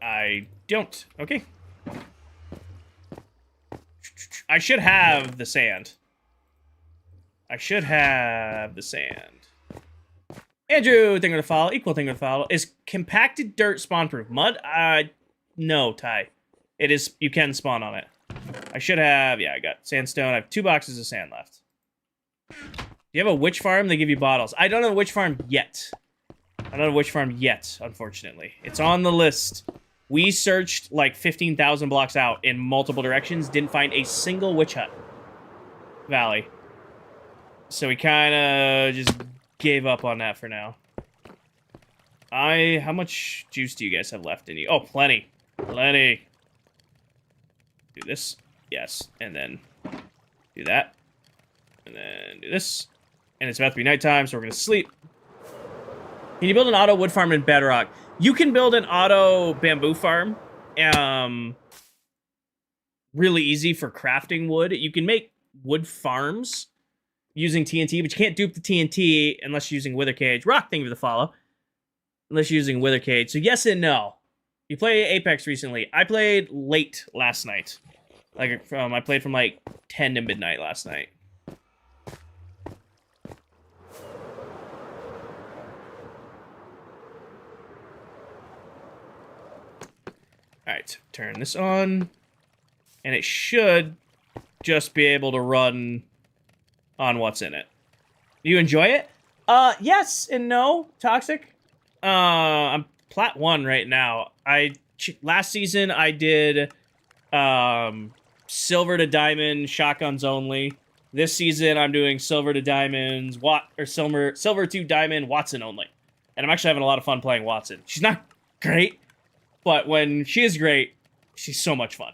S1: I don't. Okay. I should have the sand. I should have the sand. Andrew, thing with a follow. Equal thing with a follow. Is compacted dirt spawn proof? Mud? No, Ty. It is. You can spawn on it. I should have. Yeah, I got sandstone. I have 2 boxes of sand left. Do you have a witch farm? They give you bottles. I don't have a witch farm yet. I don't have a witch farm yet, unfortunately. It's on the list. We searched like 15,000 blocks out in multiple directions. Didn't find a single witch hut valley. So we kind of just gave up on that for now. How much juice do you guys have left in you? Oh, plenty. Plenty. Do this. Yes. And then do that. And then do this. And it's about to be nighttime, so we're going to sleep. Can you build an auto wood farm in Bedrock? You can build an auto bamboo farm. Really easy for crafting wood. You can make wood farms using TNT, but you can't dupe the TNT unless you're using Wither Cage. Rock, thank you for the follow. Unless you're using Wither Cage. So yes and no. You play Apex recently. I played late last night. I played from like 10 to midnight last night. Alright, turn this on. And it should just be able to run on what's in it. Do you enjoy it? Yes and no, Toxic. I'm plat 1 right now. Last season I did silver to diamond shotguns only. This season I'm doing silver to diamonds silver to diamond Watson only. And I'm actually having a lot of fun playing Watson. She's not great, but when she is great, she's so much fun.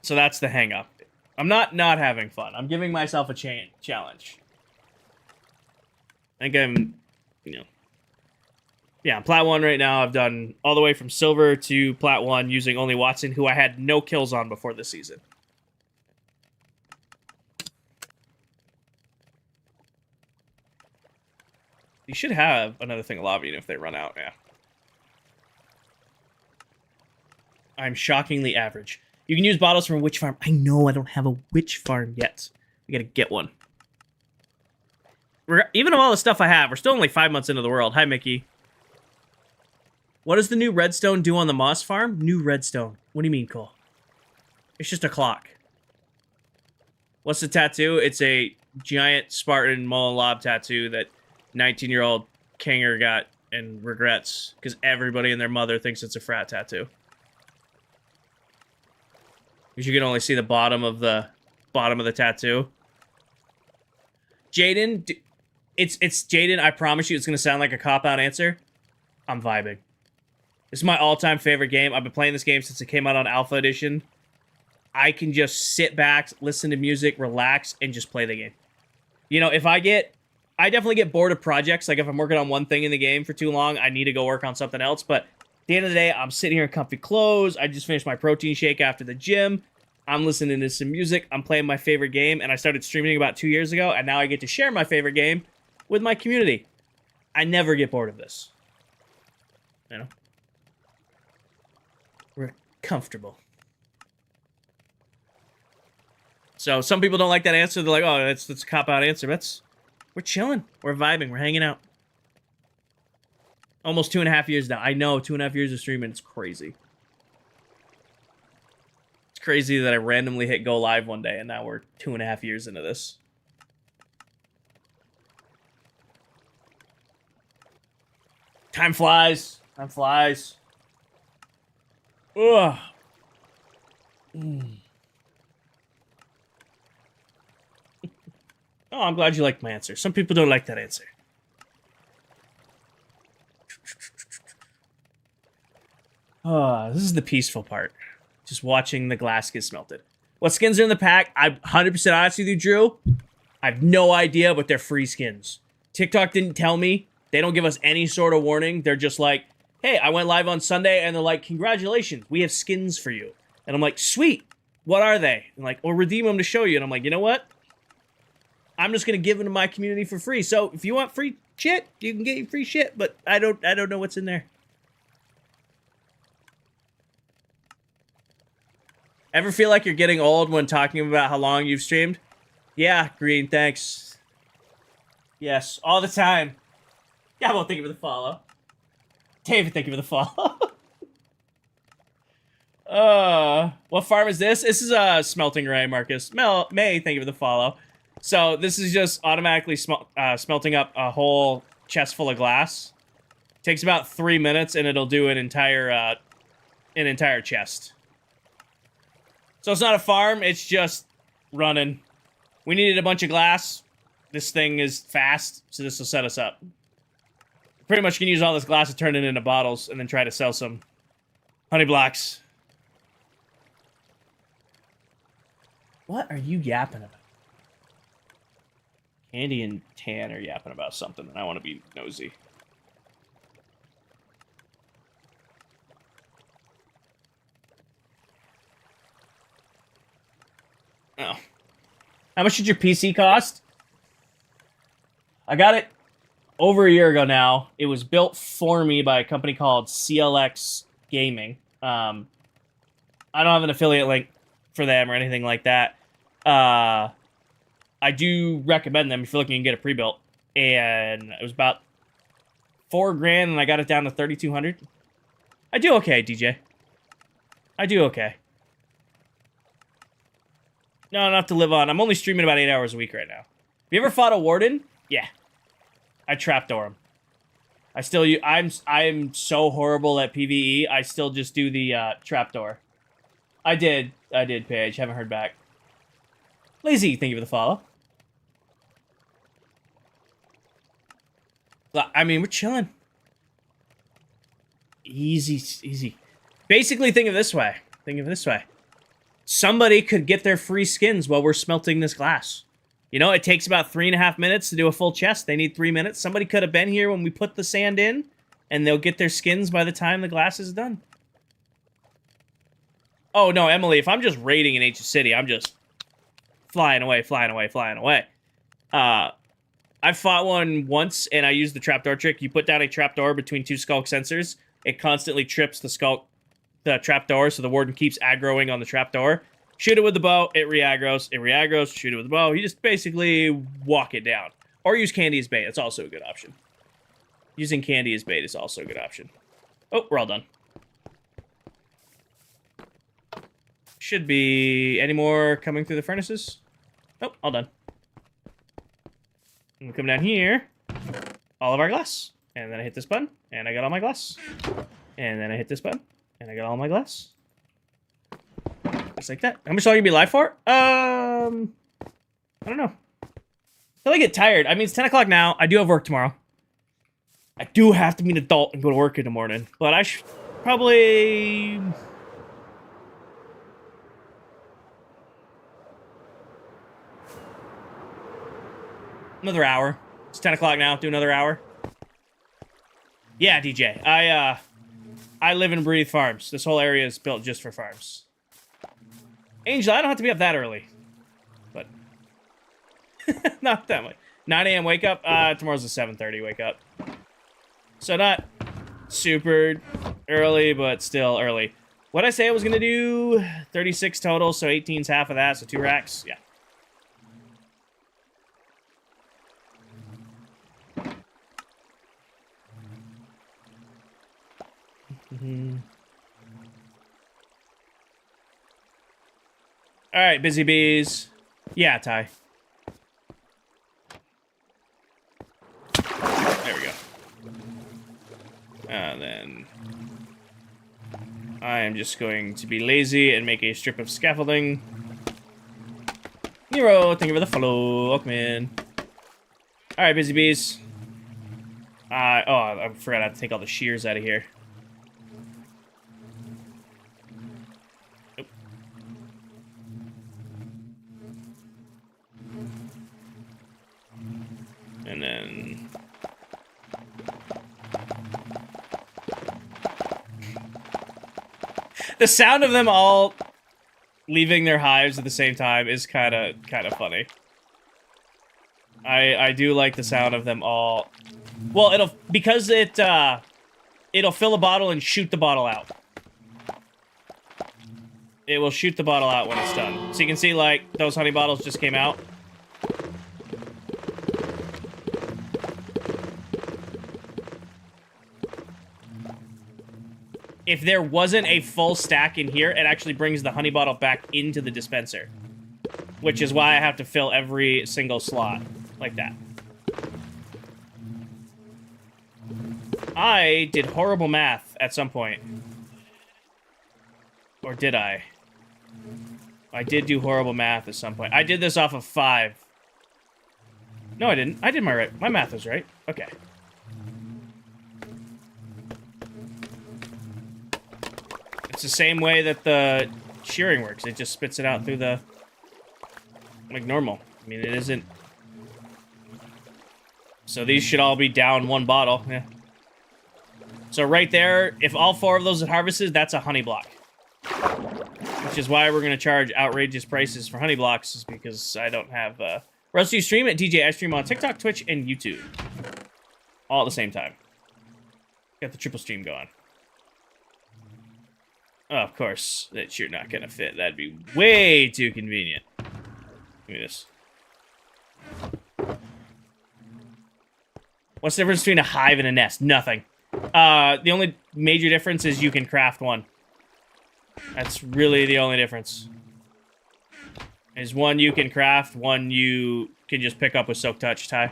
S1: So that's the hang up. I'm not having fun. I'm giving myself a challenge. I think I'm, yeah, I'm plat 1 right now. I've done all the way from silver to plat 1 using only Watson, who I had no kills on before this season. You should have another thing of lava if they run out, yeah. I'm shockingly average. You can use bottles from a witch farm. I know I don't have a witch farm yet. We gotta get one. Even of all the stuff I have, we're still only 5 months into the world. Hi, Mickey. What does the new redstone do on the moss farm? New redstone. What do you mean, Cole? It's just a clock. What's the tattoo? It's a giant Spartan Mullen Lob tattoo that 19-year-old Kanger got and regrets because everybody and their mother thinks it's a frat tattoo. Because you can only see the bottom of the tattoo. Jaden, it's Jaden. I promise you, it's gonna sound like a cop-out answer. I'm vibing. This is my all-time favorite game. I've been playing this game since it came out on Alpha Edition. I can just sit back, listen to music, relax, and just play the game. If I definitely get bored of projects. Like if I'm working on one thing in the game for too long, I need to go work on something else. But at the end of the day, I'm sitting here in comfy clothes. I just finished my protein shake after the gym. I'm listening to some music. I'm playing my favorite game. And I started streaming about 2 years ago. And now I get to share my favorite game with my community. I never get bored of this. We're comfortable. So some people don't like that answer. They're like, oh, that's a cop-out answer. We're chilling. We're vibing. We're hanging out. Almost 2.5 years now. I know, 2.5 years of streaming. It's crazy. It's crazy that I randomly hit go live one day, and now we're 2.5 years into this. Time flies. Time flies. Ugh. Oh, I'm glad you liked my answer. Some people don't like that answer. Oh, this is the peaceful part. Just watching the glass get smelted. What skins are in the pack? I'm 100% honest with you, Drew. I have no idea, but they're free skins. TikTok didn't tell me. They don't give us any sort of warning. They're just like, hey, I went live on Sunday, and they're like, congratulations, we have skins for you. And I'm like, sweet, what are they? And like, or redeem them to show you. And I'm like, you know what? I'm just gonna give them to my community for free. So if you want free shit, you can get your free shit, but I don't know what's in there. Ever feel like you're getting old when talking about how long you've streamed? Yeah, Green, thanks. Yes, all the time. Yeah, well, thank you for the follow. David, thank you for the follow. What farm is this? This is a smelting ray, Marcus. May, thank you for the follow. So this is just automatically smelting up a whole chest full of glass. Takes about 3 minutes, and it'll do an entire chest. So it's not a farm, it's just running. We needed a bunch of glass. This thing is fast, so this will set us up. Pretty much can use all this glass to turn it into bottles and then try to sell some honey blocks. What are you yapping about? Candy and Tan are yapping about something, and I want to be nosy. Oh. How much did your PC cost? I got it over a year ago now. It was built for me by a company called CLX Gaming. I don't have an affiliate link for them or anything like that. I do recommend them if you're looking to get a pre-built. And it was about $4,000, and I got it down to $3,200. I do okay, DJ. I do okay. No, enough to live on. I'm only streaming about 8 hours a week right now. Have you ever fought a warden? Yeah. I trapdoor him. I still I'm so horrible at PvE. I still just do the trapdoor. I did, Paige. Haven't heard back. Lazy, thank you for the follow. I mean, we're chilling. Easy. Basically, think of it this way. Somebody could get their free skins while we're smelting this glass. You know, it takes about 3.5 minutes to do a full chest. They need 3 minutes. Somebody could have been here when we put the sand in, and they'll get their skins by the time the glass is done. Oh, no, Emily, if I'm just raiding in Ancient City, I'm just flying away. I fought one once, and I used the trapdoor trick. You put down a trapdoor between two skulk sensors. It constantly trips the trapdoor, so the warden keeps aggroing on the trapdoor. Shoot it with the bow, it re-aggros, shoot it with the bow. You just basically walk it down. Or use candy as bait, that's also a good option. Using candy as bait is also a good option. Oh, we're all done. Should be any more coming through the furnaces? Oh, all done. And we come down here, all of our glass. And then I hit this button, and I got all my glass. And then I hit this button, and I got all my glass. Just like that. How much longer you be live for? I don't know. Until I get tired. I mean, it's 10 o'clock now. I do have work tomorrow. I do have to be an adult and go to work in the morning. But I should probably... another hour. It's 10 o'clock now. Do another hour. Yeah, DJ. I live and breathe farms. This whole area is built just for farms. Angel, I don't have to be up that early. But... not that much. 9 a.m. wake up? Tomorrow's a 7:30 wake up. So not super early, but still early. What'd I say I was gonna do? 36 total, so 18's half of that, so 2 racks? Yeah. All right, busy bees. Yeah, Ty. There we go. And then I am just going to be lazy and make a strip of scaffolding. Nero, thank you for the follow. Welcome in. All right, busy bees. Oh, I forgot I have to take all the shears out of here. And then... The sound of them all leaving their hives at the same time is kind of funny. I do like the sound of them all. Well, it'll fill a bottle and shoot the bottle out. It will shoot the bottle out when it's done. So you can see, like, those honey bottles just came out. If there wasn't a full stack in here, it actually brings the honey bottle back into the dispenser. Which is why I have to fill every single slot. Like that. I did horrible math at some point. Or did I? I did do horrible math at some point. I did this off of 5. No, I didn't. I did my math was right. Okay. It's the same way that the shearing works. It just spits it out through the... like normal. I mean, it isn't... So these should all be down one bottle. Yeah. So right there, if all 4 of those had harvested, that's a honey block. Which is why we're going to charge outrageous prices for honey blocks, is because I don't have... Where else do you stream? At DJ I stream on TikTok, Twitch, and YouTube. All at the same time. Got the triple stream going. Oh, of course, that you're not going to fit. That'd be way too convenient. Give me this. What's the difference between a hive and a nest? Nothing. The only major difference is you can craft one. That's really the only difference. Is one you can craft, one you can just pick up with Soak Touch, Ty.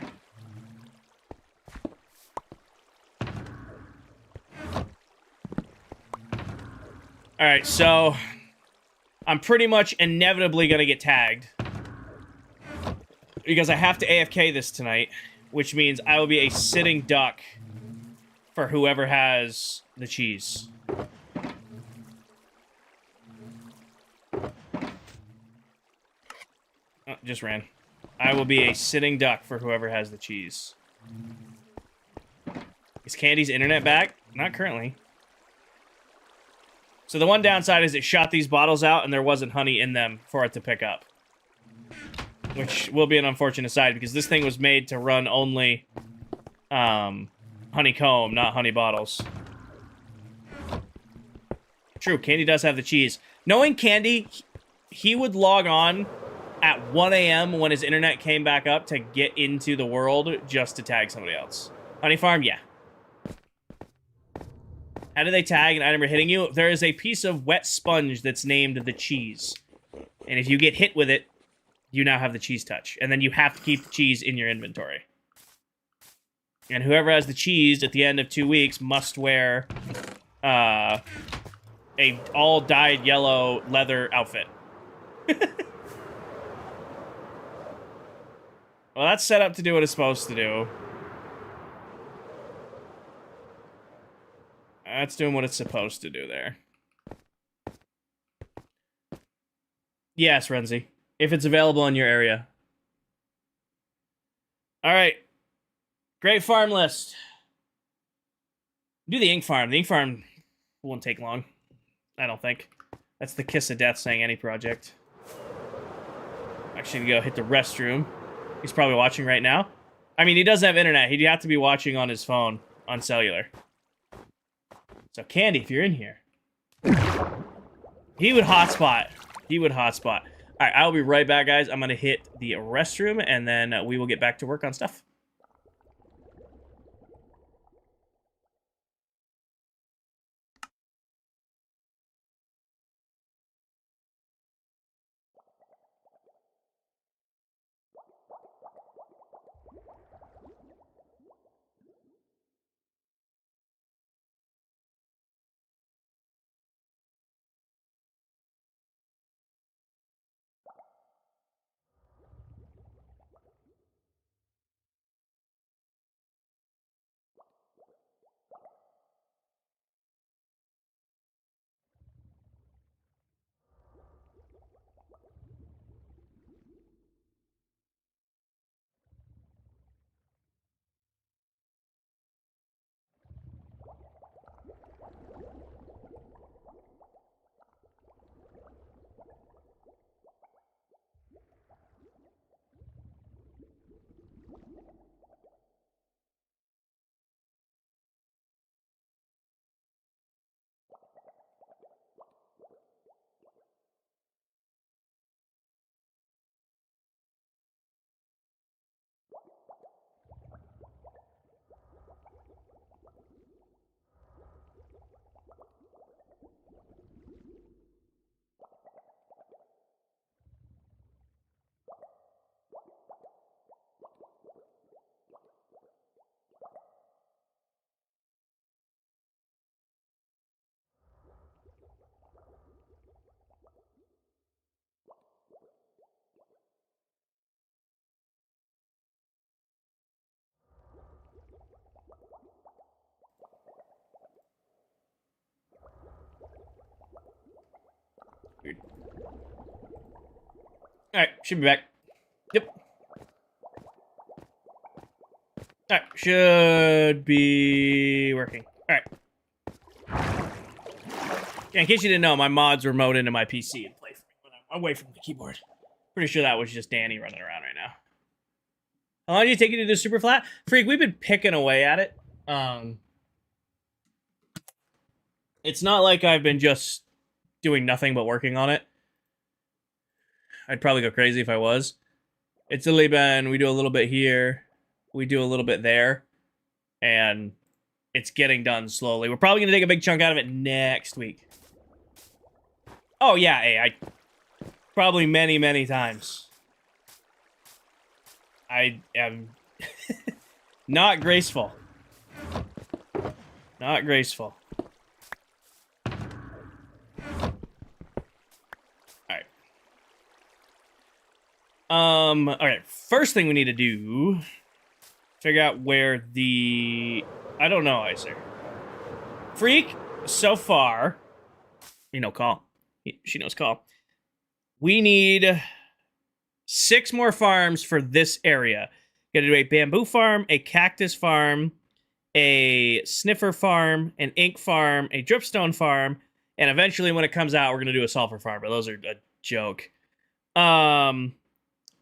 S1: Alright, so... I'm pretty much inevitably gonna get tagged. Because I have to AFK this tonight. Which means I will be a sitting duck for whoever has the cheese. Oh, just ran. I will be a sitting duck for whoever has the cheese. Is Candy's internet back? Not currently. So the one downside is it shot these bottles out and there wasn't honey in them for it to pick up. Which will be an unfortunate side because this thing was made to run only honeycomb, not honey bottles. True, Candy does have the cheese. Knowing Candy, he would log on at 1 a.m. when his internet came back up to get into the world just to tag somebody else. Honey Farm, yeah. How do they tag an item or hitting you? There is a piece of wet sponge that's named the cheese. And if you get hit with it, you now have the cheese touch. And then you have to keep the cheese in your inventory. And whoever has the cheese at the end of 2 weeks must wear a all dyed yellow leather outfit. Well, that's set up to do what it's supposed to do. That's doing what it's supposed to do there. Yes, Renzi. If it's available in your area. Alright. Great farm list. Do the ink farm. The ink farm won't take long. I don't think. That's the kiss of death saying any project. Actually, go hit the restroom. He's probably watching right now. I mean, he doesn't have internet. He'd have to be watching on his phone, on cellular. So, Candy, if you're in here. He would hotspot. He would hotspot. Alright, I'll be right back, guys. I'm going to hit the restroom, and then we will get back to work on stuff. Alright, should be back. Yep. Alright, should be working. Alright. Yeah, in case you didn't know, my mods remote into my PC and play for me when I'm away from the keyboard. Pretty sure that was just Danny running around right now. How long did it take you to do super flat? Freak, we've been picking away at it. It's not like I've been just doing nothing but working on it. I'd probably go crazy if I was. It's literally been, we do a little bit here, we do a little bit there, and it's getting done slowly. We're probably going to take a big chunk out of it next week. Oh, yeah, hey, I probably many, many times. I am not graceful. Not graceful. Alright, first thing we need to do, figure out where the, I don't know, Iser. Freak, so far, you know, call. She knows call. We need 6 more farms for this area. Gotta do a bamboo farm, a cactus farm, a sniffer farm, an ink farm, a dripstone farm, and eventually when it comes out, we're gonna do a sulfur farm, but those are a joke.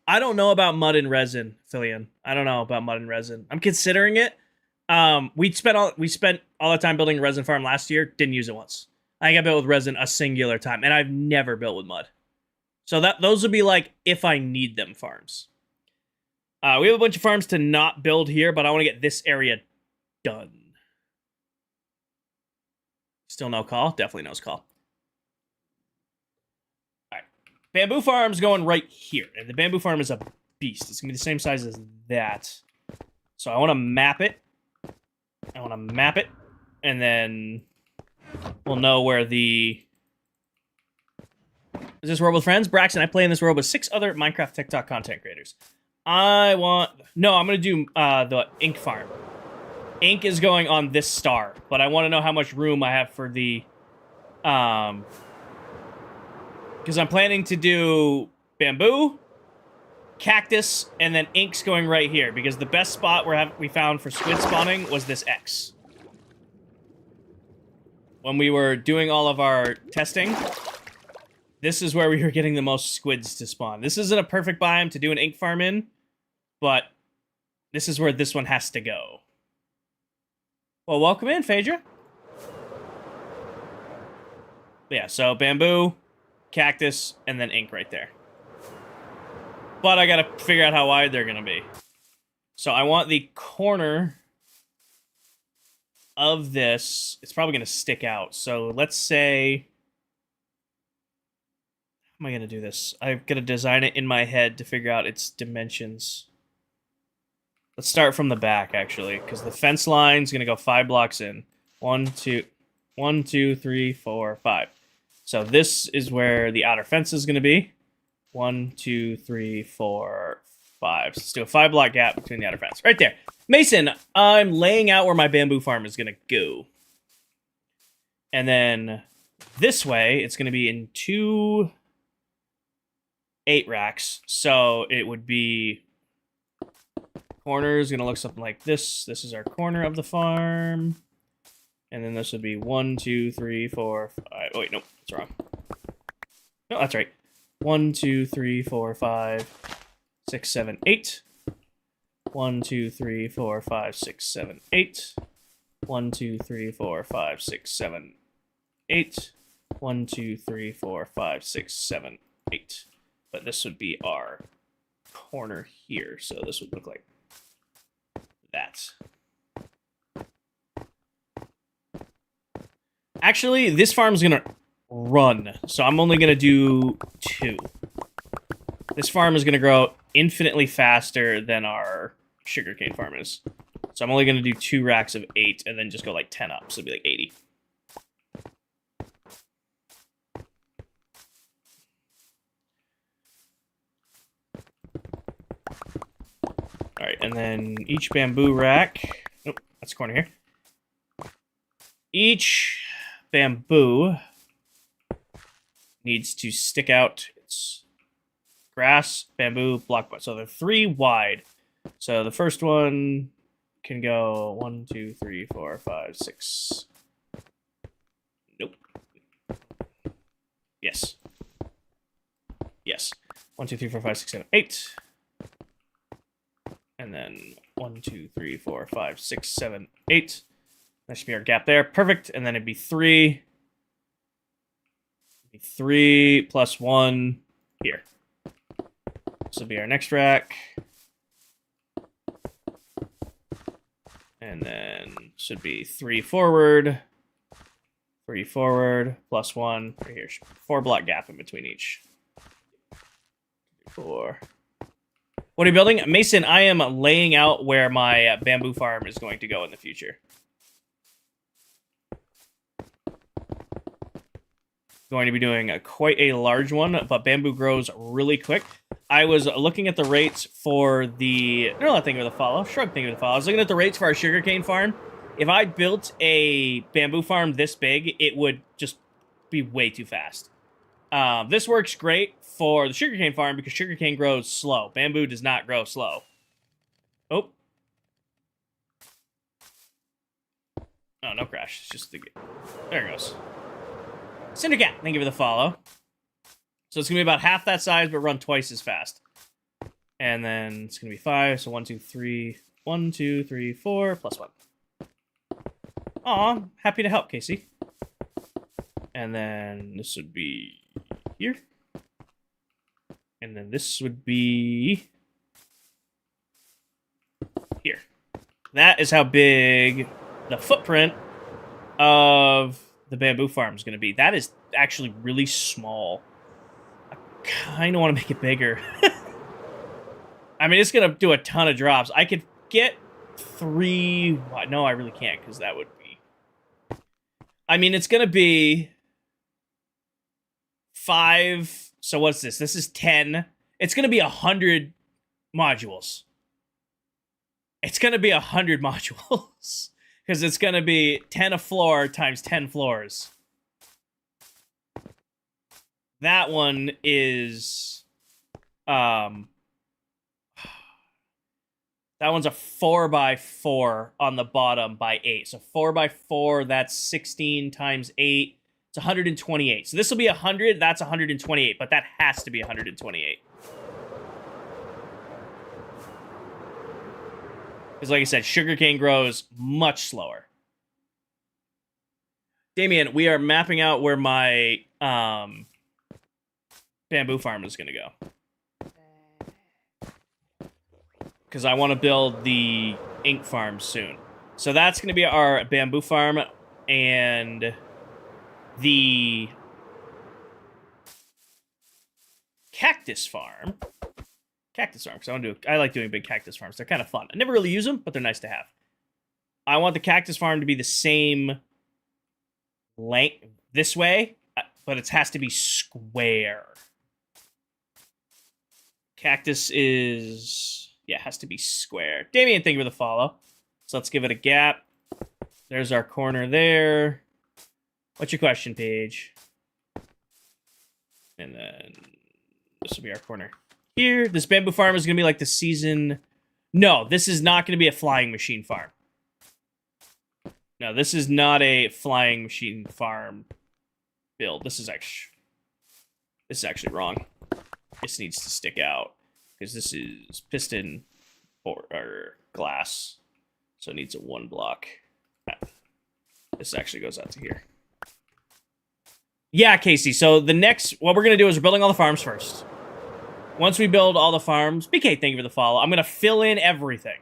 S1: I don't know about mud and resin, Filian. I don't know about mud and resin. I'm considering it. We spent all the time building a resin farm last year. Didn't use it once. I think I built with resin a singular time, and I've never built with mud. So those would be like if I need them farms. We have a bunch of farms to not build here, but I want to get this area done. Still no call? Definitely no call. Bamboo farm's going right here, and the bamboo farm is a beast. It's going to be the same size as that. So I want to map it. And then we'll know where the... Is this world with friends? Braxton, I play in this world with 6 other Minecraft TikTok content creators. No, I'm going to do the ink farm. Ink is going on this star, but I want to know how much room I have for the... Because I'm planning to do bamboo, cactus, and then ink's going right here. Because the best spot we found for squid spawning was this X. When we were doing all of our testing, this is where we were getting the most squids to spawn. This isn't a perfect biome to do an ink farm in, but this is where this one has to go. Well, welcome in, Phaedra. Yeah, so bamboo, cactus, and then ink right there. But I gotta figure out how wide they're gonna be. So I want the corner of this. It's probably gonna stick out. So let's say... How am I gonna do this? I've gotta design it in my head to figure out its dimensions. Let's start from the back, actually, because the fence line's gonna go 5 blocks in. 1, 2, 3, 4, 5. So this is where the outer fence is going to be. 1, 2, 3, 4, 5. So let's do a 5-block gap between the outer fence. Right there. Mason, I'm laying out where my bamboo farm is going to go. And then this way, it's going to be in 2 8 racks. So it would be... Corner is going to look something like this. This is our corner of the farm. And then this would be 1, 2, 3, 4, 5. Oh, wait, nope, that's wrong. No, that's right. 1, 2, 3, 4, 5, 6, 7, 8. 1, 2, 3, 4, 5, 6, 7, 8. 1, 2, 3, 4, 5, 6, 7, 8. 1, 2, 3, 4, 5, 6, 7, 8. But this would be our corner here, so this would look like that. Actually, this farm's gonna run, so I'm only gonna do 2. This farm is gonna grow infinitely faster than our sugarcane farm is. So I'm only gonna do 2 racks of 8 and then just go like 10 up, so it'll be like 80. Alright, and then each bamboo rack... Nope, that's the corner here. Each bamboo needs to stick out its grass, bamboo, block. So they're 3 wide. So the first one can go 1, 2, 3, 4, 5, 6. Nope. Yes. Yes. 1, 2, 3, 4, 5, 6, 7, 8. And then 1, 2, 3, 4, 5, 6, 7, 8. That should be our gap there. Perfect. And then it'd be 3. 3 plus 1 here. This will be our next rack. And then should be 3 forward. 3 forward plus 1 right here. 4 block gap in between each. 4. What are you building? Mason, I am laying out where my bamboo farm is going to go in the future. Going to be doing quite a large one, but bamboo grows really quick. I was looking at the rates for the... No, think of the follow. Shrug, think of the follow. I was looking at the rates for our sugarcane farm. If I built a bamboo farm this big, it would just be way too fast. This works great for the sugarcane farm because sugarcane grows slow. Bamboo does not grow slow. Oh. Oh, no crash. It's just the... There it goes. Cindercat, thank you for the follow. So it's going to be about half that size, but run twice as fast. And then it's going to be 5. So 1, 2, 3. 1, 2, 3, 4, plus 1. Aw, happy to help, Casey. And then this would be here. And then this would be here. That is how big the footprint of the bamboo farm is going to be. That is actually really small. I kind of want to make it bigger. I mean, it's going to do a ton of drops. I could get 3... No, I really can't because that would be... I mean, it's going to be 5... So what's this? This is 10. It's going to be 100 modules. It's going to be 100 modules. Because it's going to be 10 a floor times 10 floors. That one is... that one's a 4x4 on the bottom by 8. So 4x4, that's 16 times 8. It's 128. So this will be 100, that's 128. But that has to be 128. Because like I said, sugarcane grows much slower. Damien, we are mapping out where my bamboo farm is going to go. Because I want to build the ink farm soon. So that's going to be our bamboo farm. And the cactus farm... Cactus farm, because I like doing big cactus farms. They're kind of fun. I never really use them, but they're nice to have. I want the cactus farm to be the same length this way, but it has to be square. Cactus is... Yeah, it has to be square. Damien, thank you for the follow. So let's give it a gap. There's our corner there. What's your question, Paige? And then this will be our corner here. This bamboo farm is going to be like the season... No, this is not going to be a flying machine farm. No, this is not a flying machine farm build. This is actually wrong. This needs to stick out because this is piston or glass. So it needs a 1 block. This actually goes out to here. Yeah, Casey. So the next... What we're going to do is we're building all the farms first. Once we build all the farms, BK, thank you for the follow. I'm going to fill in everything.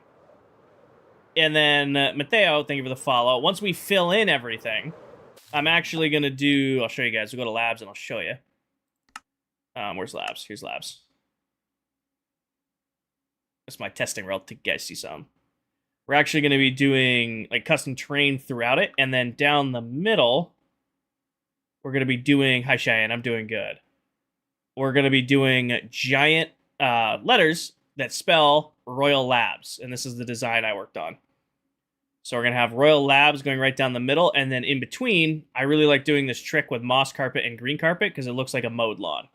S1: And then, Mateo, thank you for the follow. Once we fill in everything, I'm actually going to do... I'll show you guys. We'll go to labs and I'll show you. Where's labs? Here's labs. That's my testing route to guys see some. We're actually going to be doing like custom terrain throughout it. And then down the middle, we're going to be doing... Hi, Cheyenne. I'm doing good. We're going to be doing giant letters that spell Royal Labs. And this is the design I worked on. So we're going to have Royal Labs going right down the middle. And then in between, I really like doing this trick with moss carpet and green carpet because it looks like a mowed lawn.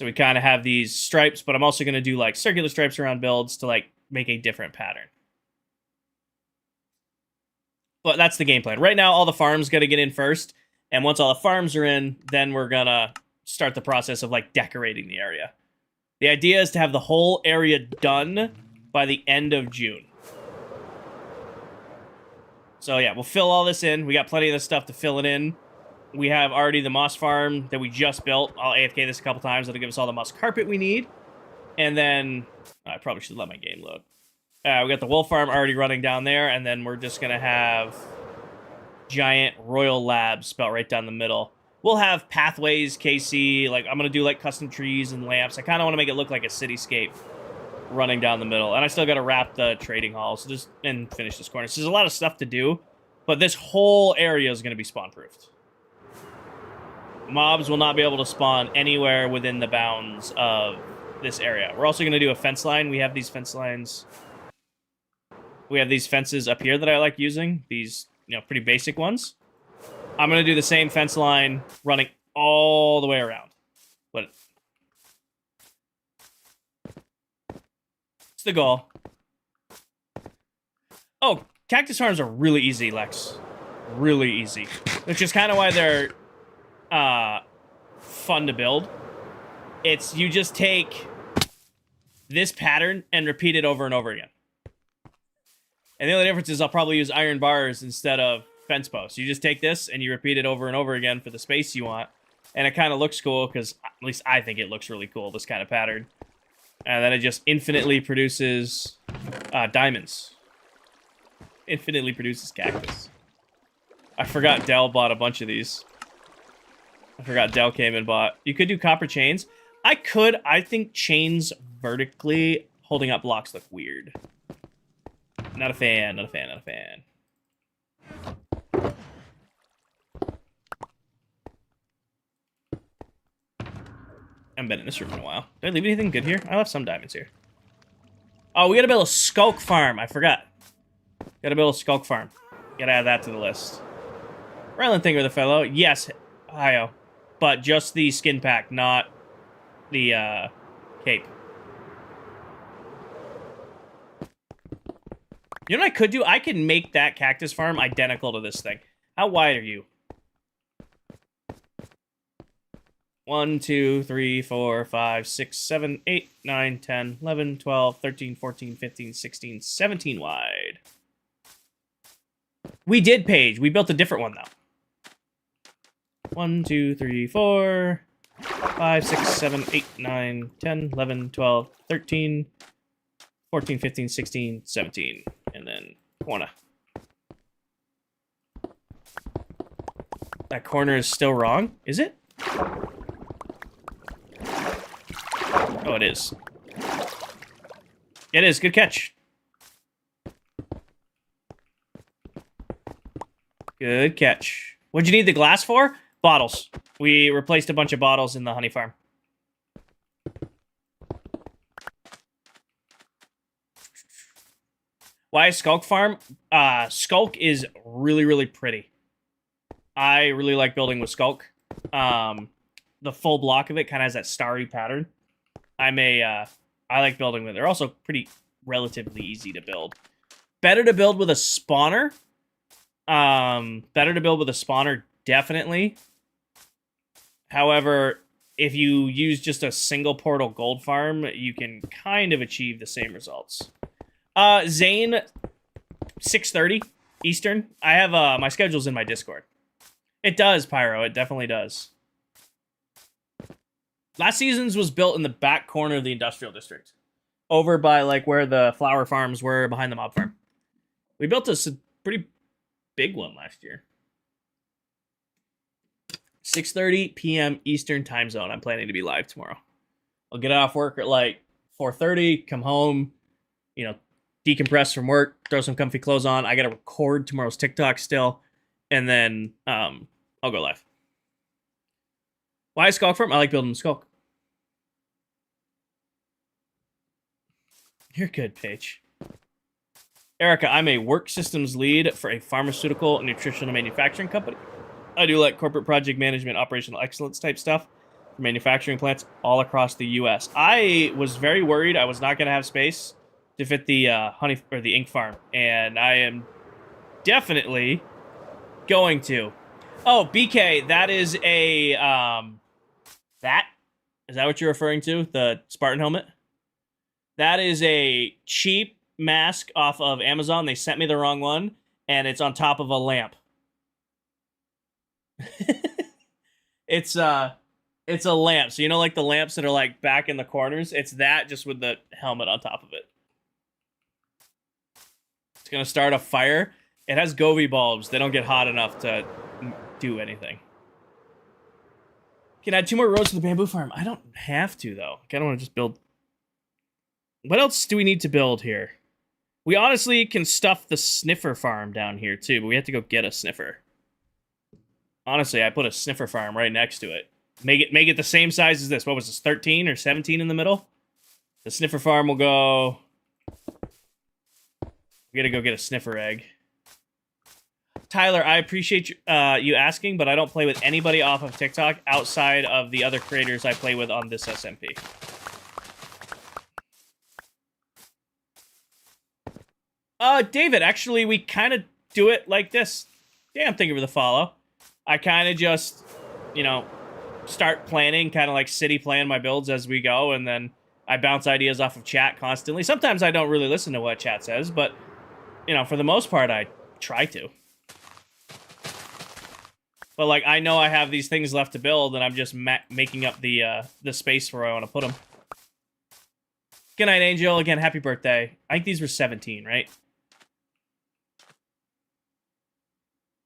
S1: So we kind of have these stripes, but I'm also going to do like circular stripes around builds to like make a different pattern. But that's the game plan. Right now, all the farms got to get in first. And once all the farms are in, then we're going to start the process of like decorating the area. The idea is to have the whole area done by the end of June. So yeah, we'll fill all this in. We got plenty of this stuff to fill it in. We have already the moss farm that we just built. I'll AFK this a couple times. That'll give us all the moss carpet we need. And then, I probably should let my game load. We got the wool farm already running down there. And then we're just going to have giant royal labs spelled right down the middle. We'll have pathways, KC. Like, I'm going to do like custom trees and lamps. I kind of want to make it look like a cityscape running down the middle. And I still got to wrap the trading hall. So just, and finish this corner. So there's a lot of stuff to do. But this whole area is going to be spawn-proofed. Mobs will not be able to spawn anywhere within the bounds of this area. We're also going to do a fence line. We have these fence lines. We have these fences up here that I like using. These, you know, pretty basic ones. I'm going to do the same fence line running all the way around. But it's the goal. Oh, cactus farms are really easy, Lex. Really easy. Which is kind of why they're fun to build. It's you just take this pattern and repeat it over and over again. And the only difference is I'll probably use iron bars instead of fence posts. You just take this and you repeat it over and over again for the space you want. And it kind of looks cool because at least I think it looks really cool, this kind of pattern. And then it just infinitely produces diamonds. Infinitely produces cactus. I forgot Dell bought a bunch of these. I forgot Dell came and bought. You could do copper chains. I could. I think chains vertically holding up blocks look weird. Not a fan, not a fan, not a fan. I haven't been in this room in a while. Did I leave anything good here? I left some diamonds here. Oh, we gotta build a skulk farm. I forgot. Gotta build a skulk farm. Gotta add that to the list. Ryland Thinker the fellow. Yes, Hio. But just the skin pack, not the cape. You know what I could do? I could make that cactus farm identical to this thing. How wide are you? 1, 2, 3, 4, 5, 6, 7, 8, 9, 10, 11, 12, 13, 14, 15, 16, 17 wide. We did, Paige. We built a different one, though. 1, 2, 3, 4, 5, 6, 7, 8, 9, 10, 11, 12, 13, 14, 15, 16, 17. And then corner. That corner is still wrong? Is it? Oh, it is. It is. Good catch. Good catch. What'd you need the glass for? Bottles. We replaced a bunch of bottles in the honey farm. Why Skulk farm? Skulk is really, really pretty. I really like building with Skulk. The full block of it kind of has that starry pattern. I like building with it. They're also pretty relatively easy to build. Better to build with a spawner. Better to build with a spawner, definitely. However, if you use just a single portal gold farm, you can kind of achieve the same results. Zane, 6:30 Eastern. I have my schedule's in my Discord. It does, Pyro. It definitely does. Last season's was built in the back corner of the industrial district, over by like where the flower farms were behind the mob farm. We built a pretty big one last year. 6:30 p.m. Eastern time zone. I'm planning to be live tomorrow. I'll get off work at like 4:30, come home, you know, decompress from work, throw some comfy clothes on. I got to record tomorrow's TikTok still, and then I'll go live. Why Skulk farm? I like building Skulk. You're good, Paige. Erica, I'm a work systems lead for a pharmaceutical and nutritional manufacturing company. I do like corporate project management, operational excellence type stuff. manufacturing plants all across the U.S. I was very worried I was not going to have space to fit the honey or the ink farm, and I am definitely going to. Oh, BK, that is a that is that what you're referring to? The Spartan helmet? That is a cheap mask off of Amazon. They sent me the wrong one, and it's on top of a lamp. It's a lamp. So you know, like the lamps that are like back in the corners. It's that, just with the helmet on top of it. It's gonna start a fire. It has Govi bulbs. They don't get hot enough to do anything. Can I add 2 more rows to the bamboo farm? I don't have to, though. I kind of want to just build. What else do we need to build here? We honestly can stuff the sniffer farm down here, too, but we have to go get a sniffer. Honestly, I put a sniffer farm right next to it. Make it the same size as this. What was this, 13 or 17 in the middle? The sniffer farm will go... We gotta go get a sniffer egg. Tyler, I appreciate you asking, but I don't play with anybody off of TikTok outside of the other creators I play with on this SMP. David, actually, we kind of do it like this. Damn, thank you for the follow. I kind of just, you know, start planning, kind of like city plan my builds as we go, and then I bounce ideas off of chat constantly. Sometimes I don't really listen to what chat says, but, you know, for the most part, I try to. But, like, I know I have these things left to build, and I'm just making up the space where I want to put them. Good night, Angel. Again, happy birthday. I think these were 17, right?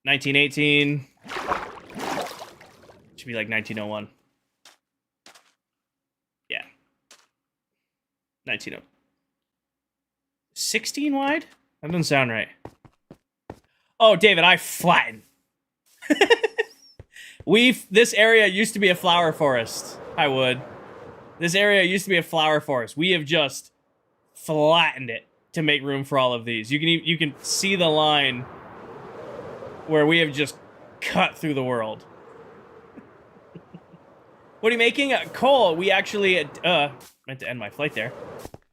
S1: 1918. Should be like 1901. Yeah. 1901. 16 wide? That doesn't sound right. Oh, David, I flatten. This area used to be a flower forest. I would. This area used to be a flower forest. We have just flattened it to make room for all of these. You can see the line where we have just cut through the world. What are you making? Cole, we actually meant to end my flight there.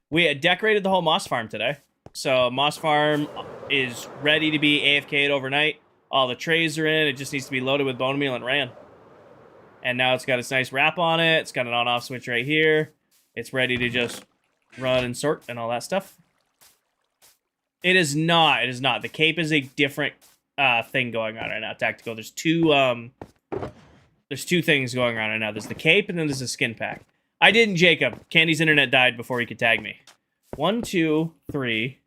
S1: We decorated the whole moss farm today. So moss farm is ready to be AFK'd overnight. All the trays are in. It just needs to be loaded with bone meal and ran. And now it's got its nice wrap on it. It's got an on-off switch right here. It's ready to just run and sort and all that stuff. It is not. It is not. The cape is a different thing going on right now. Tactical. There's two things going on right now. There's the cape and then there's a skin pack. I didn't, Jacob. Candy's internet died before he could tag me. 1, 2, 3.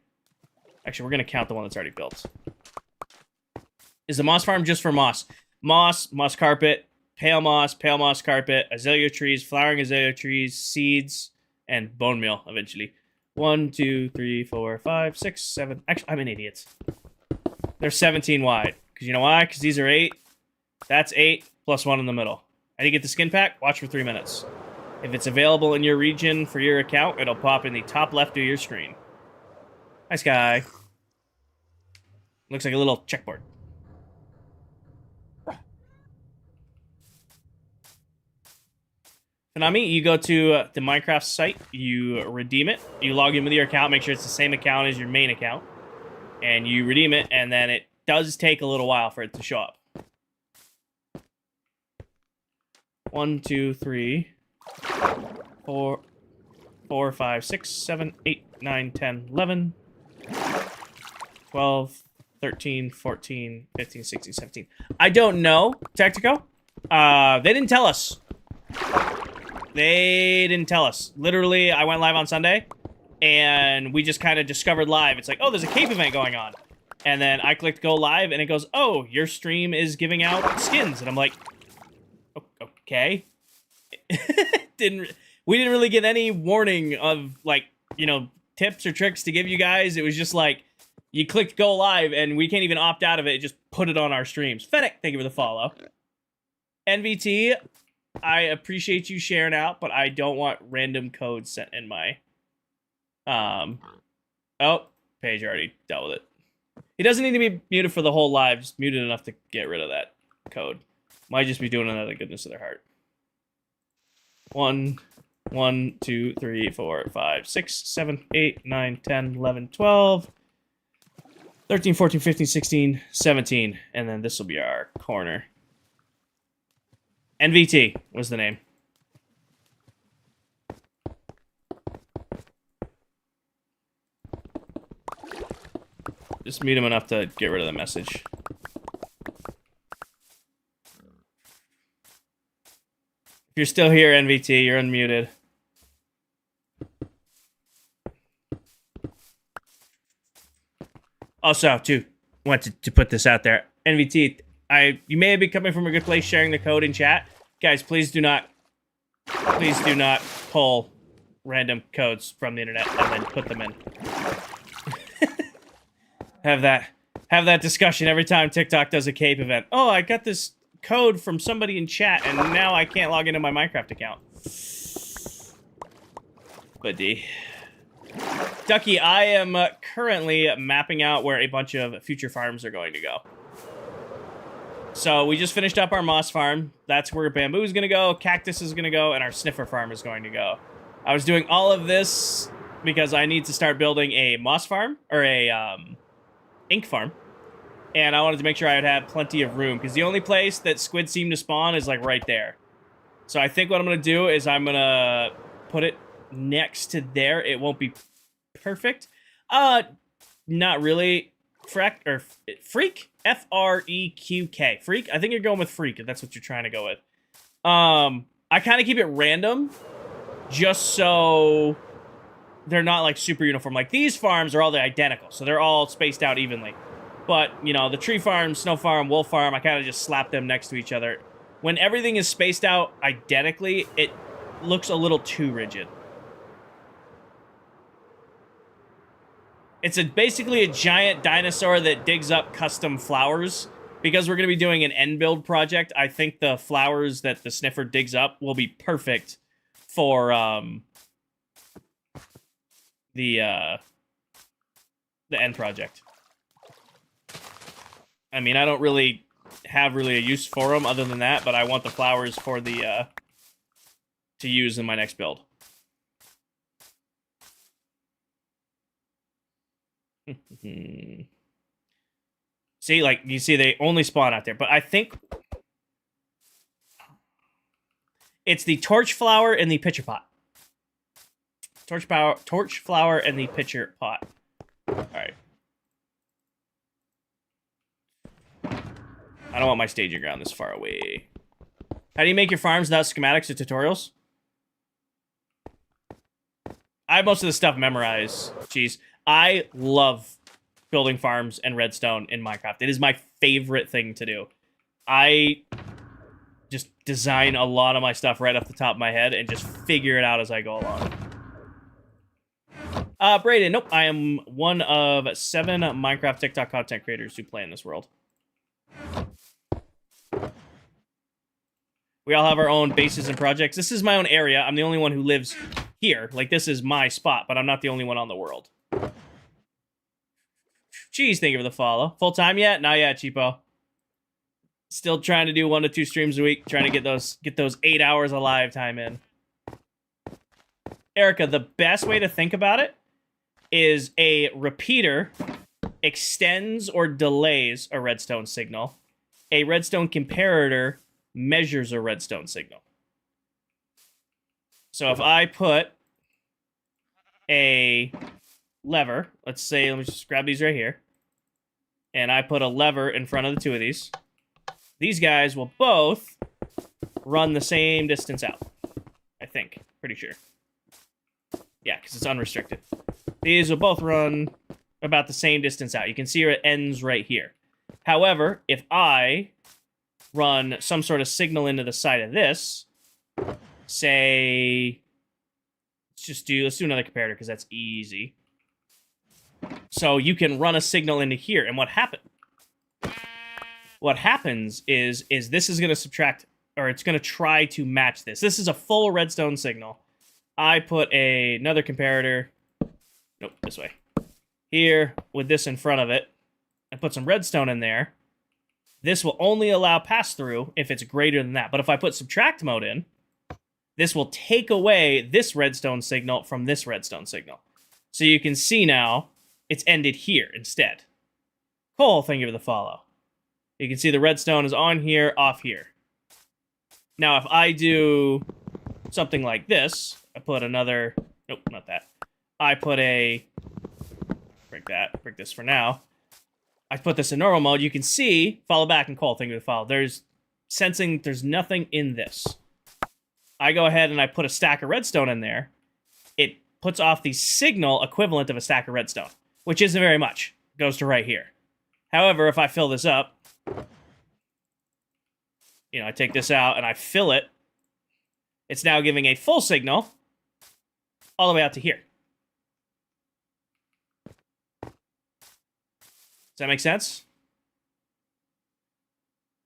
S1: Actually, we're going to count the one that's already built. Is the moss farm just for moss? Moss carpet, pale moss carpet, azalea trees, flowering azalea trees, seeds, and bone meal eventually. 1, 2, 3, 4, 5, 6, 7. Actually, I'm an idiot. They're 17 wide. Because you know why? Because these are 8. That's 8 plus 1 in the middle. How do you get the skin pack? Watch for 3 minutes. If it's available in your region for your account, it'll pop in the top left of your screen. Hi, Sky. Looks like a little checkboard. Konami, you go to the Minecraft site, you redeem it, you log in with your account, make sure it's the same account as your main account, and you redeem it, and then it does take a little while for it to show up. 1, 2, 3, 4, 5, 6, 7, 8, 9, 10, 11, 12, 13, 14, 15, 16, 17. I don't know, Tactico. They didn't tell us. They didn't tell us. Literally, I went live on Sunday, and we just kind of discovered live. It's like, oh, there's a cape event going on. And then I clicked go live, and it goes, oh, your stream is giving out skins. And I'm like, okay. We didn't really get any warning of, like, you know, tips or tricks to give you guys. It was just like, you clicked go live, and we can't even opt out of it. Just put it on our streams. Fennec, thank you for the follow. NVT, I appreciate you sharing out, but I don't want random codes sent in my... Oh, Paige already dealt with it. He doesn't need to be muted for the whole live, just muted enough to get rid of that code. Might just be doing it out of the goodness of their heart. 1, 1, 2, 3, 4, 5, 6, 7, 8, 9, 10, 11, 12, 13, 14, 15, 16, 17. And then this will be our corner. NVT was the name. Just mute him enough to get rid of the message. If you're still here, NVT, you're unmuted. Also, too, want to put this out there. NVT, you may have been coming from a good place sharing the code in chat. Guys, please do not pull random codes from the internet and then put them in. Have that discussion every time TikTok does a Cape event. Oh, I got this code from somebody in chat, and now I can't log into my Minecraft account. Buddy. Ducky, I am currently mapping out where a bunch of future farms are going to go. So we just finished up our moss farm. That's where bamboo is going to go, cactus is going to go, and our sniffer farm is going to go. I was doing all of this because I need to start building a moss farm, or a ink farm. And I wanted to make sure I would have plenty of room, because the only place that squid seem to spawn is, like, right there. So I think what I'm going to do is I'm going to put it next to there. It won't be perfect. Not really. Freak? F-R-E-Q-K. Freak? I think you're going with freak, if that's what you're trying to go with. I kind of keep it random, just so they're not, like, super uniform. Like, these farms are all identical, so they're all spaced out evenly. But, you know, the tree farm, snow farm, wolf farm, I kind of just slap them next to each other. When everything is spaced out identically, it looks a little too rigid. It's basically a giant dinosaur that digs up custom flowers. Because we're going to be doing an end build project, I think the flowers that the sniffer digs up will be perfect for the end project. I mean, I don't really have a use for them other than that, but I want the flowers for the to use in my next build. See, like, you see they only spawn out there, but I think it's the torch flower and the pitcher pot. Torch flower and the pitcher pot. All right. I don't want my staging ground this far away. How do you make your farms without schematics or tutorials? I have most of the stuff memorized. Jeez. I love building farms and redstone in Minecraft. It is my favorite thing to do. I just design a lot of my stuff right off the top of my head and just figure it out as I go along. Brayden, nope. I am one of 7 Minecraft TikTok content creators who play in this world. We all have our own bases and projects. This is my own area. I'm the only one who lives here. Like, this is my spot, but I'm not the only one on the world. Jeez, thank you for the follow. Full time yet? Not yet, cheapo. Still trying to do 1 to 2 streams a week. Trying to get those 8 hours of live time in. Erica, the best way to think about it is a repeater extends or delays a redstone signal. A redstone comparator measures a redstone signal. So if I put a lever, let's say, let me just grab these right here, and I put a lever in front of the 2 of these guys will both run the same distance out. I think. Pretty sure. Yeah, because it's unrestricted. These will both run about the same distance out. You can see where it ends right here. However, if I run some sort of signal into the side of this, say, let's do another comparator because that's easy. So you can run a signal into here, and what happens is this is going to subtract, or it's going to try to match this. This is a full redstone signal. I put another comparator, nope, this way, here with this in front of it, and put some redstone in there. This will only allow pass-through if it's greater than that. But if I put subtract mode in, this will take away this redstone signal from this redstone signal. So you can see now it's ended here instead. Cole, thank you for the follow. You can see the redstone is on here, off here. Now, if I do something like this, I put another... Nope, not that. I put a... Break this for now. I put this in normal mode. You can see, follow back and Cole, thank you for the follow. There's sensing there's nothing in this. I go ahead and I put a stack of redstone in there. It puts off the signal equivalent of a stack of redstone, which isn't very much. It goes to right here. However, if I fill this up, you know, I take this out and I fill it, it's now giving a full signal all the way out to here. Does that make sense?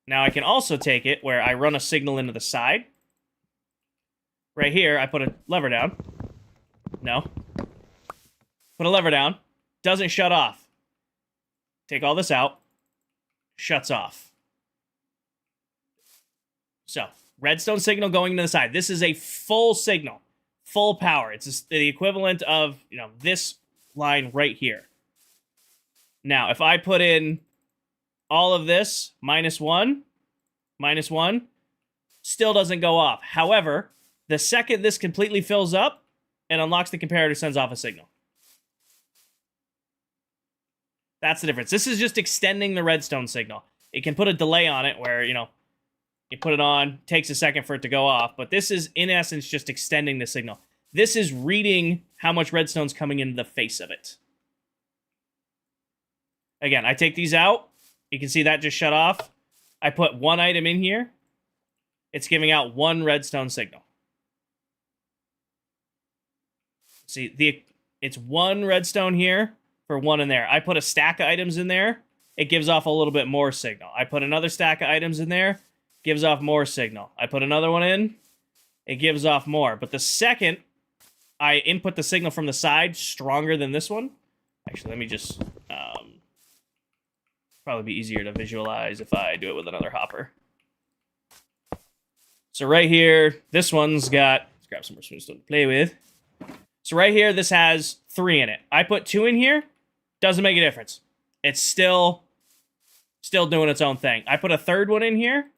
S1: Now I can also take it where I run a signal into the side. Right here, I put a lever down. No. Put a lever down. Doesn't shut off. Take all this out. Shuts off. So, redstone signal going to the side. This is a full signal. Full power. It's the equivalent of, you know, this line right here. Now, if I put in all of this, -1, -1, still doesn't go off. However, the second this completely fills up and unlocks the comparator, sends off a signal. That's the difference. This is just extending the redstone signal. It can put a delay on it where, you know, you put it on, takes a second for it to go off, but this is, in essence, just extending the signal. This is reading how much redstone's coming into the face of it. Again, I take these out. You can see that just shut off. I put one item in here. It's giving out one redstone signal. See, it's one redstone here for one in there. I put a stack of items in there. It gives off a little bit more signal. I put another stack of items in there. Gives off more signal. I put another one in. It gives off more. But the second I input the signal from the side, stronger than this one. Actually, let me just... probably be easier to visualize if I do it with another hopper. So right here, this one's got... Let's grab some more spoons to play with. So right here, this has 3 in it. I put 2 in here. Doesn't make a difference. It's still doing its own thing. I put a third one in here.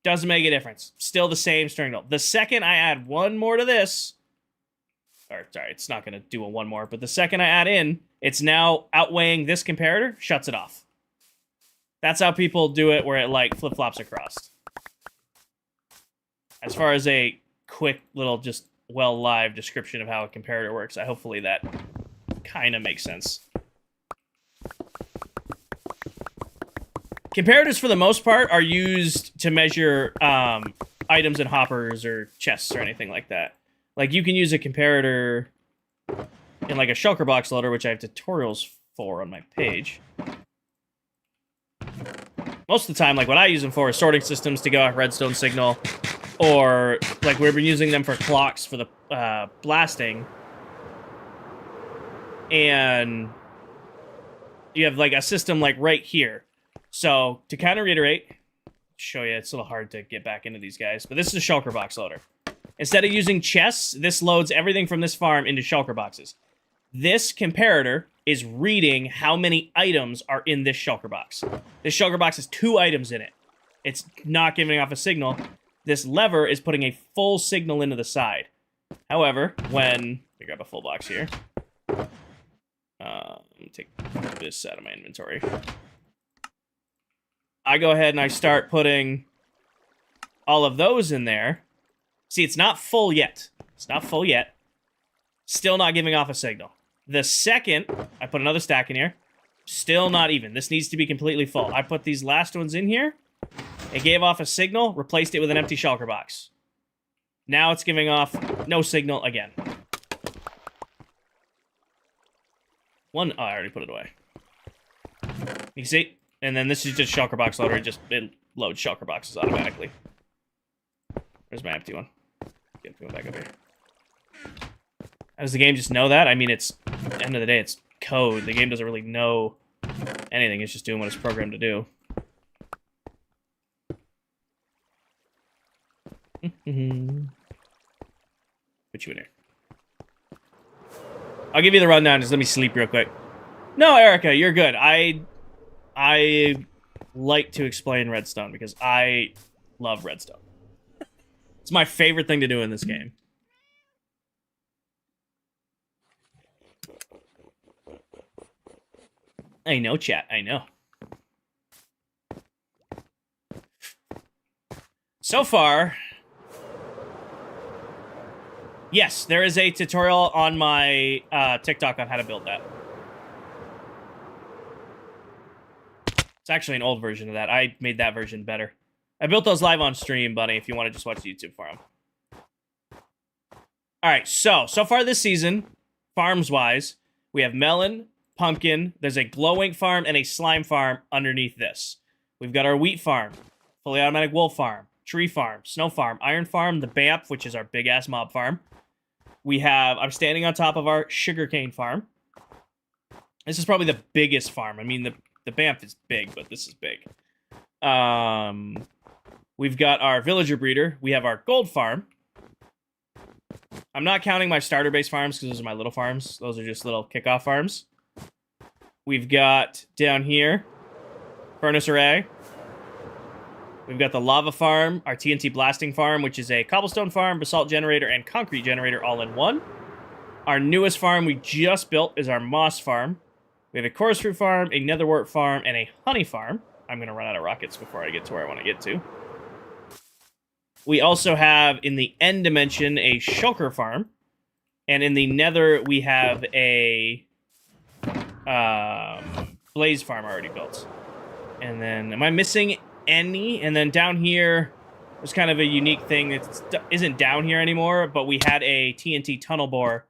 S1: Doesn't make a difference. Still the same signal. The second I add one more to this... Or, sorry, it's not going to do a one more. But the second I add in, it's now outweighing this comparator. Shuts it off. That's how people do it where it, like, flip-flops across. As far as a quick little, just live description of how a comparator works, hopefully that kind of makes sense. Comparators, for the most part, are used to measure items in hoppers or chests or anything like that. Like, you can use a comparator in, like, a shulker box loader, which I have tutorials for on my page. Most of the time, like, what I use them for is sorting systems to go off redstone signal, or, like, we've been using them for clocks for the blasting. And you have, like, a system, like, right here. So, to kind of reiterate, show you, it's a little hard to get back into these guys, but this is a shulker box loader. Instead of using chests, this loads everything from this farm into shulker boxes. This comparator is reading how many items are in this shulker box. This shulker box has 2 items in it. It's not giving off a signal. This lever is putting a full signal into the side. However, when... Let me grab a full box here. Let me take this out of my inventory. I go ahead and I start putting all of those in there. See, it's not full yet. It's not full yet. Still not giving off a signal. The second I put another stack in here, still not even. This needs to be completely full. I put these last ones in here. It gave off a signal, replaced it with an empty shulker box. Now it's giving off no signal again. Oh, I already put it away. You see? And then this is just shulker box loader. It loads shulker boxes automatically. Where's my empty one? Get going back up here. How does the game just know that? I mean, it's... At the end of the day, it's code. The game doesn't really know anything. It's just doing what it's programmed to do. get you in here. I'll give you the rundown. Just let me sleep real quick. No, Erica, you're good. I like to explain redstone because I love redstone. It's my favorite thing to do in this game. I know, chat. I know. So far, yes, there is a tutorial on my TikTok on how to build that. It's actually an old version of that. I made that version better. I built those live on stream, buddy, if you want to just watch YouTube for them. All right, so far this season, farms-wise, we have melon, pumpkin, there's a glow ink farm, and a slime farm underneath this. We've got our wheat farm, fully automatic wool farm, tree farm, snow farm, iron farm, the BAMF, which is our big-ass mob farm. We have, I'm standing on top of our sugarcane farm. This is probably the biggest farm. I mean, the BAMF is big, but this is big. We've got our villager breeder. We have our gold farm. I'm not counting my starter base farms because those are my little farms. Those are just little kickoff farms. We've got down here, furnace array. We've got the lava farm, our TNT blasting farm, which is a cobblestone farm, basalt generator, and concrete generator all in one. Our newest farm we just built is our moss farm. We have a chorus fruit farm, a netherwort farm, and a honey farm. I'm going to run out of rockets before I get to where I want to get to. We also have, in the end dimension, a shulker farm. And in the nether, we have a blaze farm already built. And then, am I missing any? And then down here, there's kind of a unique thing that isn't down here anymore, but we had a TNT tunnel bore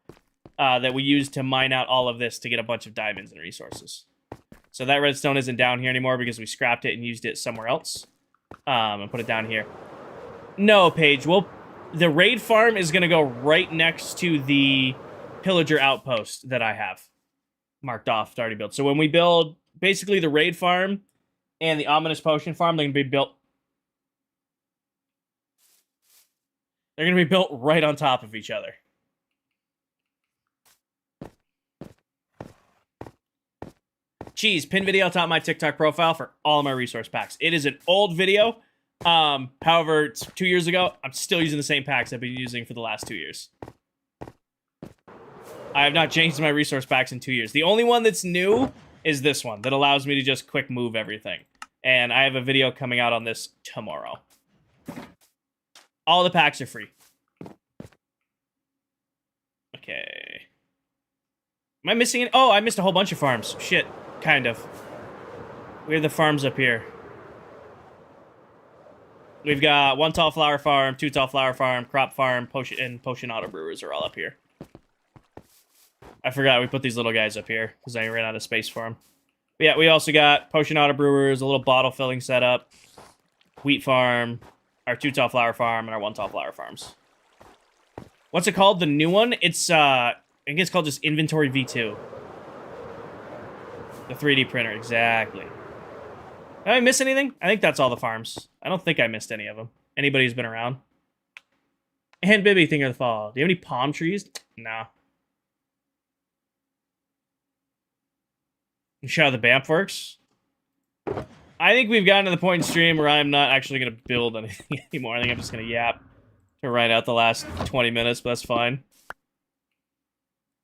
S1: that we used to mine out all of this to get a bunch of diamonds and resources. So that redstone isn't down here anymore because we scrapped it and used it somewhere else. And put it down here. No, Paige. Well, the raid farm is going to go right next to the pillager outpost that I have marked off to already built. So when we build basically the raid farm and the ominous potion farm, they're going to be built. They're going to be built right on top of each other. Cheese, pin video atop my TikTok profile for all of my resource packs. It is an old video. However, it's 2 years ago. I'm still using the same packs I've been using for the last 2 years. I have not changed my resource packs in 2 years. The only one that's new is this one that allows me to just quick move everything. And I have a video coming out on this tomorrow. All the packs are free. Okay. Am I missing it? Oh, I missed a whole bunch of farms. Shit. Kind of. We have the farms up here. We've got one tall flower farm, two tall flower farm, crop farm, potion, and potion auto brewers are all up here. I forgot we put these little guys up here because I ran out of space for them. But yeah, we also got potion auto brewers, a little bottle filling setup, wheat farm, our two tall flower farm, and our one tall flower farms. What's it called? The new one? It's I think it's called just Inventory V2. The 3D printer, exactly. Did I miss anything? I think that's all the farms. I don't think I missed any of them. Anybody who's been around. And Bibby, Thing of the Fall. Do you have any palm trees? No. You show how the BAMF works? I think we've gotten to the point in stream where I'm not actually going to build anything anymore. I think I'm just going to yap to write out the last 20 minutes, but that's fine.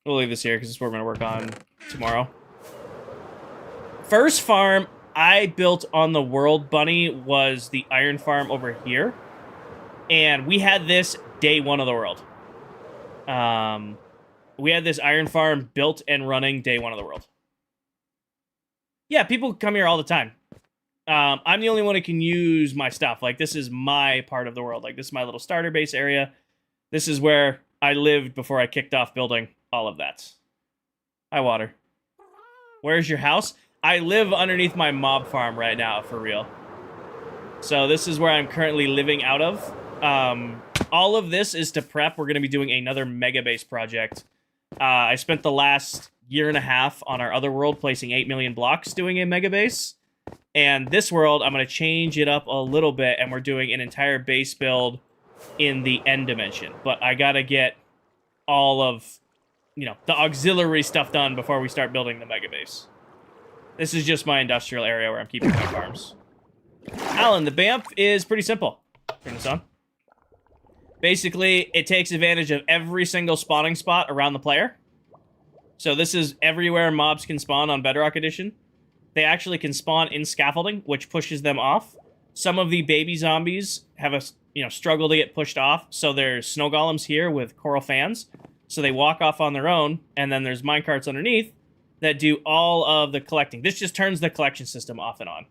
S1: We'll leave this here because this is what we're going to work on tomorrow. First farm I built on the World Bunny was the iron farm over here. And we had this day one of the world. We had this iron farm built and running day one of the world. Yeah, people come here all the time. I'm the only one who can use my stuff. Like, this is my part of the world. Like, this is my little starter base area. This is where I lived before I kicked off building all of that. Hi, water. Where's your house? I live underneath my mob farm right now, for real. So this is where I'm currently living out of. All of this is to prep. We're going to be doing another mega base project. I spent the last year and a half on our other world placing 8 million blocks doing a mega base. And this world, I'm going to change it up a little bit, and we're doing an entire base build in the end dimension. But I got to get all of, you know, the auxiliary stuff done before we start building the mega base. This is just my industrial area where I'm keeping my farms. Alan, the BAMF is pretty simple. Turn this on. Basically, it takes advantage of every single spawning spot around the player. So this is everywhere mobs can spawn on Bedrock Edition. They actually can spawn in scaffolding, which pushes them off. Some of the baby zombies have a, you know, struggle to get pushed off. So there's snow golems here with coral fans. So they walk off on their own, and then there's minecarts underneath that do all of the collecting. This just turns the collection system off and on.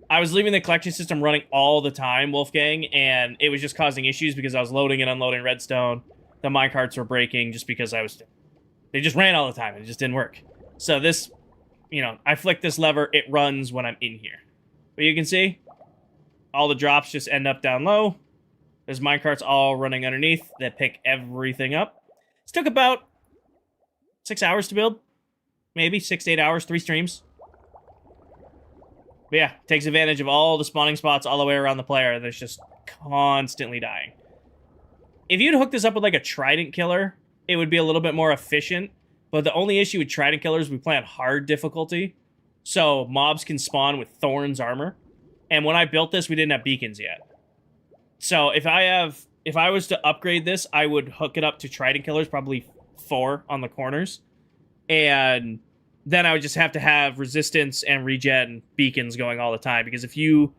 S1: I was leaving the collection system running all the time, Wolfgang, and it was just causing issues because I was loading and unloading redstone. The minecarts were breaking just because they just ran all the time, and it just didn't work. So this, you know, I flick this lever, it runs when I'm in here. But you can see, all the drops just end up down low. There's minecarts all running underneath that pick everything up. This took about 6 hours to build. Maybe 6 to 8 hours, 3 streams. But yeah, takes advantage of all the spawning spots all the way around the player that's just constantly dying. If you'd hook this up with like a trident killer, it would be a little bit more efficient. But the only issue with trident killers, we play on hard difficulty. So mobs can spawn with Thorns armor. And when I built this, we didn't have beacons yet. So if I was to upgrade this, I would hook it up to trident killers, probably 4 on the corners. And then I would just have to have resistance and regen beacons going all the time. Because if you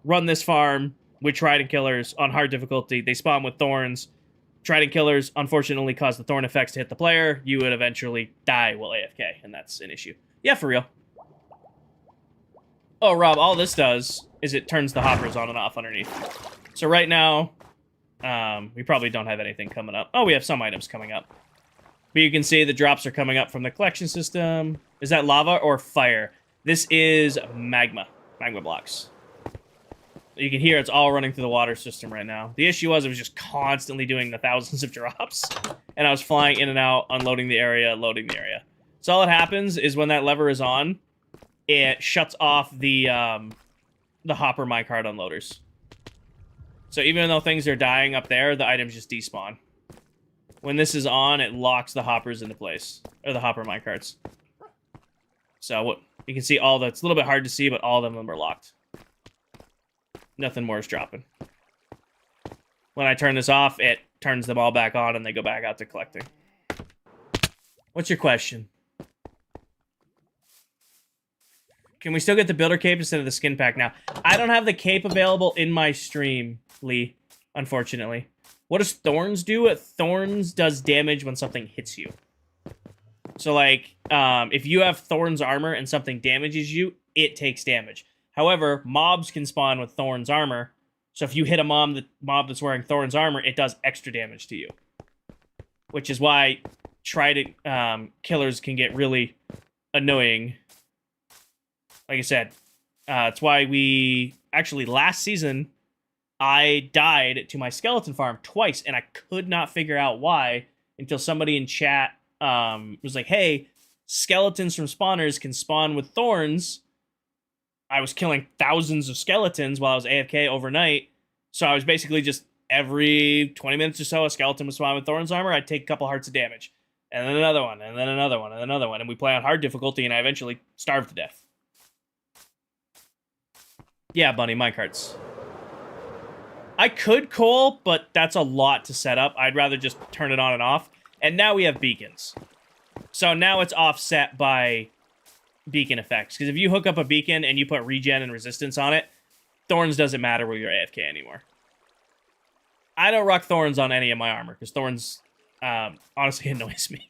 S1: run this farm with trident killers on hard difficulty, they spawn with thorns. Trident killers, unfortunately, cause the thorn effects to hit the player. You would eventually die while AFK, and that's an issue. Yeah, for real. Oh, Rob, all this does is it turns the hoppers on and off underneath. So right now, we probably don't have anything coming up. Oh, we have some items coming up. But you can see the drops are coming up from the collection system. Is that lava or fire? This is magma. Magma blocks. You can hear it's all running through the water system right now. The issue was it was just constantly doing the thousands of drops. And I was flying in and out, unloading the area, loading the area. So all that happens is when that lever is on, it shuts off the hopper minecart unloaders. So even though things are dying up there, the items just despawn. When this is on, it locks the hoppers into place. Or the hopper minecarts. So what you can see all the... It's a little bit hard to see, but all of them are locked. Nothing more is dropping. When I turn this off, it turns them all back on and they go back out to collecting. What's your question? Can we still get the builder cape instead of the skin pack now? I don't have the cape available in my stream, Lee, unfortunately. What does Thorns do? Thorns does damage when something hits you. So, like, if you have Thorns armor and something damages you, it takes damage. However, mobs can spawn with Thorns armor. So if you hit a mob that's wearing Thorns armor, it does extra damage to you. Which is why trident killers can get really annoying. Like I said, it's why we... Actually, last season, I died to my skeleton farm twice, and I could not figure out why until somebody in chat was like, hey, skeletons from spawners can spawn with thorns. I was killing thousands of skeletons while I was AFK overnight, so I was basically just every 20 minutes or so, a skeleton would spawn with thorns armor, I'd take a couple hearts of damage. And then another one, and then another one, and another one, and we play on hard difficulty, and I eventually starved to death. Yeah, Bunny, minecarts. I could coal, but that's a lot to set up. I'd rather just turn it on and off. And now we have beacons. So now it's offset by beacon effects. Because if you hook up a beacon and you put regen and resistance on it, Thorns doesn't matter where you're AFK anymore. I don't rock Thorns on any of my armor, because Thorns honestly annoys me.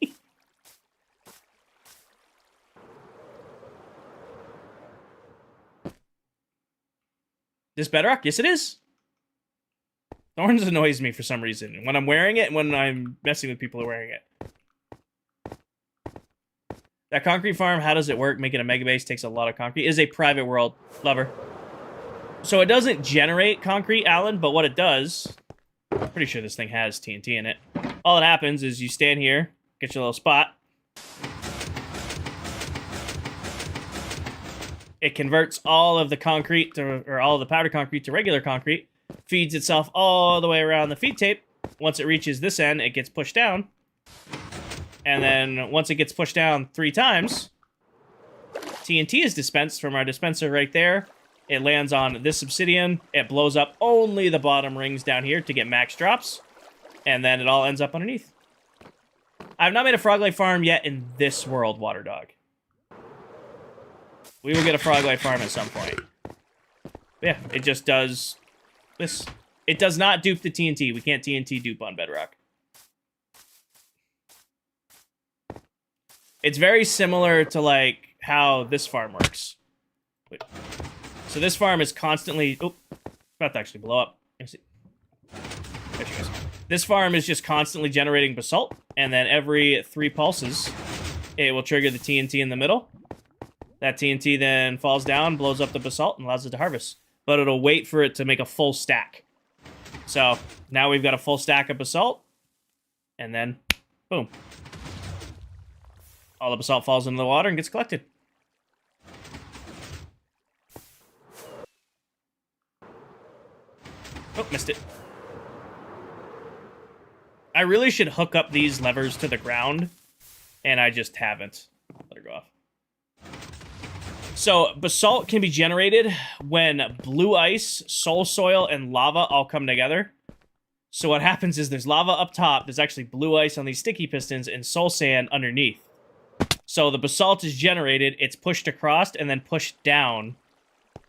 S1: This Bedrock? Yes, it is. Thorns annoys me for some reason. When I'm wearing it and when I'm messing with people who are wearing it. That concrete farm, how does it work? Making a mega base takes a lot of concrete. It is a private world, lover. So it doesn't generate concrete, Alan, but what it does... I'm pretty sure this thing has TNT in it. All that happens is you stand here, get your little spot. It converts all of the concrete to, or all of the powder concrete to regular concrete. Feeds itself all the way around the feed tape. Once it reaches this end, it gets pushed down. And then once it gets pushed down 3 times, TNT is dispensed from our dispenser right there. It lands on this obsidian. It blows up only the bottom rings down here to get max drops. And then it all ends up underneath. I've not made a frog life farm yet in this world, Water Dog. We will get a frog life farm at some point. Yeah, it just does this. It does not dupe the TNT. We can't TNT dupe on Bedrock. It's very similar to, like, how this farm works. Wait. So this farm is constantly... Oh, about to actually blow up. There she goes. This farm is just constantly generating basalt, and then every 3 pulses, it will trigger the TNT in the middle. That TNT then falls down, blows up the basalt, and allows it to harvest. But it'll wait for it to make a full stack. So now we've got a full stack of basalt, and then, boom. All the basalt falls into the water and gets collected. Oh, missed it. I really should hook up these levers to the ground, and I just haven't. Let her go off. So, basalt can be generated when blue ice, soul soil, and lava all come together. So what happens is there's lava up top, there's actually blue ice on these sticky pistons, and soul sand underneath. So the basalt is generated, it's pushed across, and then pushed down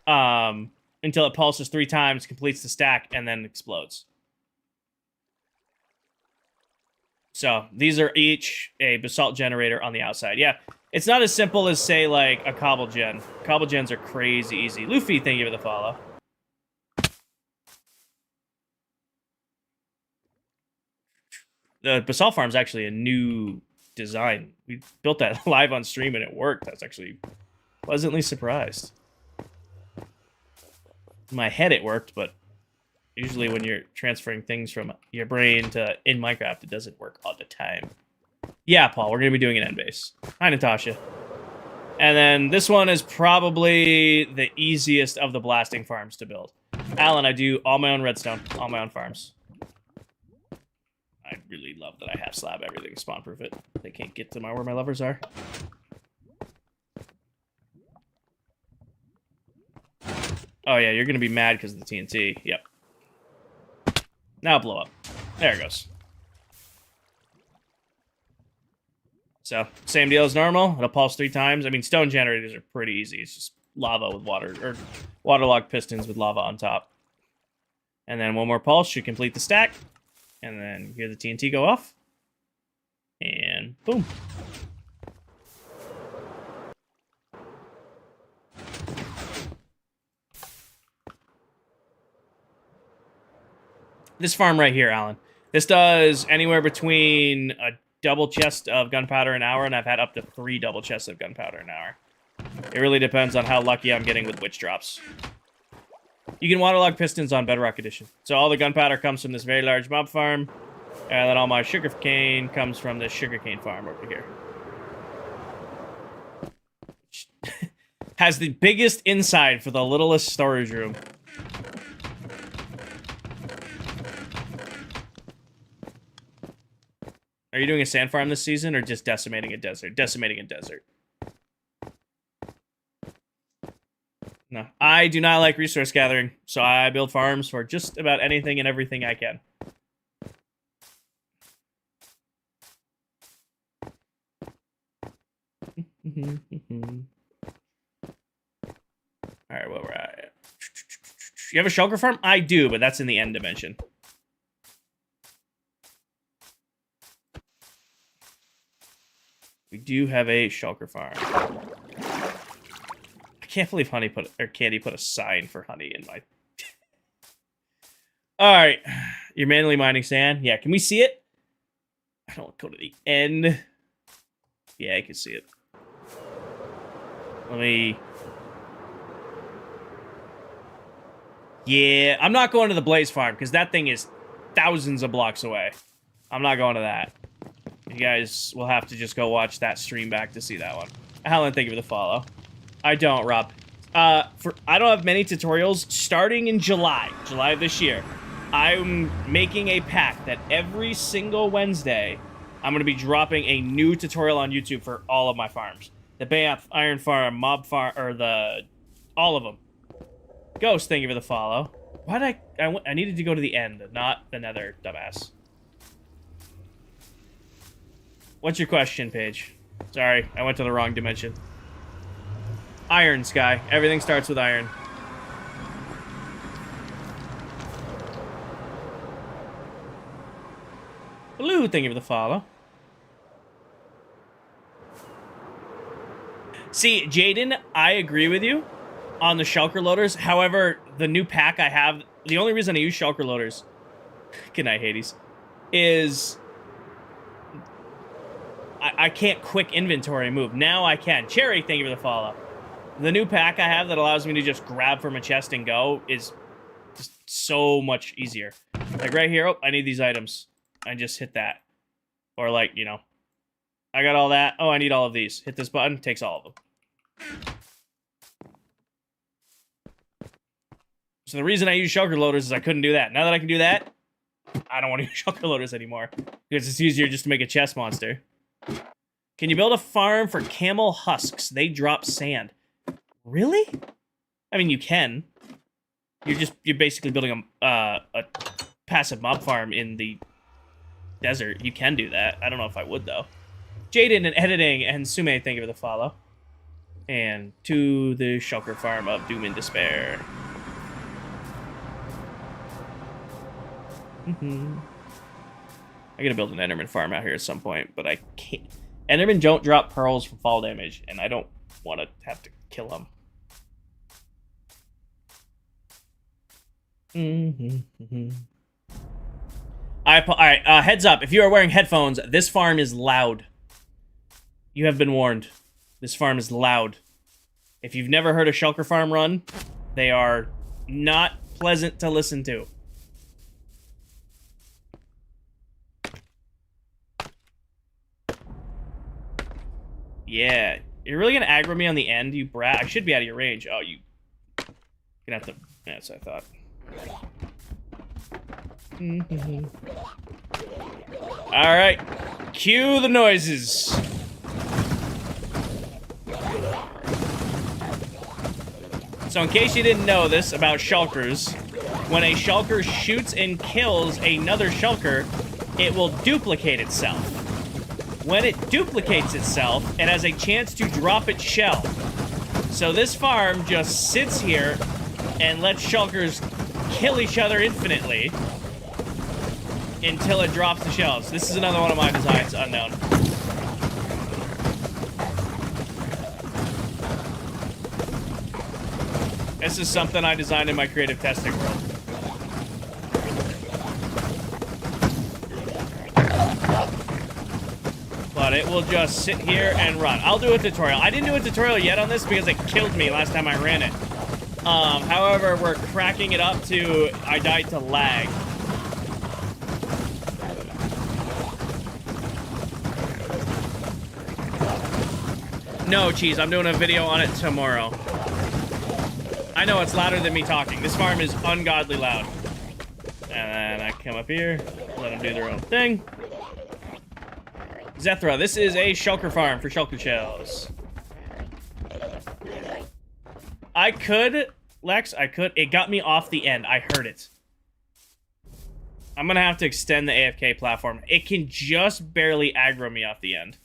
S1: until it pulses 3 times, completes the stack, and then explodes. So these are each a basalt generator on the outside. Yeah, it's not as simple as, say, like a cobble gen. Cobble gens are crazy easy. Luffy, thank you for the follow. The basalt farm is actually a new design. We built that live on stream and it worked. I was actually pleasantly surprised. In my head it worked, but usually when you're transferring things from your brain to in Minecraft, it doesn't work all the time. Yeah, Paul, we're going to be doing an end base. Hi, Natasha. And then this one is probably the easiest of the blasting farms to build. Alan, I do all my own redstone, all my own farms. I really love that I have slab everything, spawn-proof it. They can't get to where my levers are. Oh yeah, you're gonna be mad because of the TNT. Yep. Now blow up. There it goes. So, same deal as normal. It'll pulse 3 times. I mean, stone generators are pretty easy. It's just lava with water, or waterlogged pistons with lava on top. And then 1 more pulse should complete the stack. And then hear the TNT go off. And boom. This farm right here, Alan. This does anywhere between a double chest of gunpowder an hour, and I've had up to 3 double chests of gunpowder an hour. It really depends on how lucky I'm getting with witch drops. You can waterlog pistons on Bedrock Edition. So all the gunpowder comes from this very large mob farm, and then all my sugarcane comes from this sugarcane farm over here. Has the biggest inside for the littlest storage room. Are you doing a sand farm this season, or just decimating a desert? Decimating a desert. No, I do not like resource gathering, so I build farms for just about anything and everything I can. Alright, where we're at. You have a shulker farm? I do, but that's in the end dimension. We do have a shulker farm. I can't believe Candy put a sign for honey in my... Alright. You're manually mining sand? Yeah, can we see it? I don't want to go to the end. Yeah, I can see it. Let me... Yeah, I'm not going to the Blaze farm, because that thing is thousands of blocks away. I'm not going to that. You guys will have to just go watch that stream back to see that one. Alan, thank you for the follow. I don't, Rob. I don't have many tutorials. Starting in July of this year, I'm making a pact that every single Wednesday, I'm going to be dropping a new tutorial on YouTube for all of my farms. The Bayap Iron Farm, Mob Farm, or all of them. Ghost, thank you for the follow. Why'd I needed to go to the end, not the nether, dumbass. What's your question, Paige? Sorry, I went to the wrong dimension. Iron, Sky. Everything starts with iron. Blue, thank you for the follow. See, Jaden, I agree with you on the shulker loaders. However, the new pack I have, the only reason I use shulker loaders, good night, Hades, is I can't quick inventory move. Now I can. Cherry, thank you for the follow. The new pack I have that allows me to just grab from a chest and go is just so much easier. Like right here, oh, I need these items. I just hit that. Or like, you know, I got all that. Oh, I need all of these. Hit this button, takes all of them. So the reason I use shulker loaders is I couldn't do that. Now that I can do that, I don't want to use shulker loaders anymore. Because it's easier just to make a chest monster. Can you build a farm for camel husks? They drop sand. Really? I mean, you can. You're basically building a passive mob farm in the desert. You can do that. I don't know if I would, though. Jaden and editing and Sume, thank you for the follow. And to the shulker farm of Doom and Despair. I gotta build an Enderman farm out here at some point, but I can't. Endermen don't drop pearls from fall damage, and I don't want to have to kill them. Alright, heads up. If you are wearing headphones, this farm is loud. You have been warned. This farm is loud. If you've never heard a shulker farm run, they are not pleasant to listen to. Yeah. You're really gonna aggro me on the end, you brat? I should be out of your range. Oh, you... Gonna have to... That's what I thought. Alright. Cue the noises. So in case you didn't know this about shulkers, when a shulker shoots and kills another shulker, it will duplicate itself. When it duplicates itself, it has a chance to drop its shell. So this farm just sits here and lets shulkers kill each other infinitely until it drops the shells. This is another one of my designs, unknown. This is something I designed in my creative testing world. But it will just sit here and run. I'll do a tutorial. I didn't do a tutorial yet on this because it killed me last time I ran it. However, we're cracking it up to I died to lag. No, Cheese, I'm doing a video on it tomorrow. I know it's louder than me talking. This farm is ungodly loud. And then I come up here, let them do their own thing. Zethra, this is a shulker farm for shulker shells. I could, Lex, I could. It got me off the end. I heard it. I'm gonna have to extend the AFK platform. It can just barely aggro me off the end.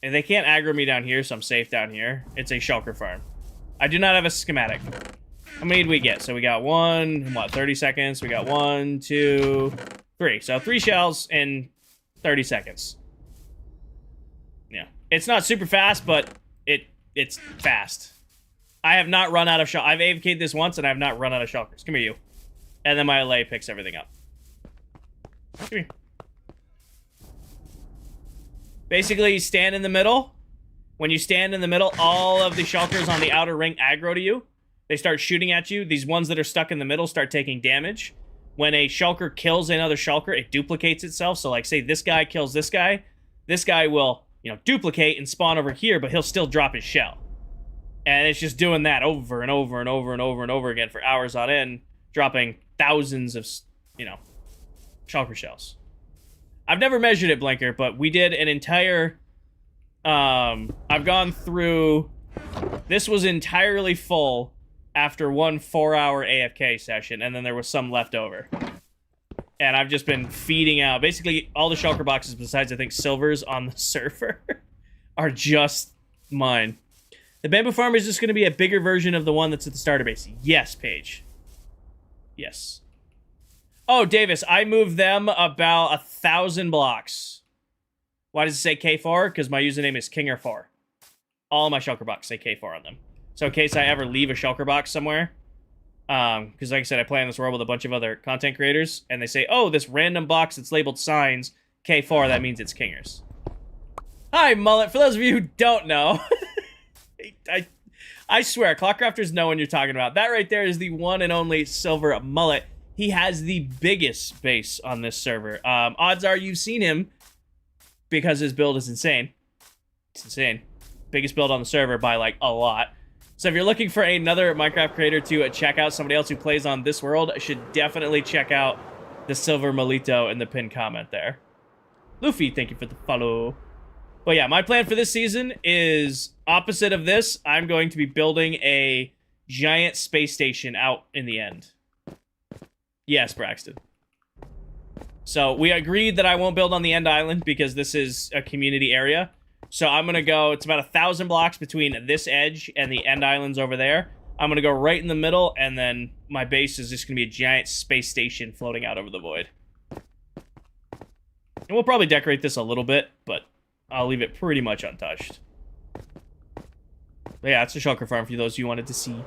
S1: And they can't aggro me down here, so I'm safe down here. It's a shulker farm. I do not have a schematic. How many did we get? So we got 30 seconds. We got 1, 2, 3. So 3 shells in 30 seconds. Yeah. It's not super fast, but it's fast. I have not run out of shell. I've AFK'd this once, and I have not run out of shulkers. Come here, you. And then my LA picks everything up. Come here. Basically, you stand in the middle. When you stand in the middle, all of the shulkers on the outer ring aggro to you. They start shooting at you. These ones that are stuck in the middle start taking damage. When a shulker kills another shulker, it duplicates itself. So, like, say this guy kills this guy will, you know, duplicate and spawn over here, but he'll still drop his shell. And it's just doing that over and over and over and over and over again for hours on end, dropping thousands of, you know, shulker shells. I've never measured it, Blinker, but we did an entire... I've gone through... This was entirely full after one 4-hour AFK session, and then there was some left over. And I've just been feeding out... Basically, all the shulker boxes, besides, I think, silvers on the server, are just mine. The bamboo farm is just going to be a bigger version of the one that's at the starter base. Yes, Paige. Yes. Oh, Davis, I moved them about 1,000 blocks. Why does it say K4? Because my username is Kinger4. All my shulker boxes say K4 on them. So in case I ever leave a shulker box somewhere, because like I said, I play in this world with a bunch of other content creators, and they say, oh, this random box that's labeled signs, K4, that means it's Kingers. Hi, Mullet. For those of you who don't know, I swear, ClockCrafters know what you're talking about. That right there is the one and only Silver Mullet. He has the biggest base on this server. Odds are you've seen him because his build is insane. It's insane. Biggest build on the server by, like, a lot. So if you're looking for another Minecraft creator to check out, somebody else who plays on this world, I should definitely check out the Silver Molito in the pinned comment there. Luffy, thank you for the follow. But yeah, my plan for this season is opposite of this. I'm going to be building a giant space station out in the end. Yes, Braxton. So we agreed that I won't build on the end island because this is a community area. So I'm going to go, it's about 1,000 blocks between this edge and the end islands over there. I'm going to go right in the middle, and then my base is just going to be a giant space station floating out over the void. And we'll probably decorate this a little bit, but I'll leave it pretty much untouched. But yeah, it's a shulker farm for those you wanted to see.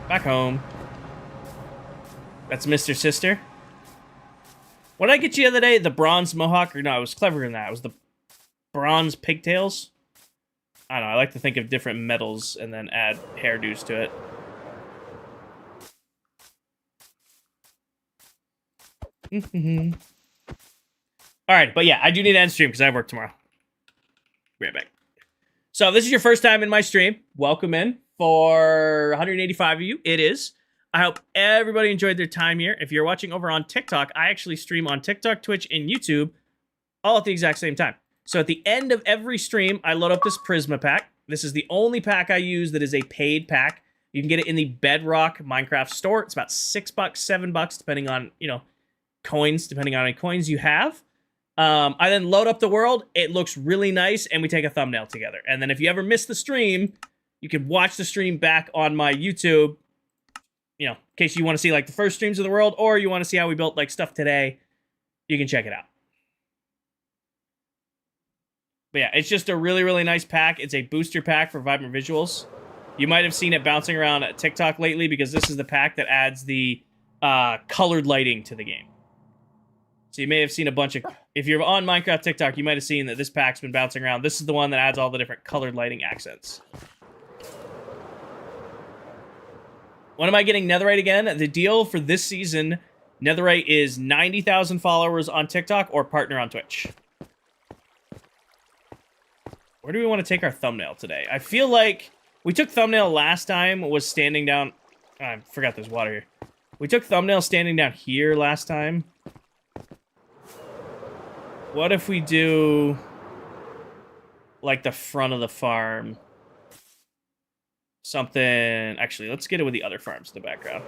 S1: Back home. That's Mr. Sister. What did I get you the other day? The bronze mohawk? Or no, it was cleverer than that. It was the bronze pigtails. I don't know. I like to think of different metals and then add hairdos to it. Alright, but yeah, I do need to end stream because I have work tomorrow. Be right back. So if this is your first time in my stream, welcome in. For 185 of you, it is. I hope everybody enjoyed their time here. If you're watching over on TikTok, I actually stream on TikTok, Twitch, and YouTube all at the exact same time. So at the end of every stream, I load up this Prisma pack. This is the only pack I use that is a paid pack. You can get it in the Bedrock Minecraft store. It's about $6, $7, depending on, you know, coins, depending on how many coins you have. I then load up the world. It looks really nice, and we take a thumbnail together. And then if you ever miss the stream, you can watch the stream back on my YouTube, you know, in case you want to see, like, the first streams of the world, or you want to see how we built, like, stuff today, you can check it out. But yeah, it's just a really, really nice pack. It's a booster pack for vibrant visuals. You might have seen it bouncing around at TikTok lately, because this is the pack that adds the colored lighting to the game. So you may have seen a bunch of... If you're on Minecraft TikTok, you might have seen that this pack's been bouncing around. This is the one that adds all the different colored lighting accents. When am I getting Netherite again? The deal for this season, Netherite is 90,000 followers on TikTok or partner on Twitch. Where do we want to take our thumbnail today? I feel like we took thumbnail last time was standing down... I forgot there's water here. We took thumbnail standing down here last time. What if we do, like, the front of the farm? Something... Actually, let's get it with the other farms in the background.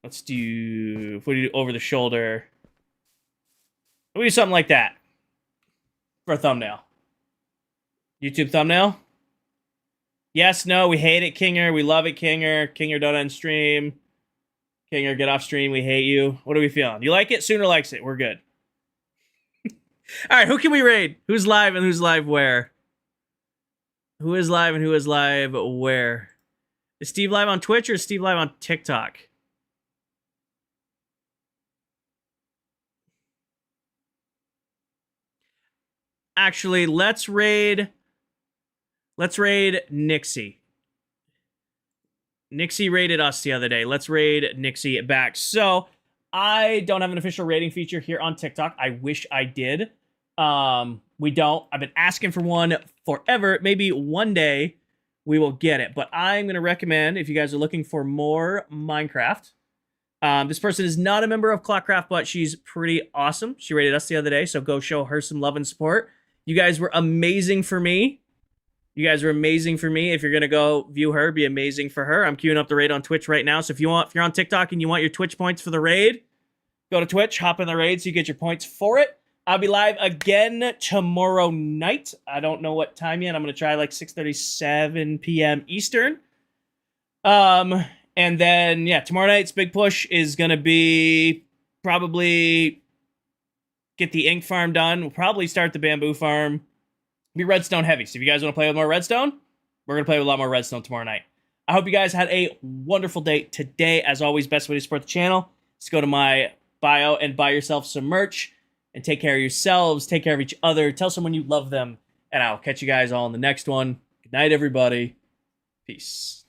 S1: Let's do... If we do over the shoulder... We do something like that. For a thumbnail. YouTube thumbnail? Yes, no, we hate it, Kinger. We love it, Kinger. Kinger, don't end stream. Kinger, get off stream. We hate you. What are we feeling? You like it? Sooner likes it. We're good. Alright, who can we raid? Who's live and who's live where? Who is live and who is live where? Is Steve live on Twitch or is Steve live on TikTok? Actually, let's raid Nixie. Nixie raided us the other day. Let's raid Nixie back. So, I don't have an official rating feature here on TikTok. I wish I did. We don't. I've been asking for one forever. Maybe one day we will get it. But I'm going to recommend, if you guys are looking for more Minecraft, this person is not a member of ClockCraft, but she's pretty awesome. She rated us the other day, so go show her some love and support. You guys were amazing for me. You guys were amazing for me. If you're going to go view her, be amazing for her. I'm queuing up the raid on Twitch right now. So if you're on TikTok and you want your Twitch points for the raid, go to Twitch, hop in the raid so you get your points for it. I'll be live again tomorrow night. I don't know what time yet. I'm going to try like 6:37 p.m. Eastern. And then, yeah, tomorrow night's big push is going to be probably get the ink farm done. We'll probably start the bamboo farm. Be redstone heavy. So if you guys want to play with more redstone, we're going to play with a lot more redstone tomorrow night. I hope you guys had a wonderful day today. As always, best way to support the channel is go to my bio and buy yourself some merch. And take care of yourselves. Take care of each other. Tell someone you love them. And I'll catch you guys all in the next one. Good night, everybody. Peace.